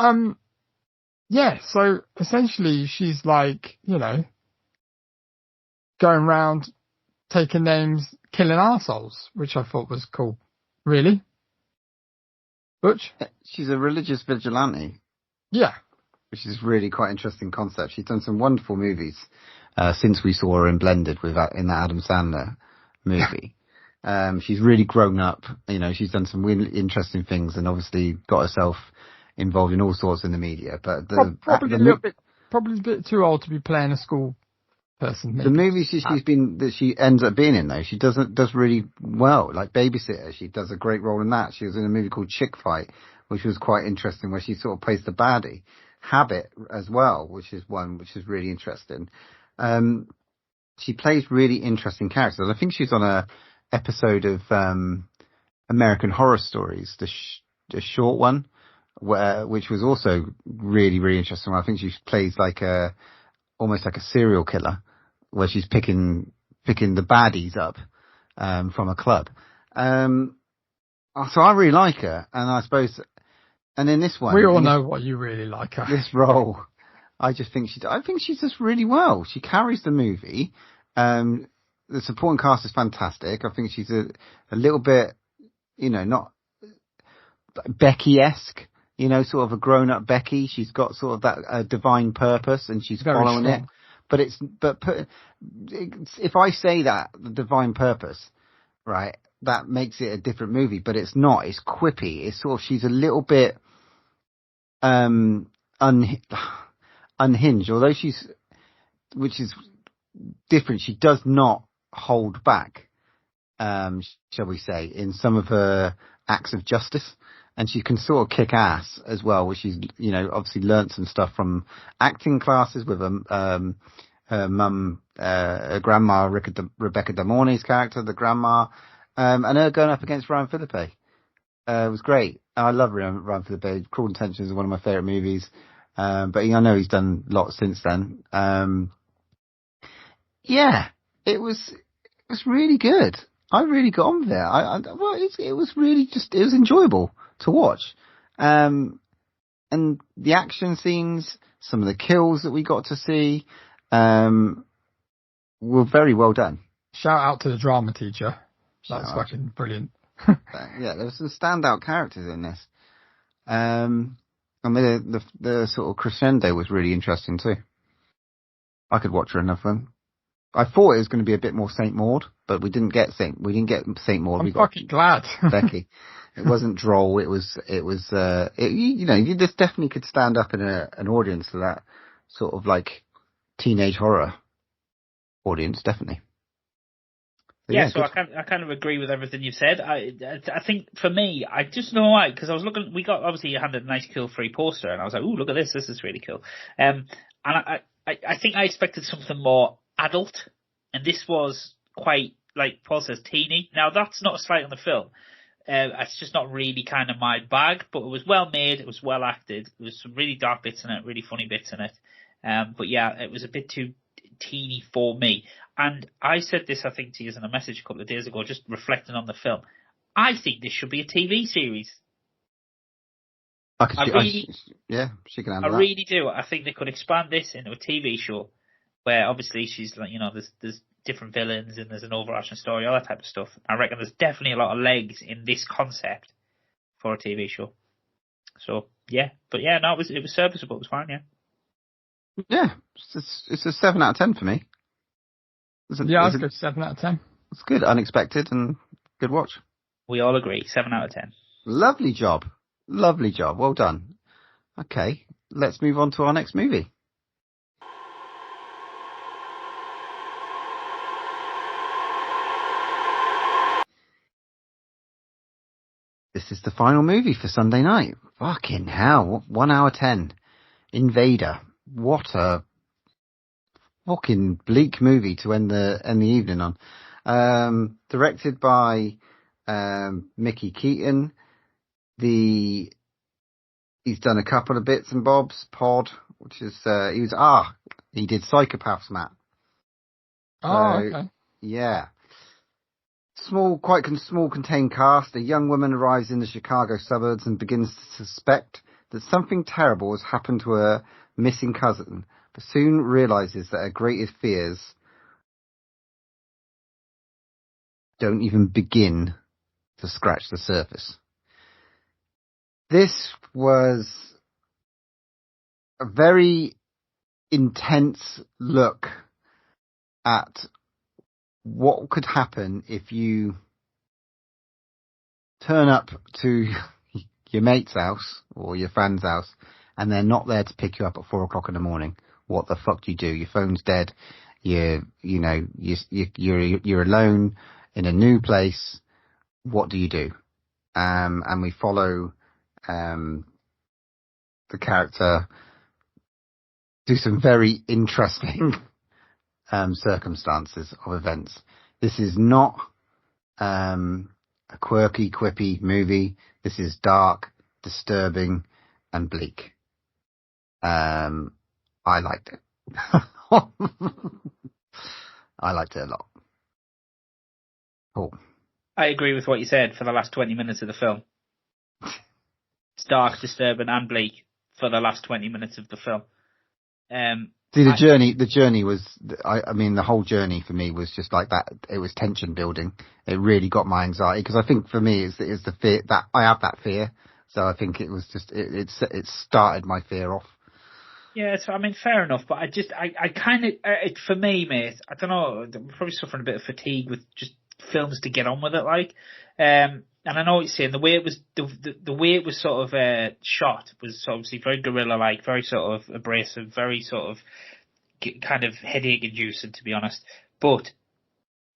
yeah, so essentially she's like, going around taking names, killing arseholes, which I thought was cool. Really? Butch? She's a religious vigilante. Yeah. Which is really quite interesting concept. She's done some wonderful movies since we saw her in Blended in that Adam Sandler movie. She's really grown up. She's done some really interesting things and obviously got herself involved in all sorts in the media. But probably a bit too old to be playing a school person. Maybe. The movies she ends up being in, though, she does really well. Like Babysitter, she does a great role in that. She was in a movie called Chick Fight, which was quite interesting, where she sort of plays the baddie. Habit as well, which is really interesting. She plays really interesting characters. I think she's on a episode of American Horror Stories, the short one, which was also really, really interesting. I think she plays almost like a serial killer, where she's picking the baddies up from a club. So I really like her, and I suppose. And in this one, we all know what you really like her. This role, I think she does really well. She carries the movie. The supporting cast is fantastic. I think she's a little bit, not Becky-esque, sort of a grown-up Becky. She's got sort of that divine purpose, and she's very following strong. it. If I say that, the divine purpose, right, that makes it a different movie, but it's not. It's quippy. It's sort of, she's a little bit unhinged, although which is different. She does not hold back, shall we say, in some of her acts of justice, and she can sort of kick ass as well, which she's, obviously learnt some stuff from acting classes with her mum, her grandma, Rebecca De Mornay's character, the grandma, and her going up against Ryan Philippe. It was great. I love Ryan Philippe. Cruel Intentions is one of my favourite movies. But I know he's done lots since then. Yeah, it was really good. I really got on with it. It was enjoyable to watch. And the action scenes, some of the kills that we got to see, were very well done. Shout out to the drama teacher. That's fucking brilliant. Yeah, there were some standout characters in this. I mean, the sort of crescendo was really interesting too. I could watch her enough of them. I thought it was going to be a bit more Saint Maud, but we didn't get Saint Maud. I'm we got fucking glad. Becky. It wasn't droll. This definitely could stand up in an audience to that sort of like teenage horror audience, definitely. But yeah, so I kind of agree with everything you've said. I think for me, I just know why, because I was looking, we got, obviously you handed a nice cool free poster, and I was like, ooh, look at this is really cool. And I think I expected something more adult, and this was quite, like Paul says, teeny. Now that's not a slight on the film. It's just not really kind of my bag, but it was well made, it was well acted, there was some really dark bits in it, really funny bits in it. But yeah, it was a bit too teeny for me. And I said this, I think, to you in a message a couple of days ago, just reflecting on the film. I think this should be a TV series. she can handle that. I really do. I think they could expand this into a TV show where obviously she's like, there's different villains and there's an overarching story, all that type of stuff. I reckon there's definitely a lot of legs in this concept for a TV show. So yeah, but yeah, no, it was serviceable. It was fine. Yeah. Yeah, it's a 7 out of 10 for me. I'd go 7 out of 10. It's good, unexpected, and good watch. We all agree, 7 out of 10. Lovely job. Well done. Okay, let's move on to our next movie. This is the final movie for Sunday night. Fucking hell, 1 hour 10. Invader. What a fucking bleak movie to end the evening on. Directed by Mickey Keaton. He's done a couple of bits and bobs. Pod, which is he did Psychopaths, Matt. Okay. Yeah. Quite small contained cast. A young woman arrives in the Chicago suburbs and begins to suspect that something terrible has happened to her missing cousin, but soon realizes that her greatest fears don't even begin to scratch the surface. This was a very intense look at what could happen if you turn up to your mate's house or your friend's house and they're not there to pick you up at 4:00 in the morning. What the fuck do you do? Your phone's dead. You're alone in a new place. What do you do? And we follow the character do some very interesting circumstances of events. This is not a quirky, quippy movie. This is dark, disturbing, and bleak. I liked it. I liked it a lot. Cool. I agree with what you said for the last 20 minutes of the film. It's dark, disturbing, and bleak for the last 20 minutes of the film. The journey was, I mean, the whole journey for me was just like that. It was tension building. It really got my anxiety, because I think for me it's the fear that I have that fear. So I think it was just, it started my fear off. Yeah, so I mean, fair enough, but I kind of, for me, mate, I don't know, I'm probably suffering a bit of fatigue with just films to get on with it, like, and I know what you're saying, the way it was, the way it was sort of shot was obviously very guerrilla-like, very sort of abrasive, very sort of kind of headache-inducing, to be honest. But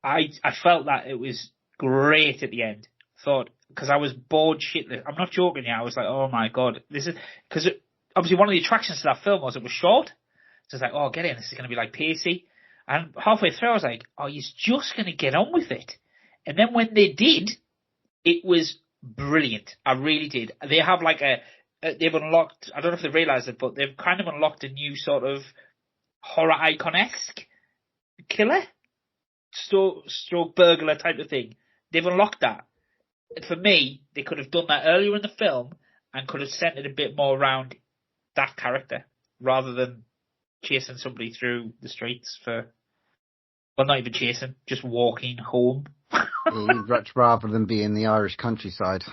I felt that it was great at the end. Thought, because I was bored shitless. I'm not joking here. I was like, oh my god, this is, because obviously one of the attractions to that film was it was short. So it's like, oh, get in, this is going to be like pacey. And halfway through, I was like, oh, he's just going to get on with it. And then when they did, it was brilliant. I really did. They have like they've unlocked, I don't know if they realised it, but they've kind of unlocked a new sort of horror icon-esque killer, stroke burglar type of thing. They've unlocked that. And for me, they could have done that earlier in the film and could have centered a bit more around that character rather than chasing somebody through the streets for, well, not even chasing, just walking home. Rather than be in the Irish countryside.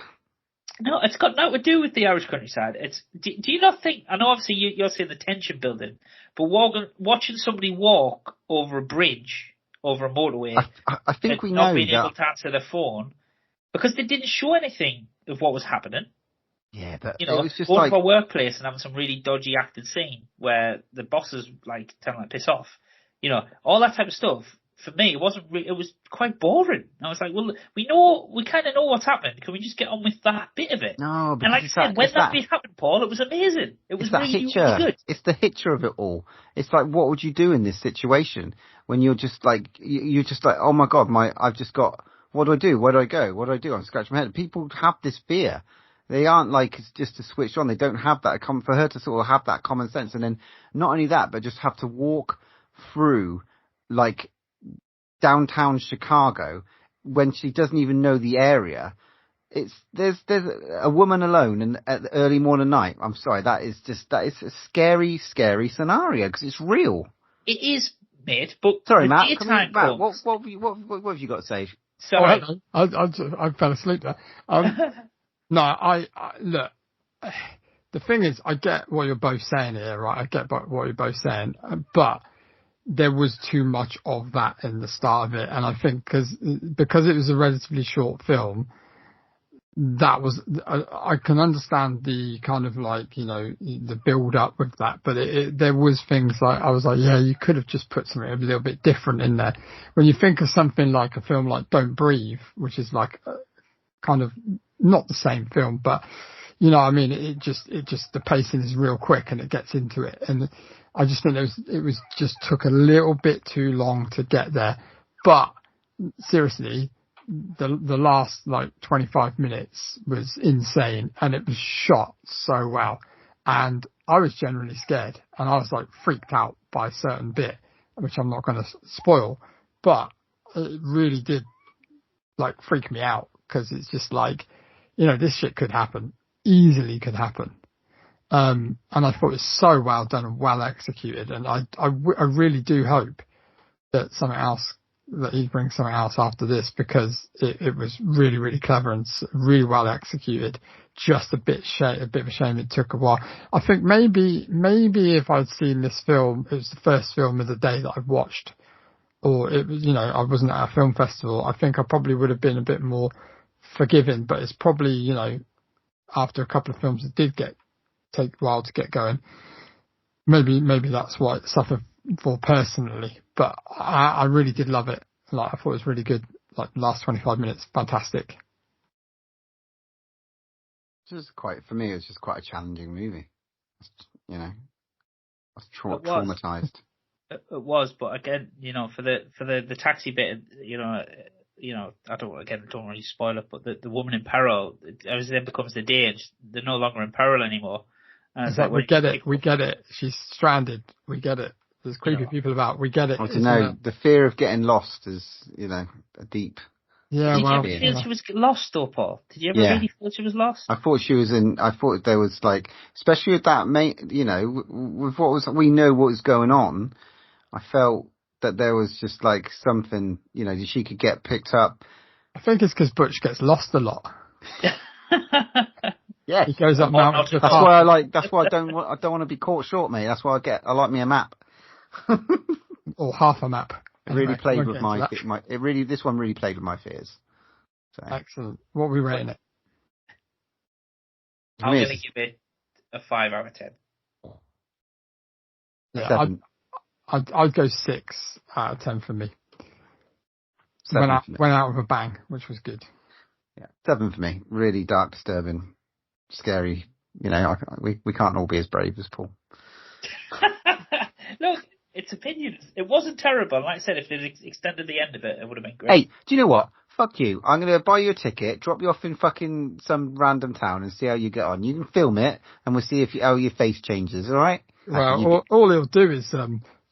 No, it's got nothing to do with the Irish countryside. It's do you not think, I know obviously you're seeing the tension building, but watching somebody walk over a bridge over a motorway. I think we know not being that. able to answer their phone because they didn't show anything of what was happening. Yeah, but You know, it was just going like to a workplace and having some really dodgy acted scene where the bosses like telling like piss off. You know, all that type of stuff. For me, it wasn't. It was quite boring. I was like, well, we kind of know what's happened. Can we just get on with that bit of it? no, because And like I said, when that bit happened, Paul, it was amazing. It was it's that really, Hitcher. really good. It's the Hitcher of it all. It's like, what would you do in this situation when you're just like, you're just like, oh my god, I've just got. What do I do? Where do I go? What do I do? I'm scratching my head. People have this fear. They aren't like it's just to switch on. They don't have that. For her to sort of have that common sense, and then not only that, but just have to walk through like downtown Chicago when she doesn't even know the area. There's a woman alone and at the early morning night. I'm sorry, that is a scary scenario because it's real. It is, mate. But sorry, the Matt. daytime Matt, comes. what have you got to say? Sorry. I fell asleep there. No, I look. The thing is, I get what you're both saying here, right? I get what you're both saying, but there was too much of that in the start of it, and I think because it was a relatively short film, that was I can understand the kind of like, you know, the build up with that, but there was things like I was like, yeah, you could have just put something a little bit different in there. When you think of something like a film like Don't Breathe, which is like kind of not the same film, but you know, I mean, it just the pacing is real quick and it gets into it, and I just think it was just took a little bit too long to get there. But seriously, the last like 25 minutes was insane, and it was shot so well, and I was genuinely scared, and I was like freaked out by a certain bit, which I'm not going to spoil, but it really did like freak me out because it's just like, you know, this shit could happen, easily could happen. And I thought it was so well done and well executed, and I really do hope that he brings something else after this, because it was really, really clever and really well executed. Just a bit of a shame it took a while. I think maybe if I'd seen this film, it was the first film of the day that I've watched, or it was, you know, I wasn't at a film festival, I think I probably would have been a bit more forgiving. But it's probably, you know, after a couple of films that did take a while to get going, maybe that's what I suffered for personally. But I really did love it. Like, I thought it was really good. Like, the last 25 minutes, fantastic. For me, it was just quite a challenging movie. You know, I was traumatized. It was, but again, you know, for the taxi bit, you know, I don't really spoil it, but the woman in peril, as it then becomes the day, and they're no longer in peril anymore. And it's like, we get it. She's stranded. We get it. There's creepy people about. We get it. I don't know. The fear of getting lost is, you know, a deep. Yeah, Did you ever feel she was lost, though, Paul? Did you ever really feel she was lost? I thought she was I thought there was like, especially with that you know, with we know what was going on. I felt that there was just like something, you know, she could get picked up. I think it's because Butch gets lost a lot. Yeah, he goes up mountains. That's why That's why I don't want to be caught short, mate. That's why I like me a map. Or half a map. It really played with this one really played with my fears. So. Excellent. What are we rating it? I'm going to give it a 5 out of 10. Yeah, I'd go 6 out of 10 for me. Went out with a bang, which was good. Yeah, 7 for me. Really dark, disturbing, scary. You know, we can't all be as brave as Paul. Look, it's opinions. It wasn't terrible. Like I said, if they'd extended the end of it, it would have been great. Hey, do you know what? Fuck you. I'm going to buy you a ticket, drop you off in fucking some random town and see how you get on. You can film it and we'll see how your face changes, alright? Well, all he'll do is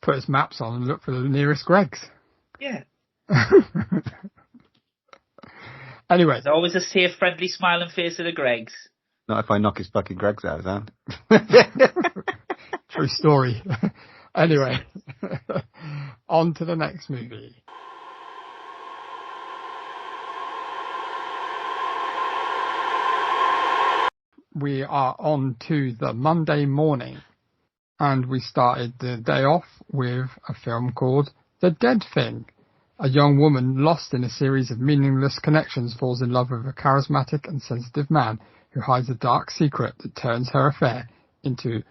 put his maps on and look for the nearest Greg's. Yeah. Anyway. There's always a safe, friendly, smiling face of the Greg's. Not if I knock his fucking Greg's out of his hand. True story. Anyway, on to the next movie. We are on to the Monday morning, and we started the day off with a film called The Dead Thing, A young woman lost in a series of meaningless connections falls in love with a charismatic and sensitive man who hides a dark secret that turns her affair into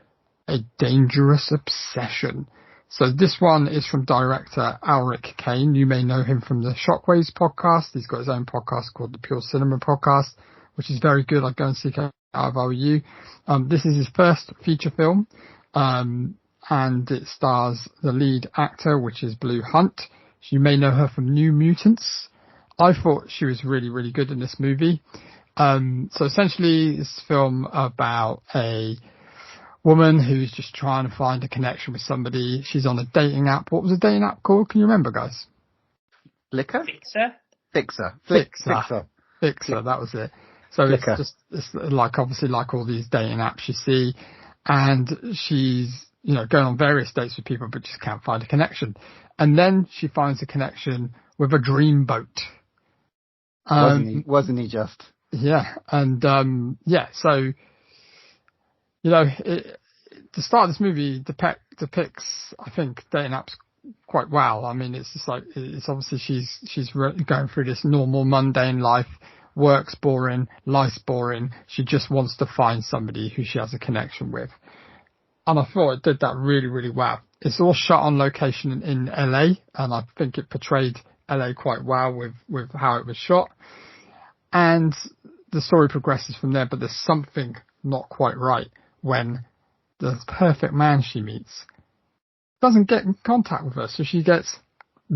a dangerous obsession. So this one is from director Alric Kane. You may know him from the Shockwaves podcast. He's got his own podcast called the Pure Cinema Podcast, which is very good. I'd go and seek it out if I were you. This is his first feature film, and it stars the lead actor, which is Blue Hunt. You may know her from New Mutants. I thought she was really, really good in this movie. So essentially, it's a film about a woman who's just trying to find a connection with somebody. She's on a dating app. What was the dating app called? Can you remember, guys? Flickr? Fixer. Fixer. That was it. So Flickr. it's like, obviously, like all these dating apps you see, and she's, going on various dates with people, but just can't find a connection. And then she finds a connection with a dreamboat. Wasn't he just? Yeah. And, so, the start of this movie depicts, I think, dating apps quite well. I mean, it's just like, it's obviously she's going through this normal, mundane life. Work's boring, life's boring. She just wants to find somebody who she has a connection with. And I thought it did that really, really well. It's all shot on location in LA, and I think it portrayed LA quite well with how it was shot. And the story progresses from there, but there's something not quite right when the perfect man she meets doesn't get in contact with her, so she gets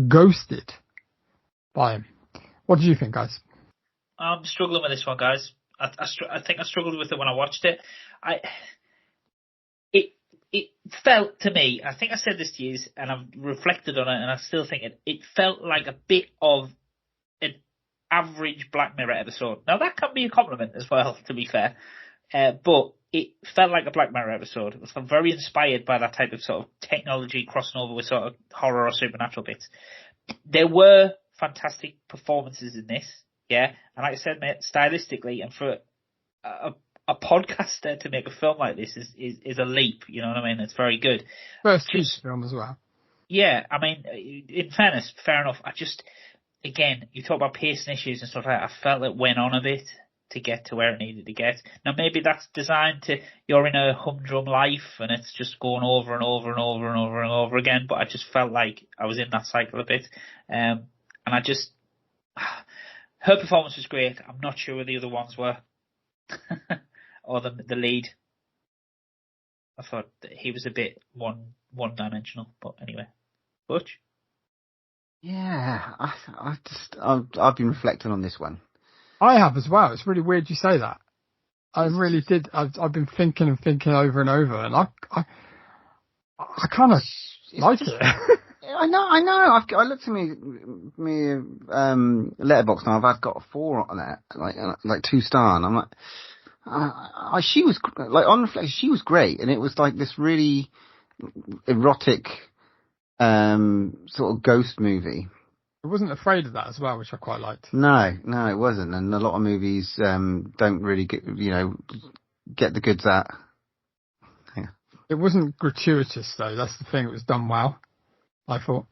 ghosted by him. What do you think, guys? I'm struggling with this one, guys. I think I struggled with it when I watched it. It felt to me, I think I said this to you, and I've reflected on it, and I still think it felt like a bit of an average Black Mirror episode. Now, that can be a compliment as well, to be fair, but it felt like a Black Mirror episode. It was very inspired by that type of sort of technology crossing over with sort of horror or supernatural bits. There were fantastic performances in this, yeah, and like I said, mate, stylistically, and for a podcaster to make a film like this is a leap, you know what I mean? It's very good. First feature film as well. Yeah, I mean, in fairness, fair enough. Again, you talk about pacing issues and stuff like that. I felt it went on a bit to get to where it needed to get. Now, maybe that's designed to, you're in a humdrum life and it's just going over and over and over and over and over again, but I just felt like I was in that cycle a bit. And her performance was great. I'm not sure where the other ones were. Or the lead. I thought that he was a bit one-dimensional, but anyway. Butch? Yeah, I've been reflecting on this one. I have as well. It's really weird you say that. I really did. I've been thinking and over, and I kind of like it. I know. I looked at me letterbox now. I've got a 4 on that, like 2 star, and I'm like. She was like, on reflection, she was great, and it was like this really erotic sort of ghost movie. I wasn't afraid of that as well, which I quite liked. No, it wasn't, and a lot of movies don't really get the goods at. Yeah. It wasn't gratuitous though. That's the thing. It was done well, I thought.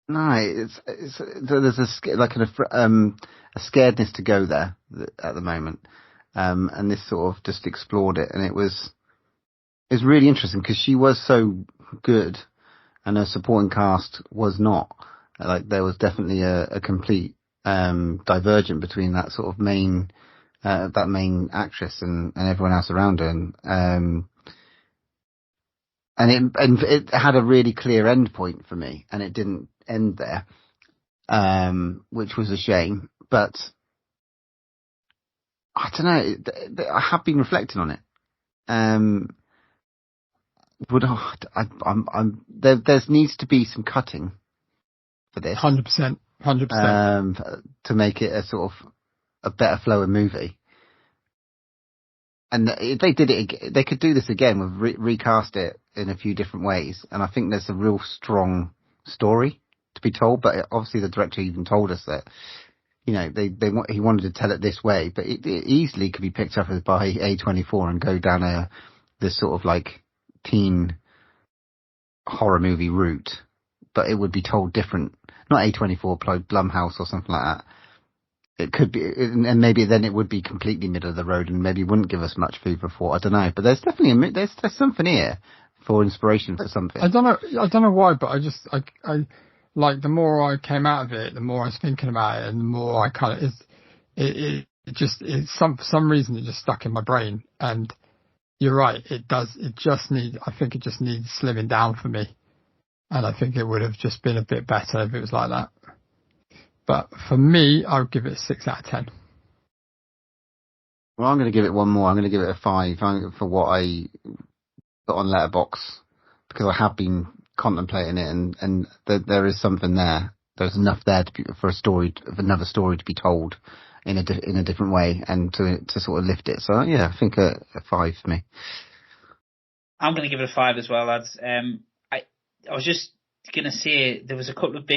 No, there's a scaredness to go there at the moment. And this sort of just explored it, and it was really interesting because she was so good, and her supporting cast was not. Like, there was definitely a complete divergent between that sort of main actress and everyone else around her, and it had a really clear end point for me, and it didn't end there, which was a shame, but. I don't know. I have been reflecting on it. There needs to be some cutting for this. 100%. To make it a sort of a better flowing movie. And if they did it, they could do this again with recast it in a few different ways. And I think there's a real strong story to be told. But obviously, the director even told us that. He wanted to tell it this way, but it easily could be picked up by A24 and go down this sort of like teen horror movie route, but it would be told different. not A24, Blumhouse or something like that. It could be, and maybe then it would be completely middle of the road and maybe wouldn't give us much food for thought. I don't know, but there's definitely there's something here for inspiration for something. I don't know why, but I like the more I came out of it, the more I was thinking about it, and the more I kind of for some reason it just stuck in my brain. And you're right, it does. I think it just needs slimming down for me, and I think it would have just been a bit better if it was like that. But for me, I would give it a 6 out of 10. Well, I'm going to give it one more. I'm going to give it a 5 for what I put on Letterboxd, because I have been contemplating it, and there is something there. There's enough there for another story to be told in a different way, and to sort of lift it. So yeah, I think a 5 for me. I'm going to give it a 5 as well, lads. I was just going to say there was a couple of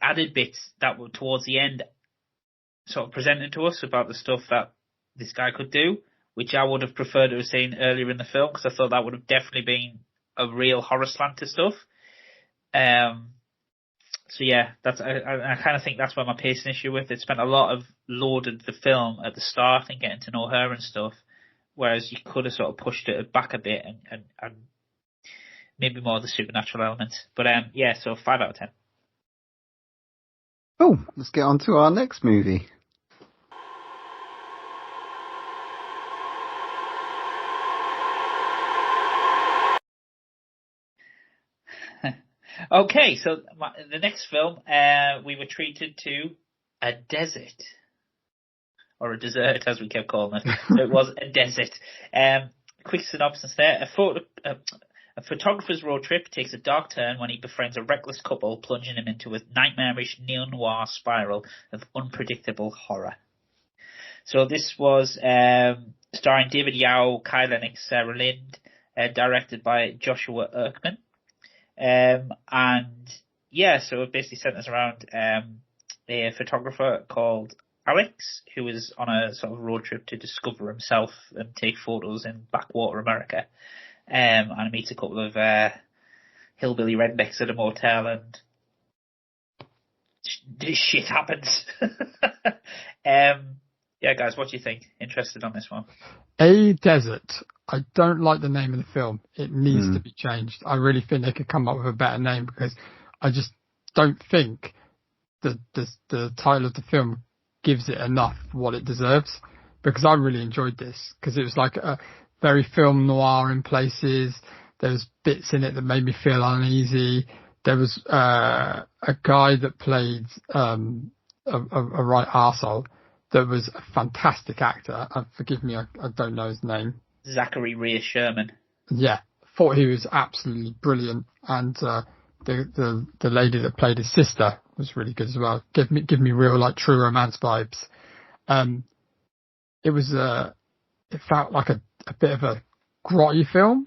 added bits that were towards the end sort of presented to us about the stuff that this guy could do, which I would have preferred to have seen earlier in the film, because I thought that would have definitely been a real horror slant to stuff. So yeah, I kind of think that's where my pacing issue with it. Spent a lot of loaded the film at the start and getting to know her and stuff, whereas you could have sort of pushed it back a bit and maybe more of the supernatural elements. But yeah, so 5 out of 10. Oh, let's get on to our next movie. Okay, so the next film, we were treated to a desert. Or a dessert, as we kept calling it. So it was a desert. Quick synopsis there. A photographer's road trip takes a dark turn when he befriends a reckless couple, plunging him into a nightmarish neo-noir spiral of unpredictable horror. So this was starring David Yao, Kai Lennox, Sarah Lind, directed by Joshua Erkman. And yeah, so it basically centers around a photographer called Alex, who is on a sort of road trip to discover himself and take photos in backwater America. And he meets a couple of hillbilly rednecks at a motel, and shit happens. Yeah, guys, what do you think? Interested on this one? A Desert. I don't like the name of the film. It needs to be changed. I really think they could come up with a better name, because I just don't think the title of the film gives it enough what it deserves, because I really enjoyed this, because it was like a very film noir in places. There was bits in it that made me feel uneasy. There was a guy that played a right arsehole that was a fantastic actor. Forgive me, I don't know his name. Zachary Ray Sherman. Yeah, thought he was absolutely brilliant, and the lady that played his sister was really good as well. Give me real like True Romance vibes. It felt like a bit of a grotty film,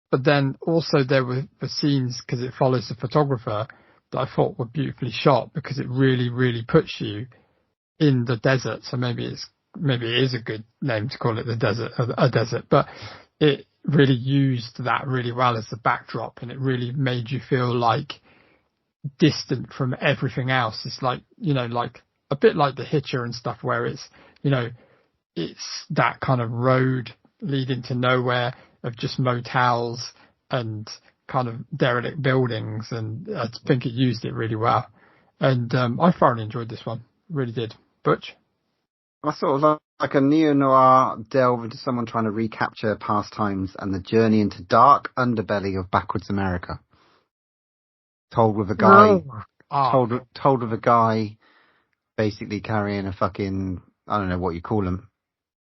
but then also there were the scenes, because it follows the photographer, that I thought were beautifully shot, because it really, really puts you in the desert. So maybe it is a good name to call it a desert, but it really used that really well as the backdrop, and it really made you feel like distant from everything else. It's like, like a bit like the Hitcher and stuff, where it's, it's that kind of road leading to nowhere of just motels and kind of derelict buildings, and I think it used it really well. And I thoroughly enjoyed this one, really did. Butch? I sort of like a neo-noir delve into someone trying to recapture past times and the journey into dark underbelly of backwards America. Told with a guy, told with a guy basically carrying a fucking, I don't know what you call them.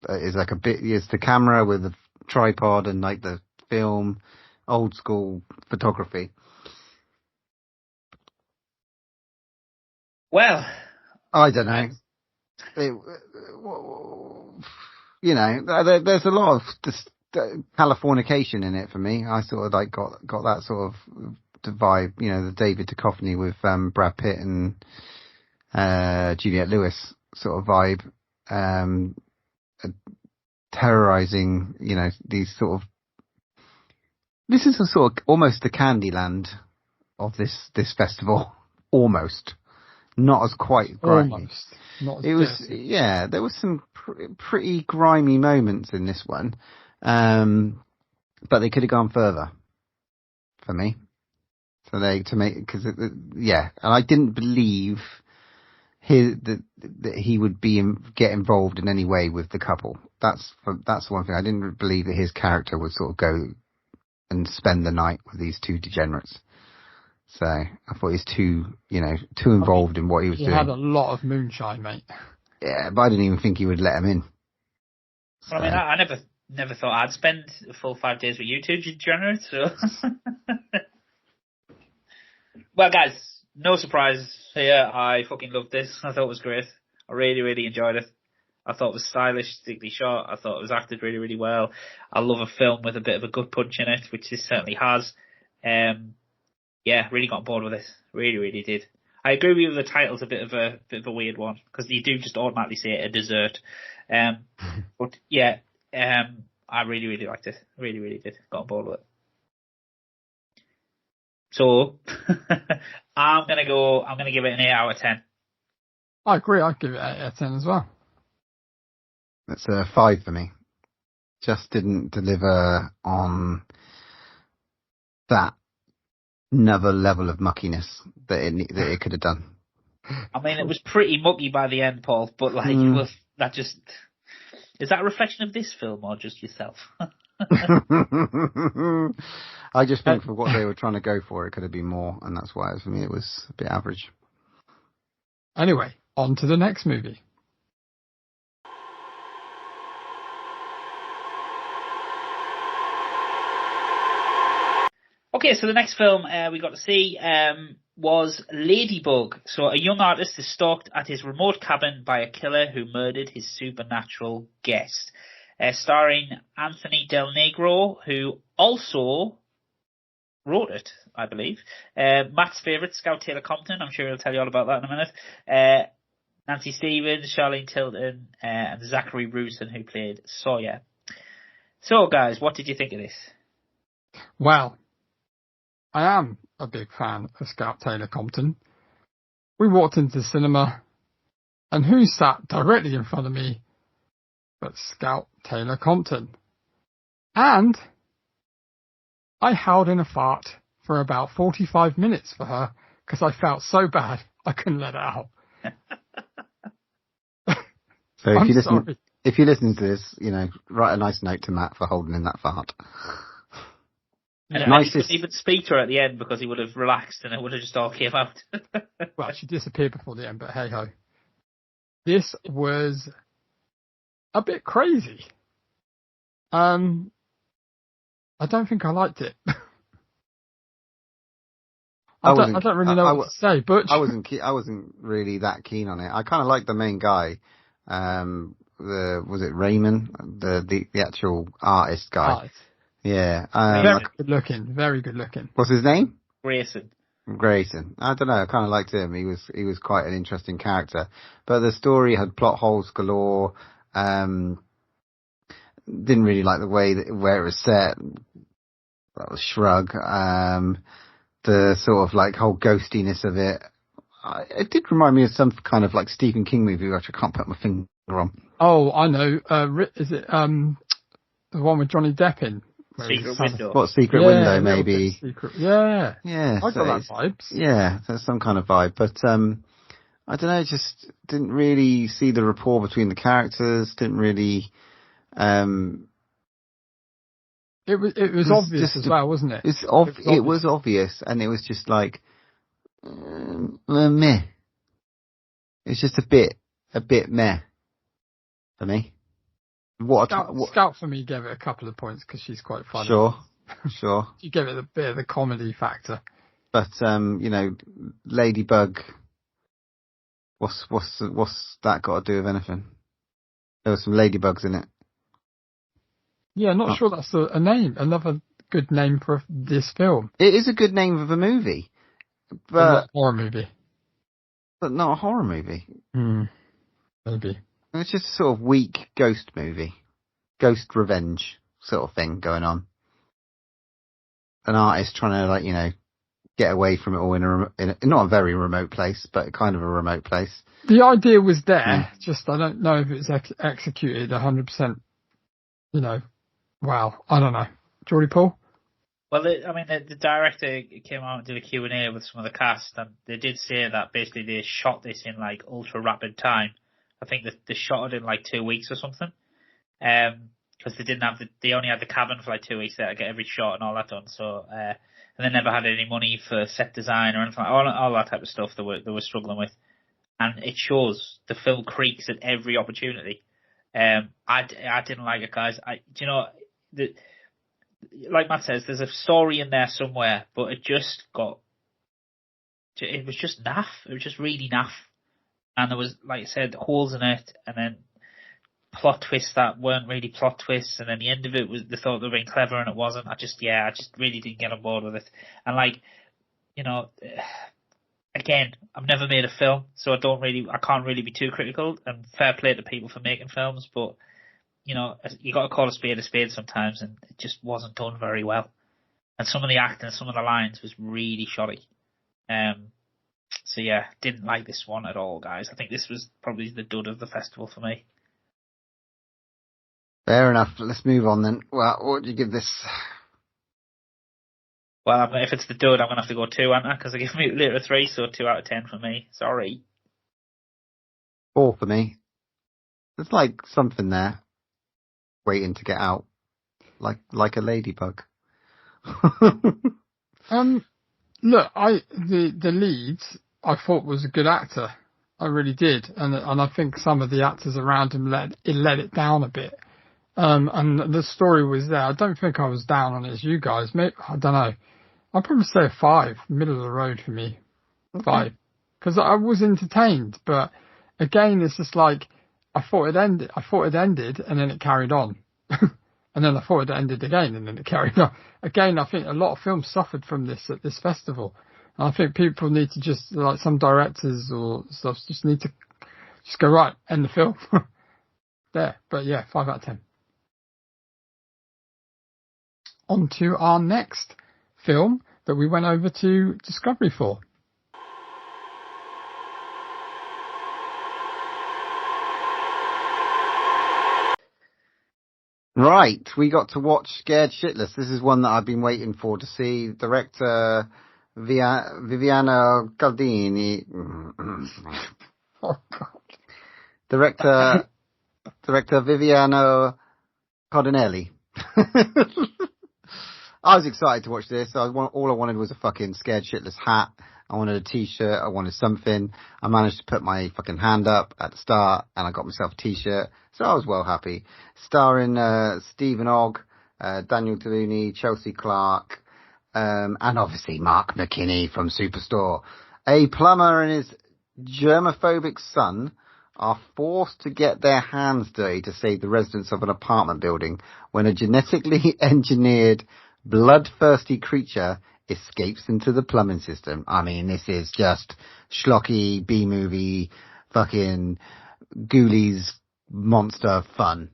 It's like it's the camera with a tripod and like the film, old school photography. Well, I don't know. There's a lot of just Californication in it for me. I sort of like got that sort of vibe, the David Duchovny with Brad Pitt and Juliette Lewis sort of vibe, terrorizing, these sort of. This is a sort of almost the Candyland of this festival. Almost. Not as quite grimy. Almost. Not as it was, dirty. yeah, there was some pretty grimy moments in this one. But they could have gone further for me. So and I didn't believe that he would get involved in any way with the couple. That's one thing. I didn't believe that his character would sort of go and spend the night with these two degenerates. So I thought he was too involved in what he was doing. He had a lot of moonshine, mate. Yeah, but I didn't even think he would let him in. Well, I mean, I never thought I'd spend a full 5 days with you two degenerates, so. Well, guys, no surprise here. I fucking loved this. I thought it was great. I really, really enjoyed it. I thought it was stylistically shot. I thought it was acted really, really well. I love a film with a bit of a gut punch in it, which this certainly has. Yeah, really got on board with this. Really, really did. I agree with you. The title's a bit of a weird one because you do just automatically say a dessert. But yeah, I really, really liked it. Really, really did. Got on board with it. So I'm gonna give it an 8 out of 10. I agree. I'd give it 8 out of 10 as well. That's a 5 for me. Just didn't deliver on that another level of muckiness that it could have done. I mean, it was pretty mucky by the end, Paul, but like, that just... Is that a reflection of this film or just yourself? I just think for what they were trying to go for, it could have been more, and that's why for me it was a bit average. Anyway, on to the next movie. Okay, so the next film we got to see was Ladybug. So a young artist is stalked at his remote cabin by a killer who murdered his supernatural guest. Starring Anthony Del Negro, who also wrote it, I believe. Matt's favourite, Scout Taylor Compton. I'm sure he'll tell you all about that in a minute. Nancy Stevens, Charlene Tilton, and Zachary Rusin, who played Sawyer. So, guys, what did you think of this? Well, I am a big fan of Scout Taylor Compton. We walked into the cinema, and who sat directly in front of me but Scout Taylor Compton? And I howled in a fart for about 45 minutes for her because I felt so bad I couldn't let it out. So if you listen to this, write a nice note to Matt for holding in that fart. And he couldn't even speak to her at the end because he would have relaxed and it would have just all came out. Well, she disappeared before the end, but hey ho. This was a bit crazy. I don't think I liked it. I don't really know what to say, but I wasn't really that keen on it. I kind of liked the main guy. Was it Raymond, the actual artist guy? Artist. Yeah. Very good looking. What's his name? Grayson. I don't know. I kind of liked him. He was quite an interesting character, but the story had plot holes galore. Didn't really like the way where it was set. That was Shrug. The sort of like whole ghostiness of it. It did remind me of some kind of like Stephen King movie, which I can't put my finger on. Oh, I know. Is it the one with Johnny Depp in? Secret Window. What, Secret Window, maybe? Yeah. Yeah. I got that vibes. Yeah, there's some kind of vibe. But I don't know, just didn't really see the rapport between the characters, didn't really... It was obvious as well, wasn't it? It was obvious, and it was just like... meh. It's just a bit meh for me. Scout for me gave it a couple of points because she's quite funny. Sure. You gave it a bit of the comedy factor. But Ladybug, what's that got to do with anything? There were some ladybugs in it. Yeah, not sure that's a name. Another good name for this film. It is a good name of a movie, but not a horror movie. But not a horror movie. Maybe. It's just a sort of weak ghost movie. Ghost revenge sort of thing going on. An artist trying to, get away from it all in a not a very remote place, but kind of a remote place. The idea was there, just I don't know if it's executed 100%. Wow, I don't know. Geordie Paul? Well, the director came out and did a Q&A with some of the cast, and they did say that basically they shot this in like ultra rapid time. I think that they shot it in like 2 weeks or something. Because they only had the cabin for like 2 weeks there to get every shot and all that done. So, and they never had any money for set design or anything like all that type of stuff they were struggling with. And it shows. The film creaks at every opportunity. I didn't like it, guys. Like Matt says, there's a story in there somewhere, but it was just naff. It was just really naff. And there was, like I said, holes in it, and then plot twists that weren't really plot twists, and then the end of it was they thought they were being clever and it wasn't. I just really didn't get on board with it. And again, I've never made a film, so I can't really be too critical, and fair play to people for making films, but you got to call a spade sometimes, and it just wasn't done very well. And some of the acting, some of the lines was really shoddy. So yeah, didn't like this one at all, guys. I think this was probably the dud of the festival for me. Fair enough. Let's move on then. Well, what do you give this? Well, if it's the dud, I'm going to have to go 2, aren't I? Because I give Mutilator 3, so 2 out of 10 for me. Sorry. 4 for me. There's like something there waiting to get out. Like a ladybug. Look, the lead I thought was a good actor. I really did, and I think some of the actors around him let it down a bit. And the story was there. I don't think I was down on it as you guys. Maybe, I don't know. I'd probably say a 5, middle of the road for me. 5, because I was entertained, but again, it's just like I thought it ended, and then it carried on. And then I thought it ended again, and then it carried on. Again, I think a lot of films suffered from this at this festival. And I think people need to just, like some directors or stuff, just need to just go, right, end the film. There. But yeah, 5 out of 10. On to our next film that we went over to Discovery for. Right, we got to watch Scared Shitless. This is one that I've been waiting for to see. Director Viviana Galdini. Oh, God. Director Viviano Cardinelli. I was excited to watch this. All I wanted was a fucking Scared Shitless hat. I wanted a t-shirt. I wanted something. I managed to put my fucking hand up at the start, and I got myself a t-shirt. So I was well happy. Starring Stephen Ogg, Daniel Deloney, Chelsea Clark, and obviously Mark McKinney from Superstore. A plumber and his germophobic son are forced to get their hands dirty to save the residents of an apartment building when a genetically engineered, bloodthirsty creature escapes into the plumbing system. I mean, this is just schlocky B-movie, fucking Ghoulies monster fun,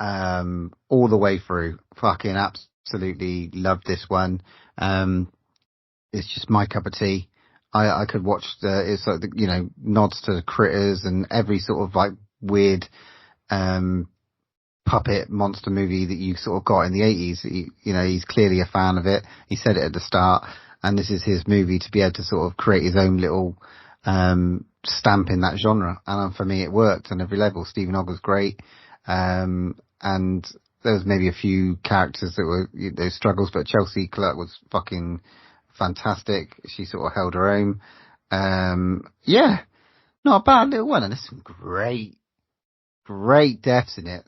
all the way through. Fucking absolutely loved this one. It's just my cup of tea. I could watch it's like nods to Critters and every sort of like weird, puppet monster movie that you sort of got in the 80s. He's clearly a fan of it. He said it at the start, and this is his movie to be able to sort of create his own little stamp in that genre. And for me, it worked on every level. Stephen Ogg was great, and there was maybe a few characters that were those struggles, but Chelsea Clark was fucking fantastic. She sort of held her own. Yeah, not a bad little one, and there's some great deaths in it.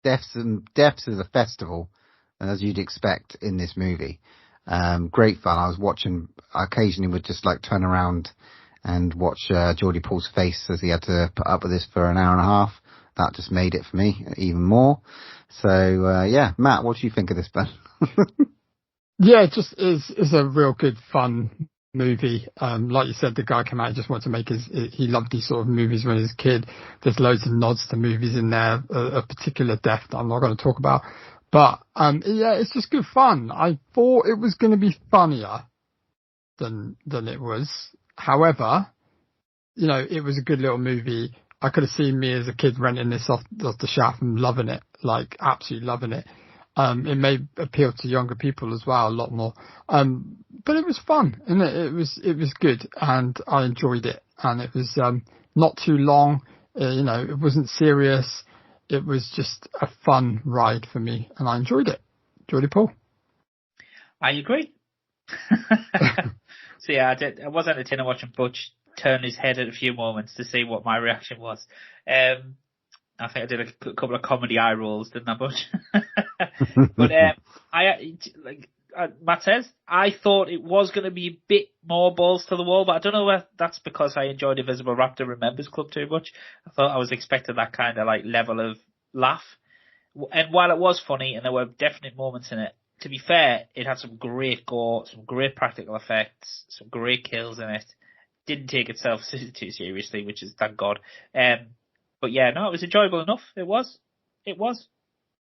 Deaths of the festival, and as you'd expect in this movie. Great fun. I was watching, I occasionally would just like turn around and watch Geordie Paul's face as he had to put up with this for an hour and a half. That just made it for me even more. So yeah, Matt, what do you think of this, Ben? Yeah, it just is a real good fun movie. Like you said, the guy came out, just wanted to make he loved these sort of movies when he was a kid. There's loads of nods to movies in there, a particular death that I'm not going to talk about. But, yeah, it's just good fun. I thought it was going to be funnier. than it was. However, you know, it was a good little movie. I could have seen me as a kid renting this off the shelf and loving it, like absolutely loving it. It may appeal to younger people as well, a lot more. But it was fun, and it was good, and I enjoyed it. And it was not too long. You know, it wasn't serious. It was just a fun ride for me, and I enjoyed it. Enjoyed it, Paul? I agree. So yeah, I was entertained watching Butch turn his head at a few moments to see what my reaction was. I think I did a couple of comedy eye rolls, didn't I, Butch? But Matt says, I thought it was going to be a bit more balls to the wall, but I don't know if that's because I enjoyed Invisible Raptor Remembers Club too much. I thought I was expecting that kind of like level of laugh. And while it was funny and there were definite moments in it, to be fair, it had some great gore, some great practical effects, some great kills in it. Didn't take itself too seriously, which is thank God. But yeah, no, it was enjoyable enough. It was, you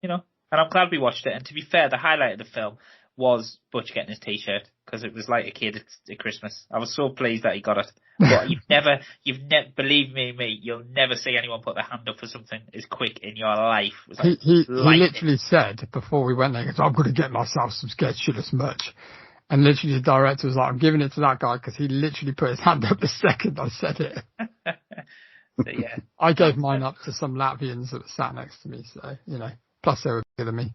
know, and I'm glad we watched it. And to be fair, the highlight of the film was Butch getting his t-shirt, because it was like a kid at Christmas. I was so pleased that he got it. But believe me, you'll never see anyone put their hand up for something as quick in your life. Like he literally said before we went there, he goes, I'm going to get myself some Scared Shitless merch. And literally the director was like, I'm giving it to that guy, because he literally put his hand up the second I said it. So, yeah. I gave mine up to some Latvians that were sat next to me, so, you know, plus they were bigger than me.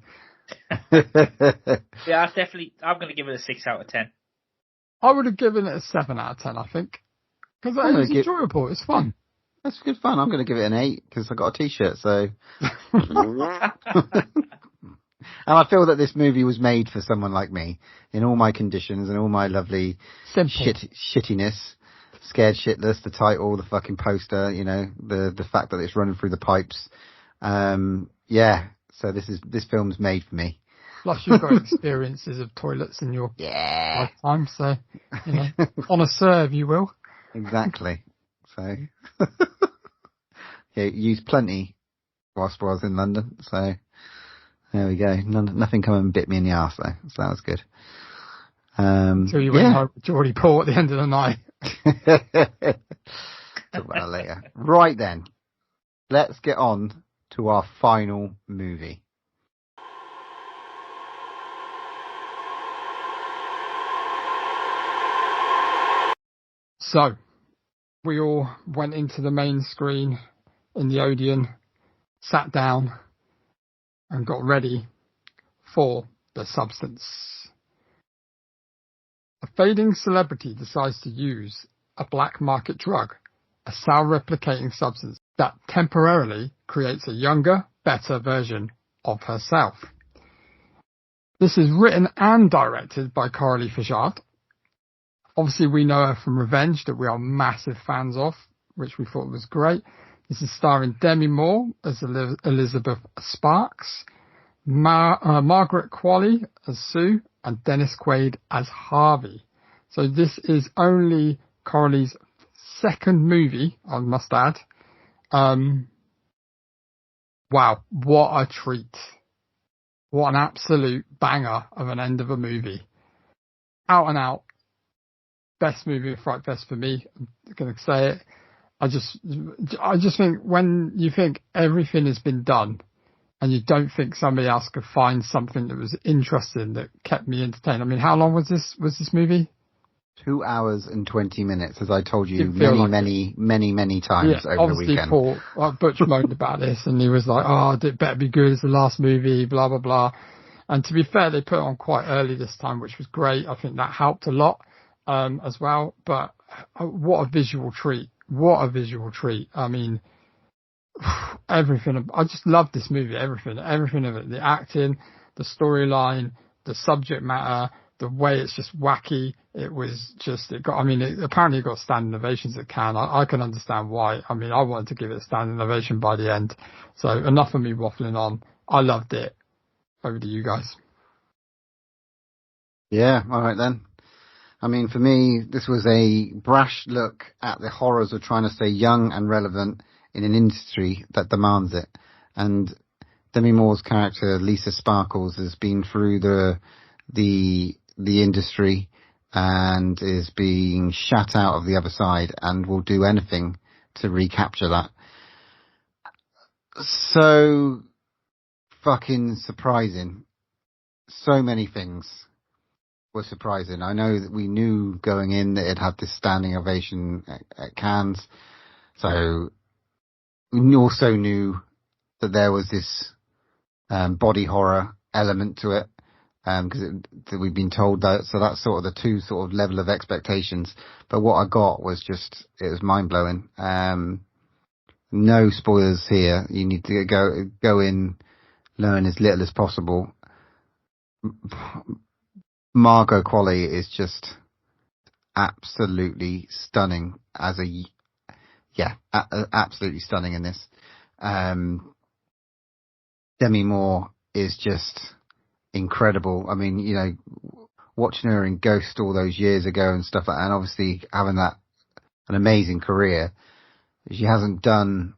Yeah, I'm going to give it a 6 out of 10. I would have given it a 7 out of 10, I think. Because it was enjoyable, it's fun. That's good fun. I'm going to give it an 8 because I got a t-shirt, so. And I feel that this movie was made for someone like me, in all my conditions and all my lovely shittiness. Scared Shitless, the title, the fucking poster, you know, the fact that it's running through the pipes. Yeah, so this film's made for me. Plus you've got experiences of toilets in your lifetime, so, you know, on a serve you will. Exactly. So, yeah, used plenty whilst I was in London, so there we go. Nothing come and bit me in the arse though, so that was good. So you went home with Geordie Paul at the end of the night. Talk about that later. Right then, let's get on to our final movie. So, we all went into the main screen in the Odeon, sat down, and got ready for The Substance. A fading celebrity decides to use a black market drug, a cell-replicating substance that temporarily creates a younger, better version of herself. This is written and directed by Coralie Fajard. Obviously, we know her from Revenge, that we are massive fans of, which we thought was great. This is starring Demi Moore as Elizabeth Sparks, Margaret Qualley as Sue, and Dennis Quaid as Harvey. So this is only Coralie's second movie, I must add. Wow, what a treat. What an absolute banger of an end of a movie. Out and out. Best movie of Frightfest for me. I'm going to say it. I just think when you think everything has been done and you don't think somebody else could find something that was interesting that kept me entertained. I mean, how long was this movie? 2 hours and 20 minutes, as I told you many times over the weekend. Paul, Butch moaned about this and he was like, oh, it better be good as the last movie, blah, blah, blah. And to be fair, they put it on quite early this time, which was great. I think that helped a lot as well. But what a visual treat. What a visual treat. I mean, everything. I just love this movie. Everything of it. The acting, the storyline, the subject matter, the way it's just wacky. It was just, apparently it got standing ovations at Cannes. I can understand why. I mean, I wanted to give it a standing ovation by the end. So enough of me waffling on. I loved it. Over to you guys. Yeah, all right then. I mean, for me, this was a brash look at the horrors of trying to stay young and relevant in an industry that demands it. And Demi Moore's character, Lisa Sparkles, has been through the industry and is being shut out of the other side and will do anything to recapture that. So fucking surprising. So many things were surprising. I know that we knew going in that it had this standing ovation at Cannes. So we also knew that there was this body horror element to it, because we've been told that. So that's sort of the two sort of level of expectations. But what I got was just, it was mind blowing. No spoilers here. You need to go in, learn as little as possible. Margot Qualley is just absolutely stunning absolutely stunning in this. Demi Moore is just incredible. I mean, you know, watching her in Ghost all those years ago and stuff like that, and obviously having an amazing career. She hasn't done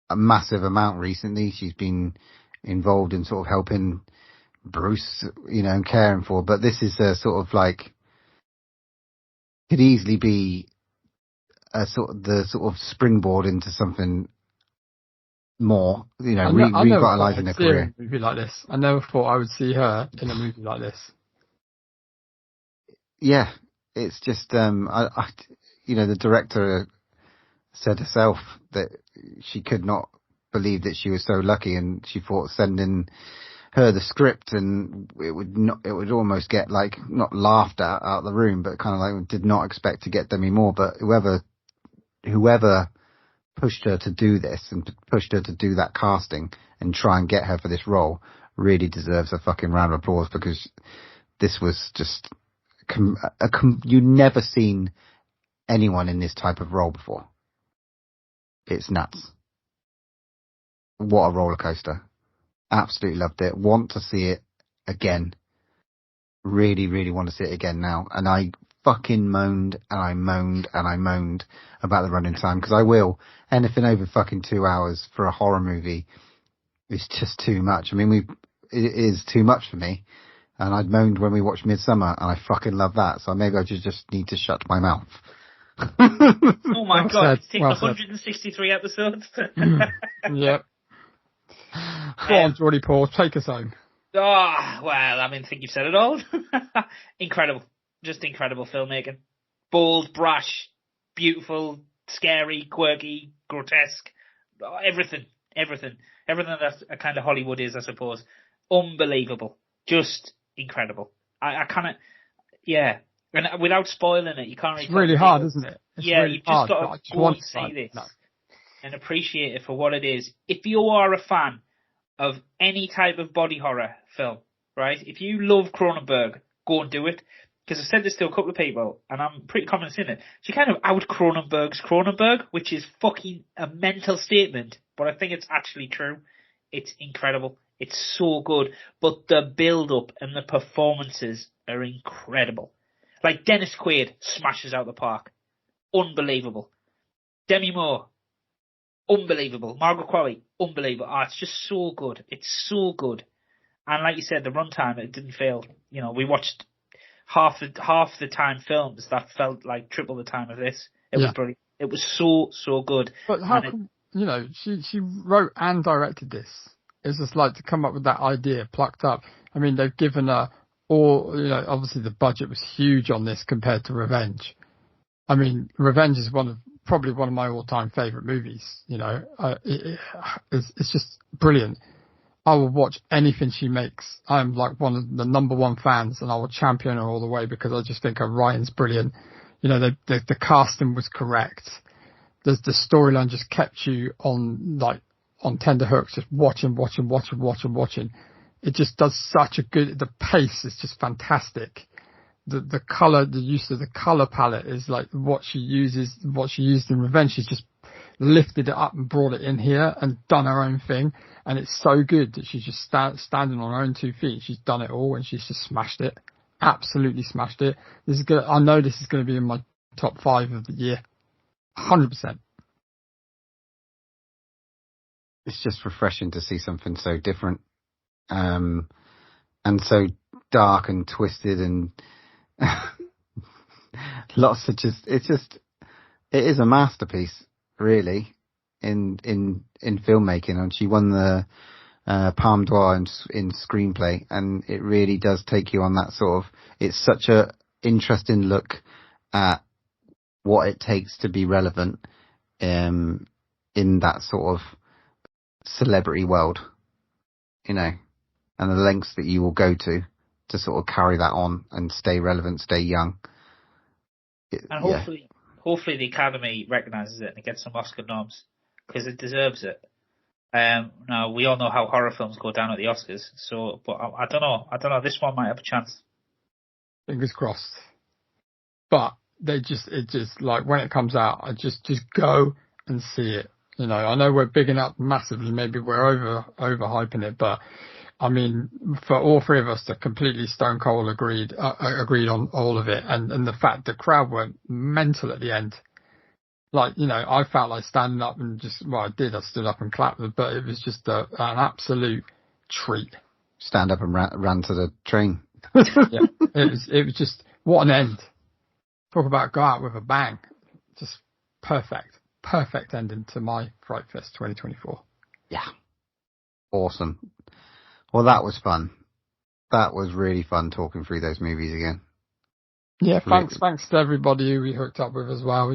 a massive amount recently. She's been involved in sort of helping Bruce, you know, and caring for, but this is a sort of like, could easily be the sort of springboard into something more, you know, revitalizing her career. A movie like this. I never thought I would see her in a movie like this. Yeah, it's just, you know, the director said herself that she could not believe that she was so lucky, and she thought sending her the script and it would almost get like not laughed at out of the room, but kind of like did not expect to get Demi Moore. But whoever pushed her to do this and pushed her to do that casting and try and get her for this role really deserves a fucking round of applause, because this was just you've never seen anyone in this type of role before. It's nuts. What a roller coaster. Absolutely loved it. Want to see it again. Really, really want to see it again now. And I fucking moaned and I moaned and I moaned about the running time, because I will. Anything over fucking 2 hours for a horror movie is just too much. I mean, it is too much for me. And I'd moaned when we watched Midsummer, and I fucking love that. So maybe I just need to shut my mouth. Oh my god, it's taken 163 episodes. Yep. Go on, Geordie Paul, take us home. Oh, well, I mean, I think you've said it all. Incredible. Just incredible filmmaking. Bold, brash, beautiful, scary, quirky, grotesque. Everything that a kind of Hollywood is, I suppose. Unbelievable. Just incredible. I kind of, yeah. And without spoiling it, you can't really... It's really hard, isn't it? You've just got to go and see this and appreciate it for what it is. If you are a fan of any type of body horror film, right? If you love Cronenberg, go and do it. Because I said this to a couple of people, and I'm pretty confident in it. She kind of out Cronenberg's Cronenberg, which is fucking a mental statement, but I think it's actually true. It's incredible. It's so good. But the build-up and the performances are incredible. Like Dennis Quaid smashes out the park. Unbelievable. Demi Moore, unbelievable. Margot Qualley, unbelievable. Oh, it's just so good. It's so good. And like you said, the runtime, it didn't fail. You know, we watched half the time films that felt like triple the time of this. It was brilliant. It was so good. But how come, you know, she wrote and directed this? It's just like to come up with that idea plucked up. I mean, they've given her all, you know, obviously the budget was huge on this compared to Revenge. I mean, Revenge is probably one of my all-time favourite movies. You know, it's just brilliant. I will watch anything she makes. I'm like one of the number one fans, and I will champion her all the way because I just think her writing's brilliant. You know, the casting was correct. The storyline just kept you on tender hooks, just watching. It just does such a good. The pace is just fantastic. The color, the use of the color palette is like what she used in Revenge. She's just lifted it up and brought it in here and done her own thing. And it's so good that she's just standing on her own 2 feet. She's done it all and she's just smashed it. Absolutely smashed it. I know this is going to be in my top 5 of the year. 100%. It's just refreshing to see something so different. And so dark and twisted and Lots of it is a masterpiece, really, in filmmaking. And she won the Palme d'Or in screenplay, and it really does take you on that sort of. It's such a interesting look at what it takes to be relevant in that sort of celebrity world, and the lengths that you will go to sort of carry that on and stay relevant, stay young. And hopefully the Academy recognises it and it gets some Oscar noms, because it deserves it. Now, we all know how horror films go down at the Oscars, but I don't know, this one might have a chance. Fingers crossed. But it just like, when it comes out, I just go and see it. I know we're bigging up massively, maybe we're overhyping it, but I mean, for all three of us to completely stone cold agreed on all of it, and the fact the crowd went mental at the end. Like, I felt like standing up and I stood up and clapped, but it was just an absolute treat. Stand up and ran to the train. Yeah, it was just, what an end. Talk about go out with a bang. Just perfect ending to my Frightfest 2024. Yeah. Awesome. Well, that was fun. That was really fun talking through those movies again. Yeah, thanks to everybody who we hooked up with as well.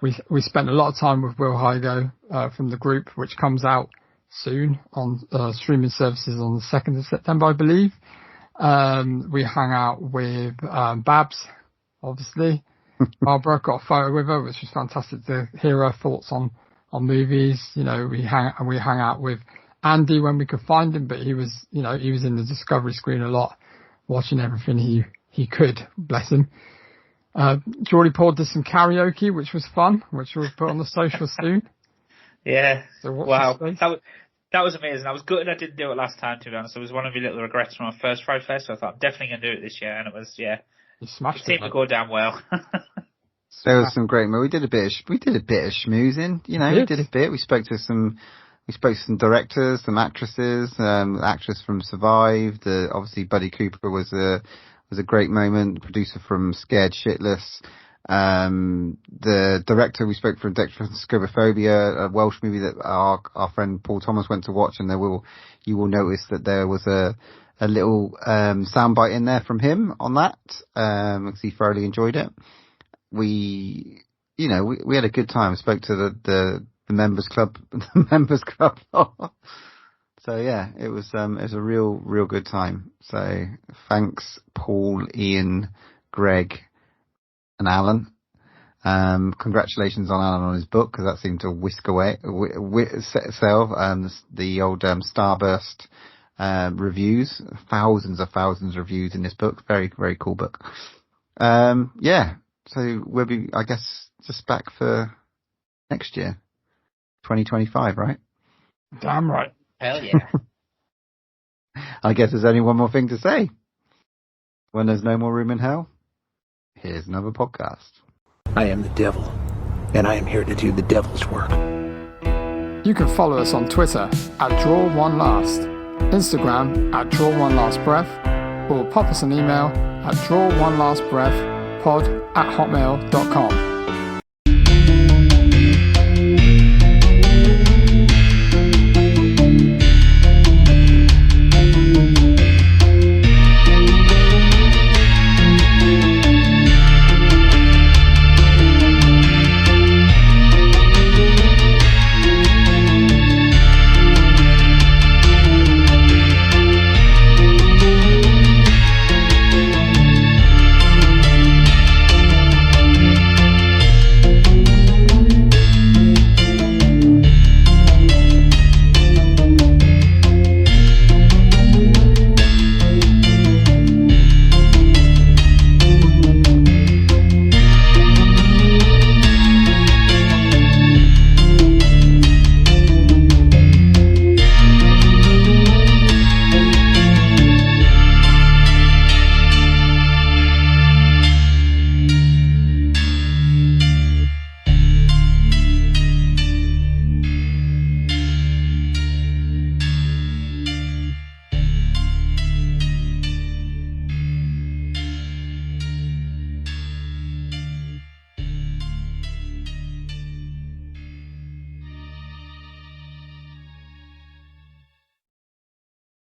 We spent a lot of time with Will Hygo from the group, which comes out soon on streaming services on the 2nd of September, I believe. We hung out with Babs, obviously. Barbara, got a photo with her, which was fantastic to hear her thoughts on movies. We hang out with Andy when we could find him, but he was in the Discovery screen a lot, watching everything he could, bless him. Geordie Paul did some karaoke, which was fun, which we'll put on the social soon. Yeah. So wow. That was amazing. I was gutted I didn't do it last time, to be honest. It was one of my little regrets from our first Frightfest, so I thought I'm definitely going to do it this year, and it was, yeah. You smashed it. Seemed to go down well. There was some great, we did a bit of schmoozing, we did a bit. We spoke to some directors, some actresses, actress from Survived. Obviously Buddy Cooper was a great moment. The producer from Scared Shitless. The director, we spoke from Scopophobia, a Welsh movie that our friend Paul Thomas went to watch, and you will notice that there was a little soundbite in there from him on that, because he thoroughly enjoyed it. We had a good time. I spoke to the members club, So yeah, it was a real good time. So thanks, Paul, Ian, Greg, and Alan. Congratulations on Alan on his book, because that seemed to whisk away, sell. The old Starburst reviews, thousands of reviews in this book. Very, very cool book. Yeah. So we'll be, I guess, just back for next year, 2025, right? Damn right. Hell yeah. I guess there's only one more thing to say. When there's no more room in hell, here's another podcast. I am the devil, and I am here to do the devil's work. You can follow us on Twitter @DrawOneLast, Instagram @DrawOneLastBreath, or pop us an email at drawoneLastBreathpod@hotmail.com.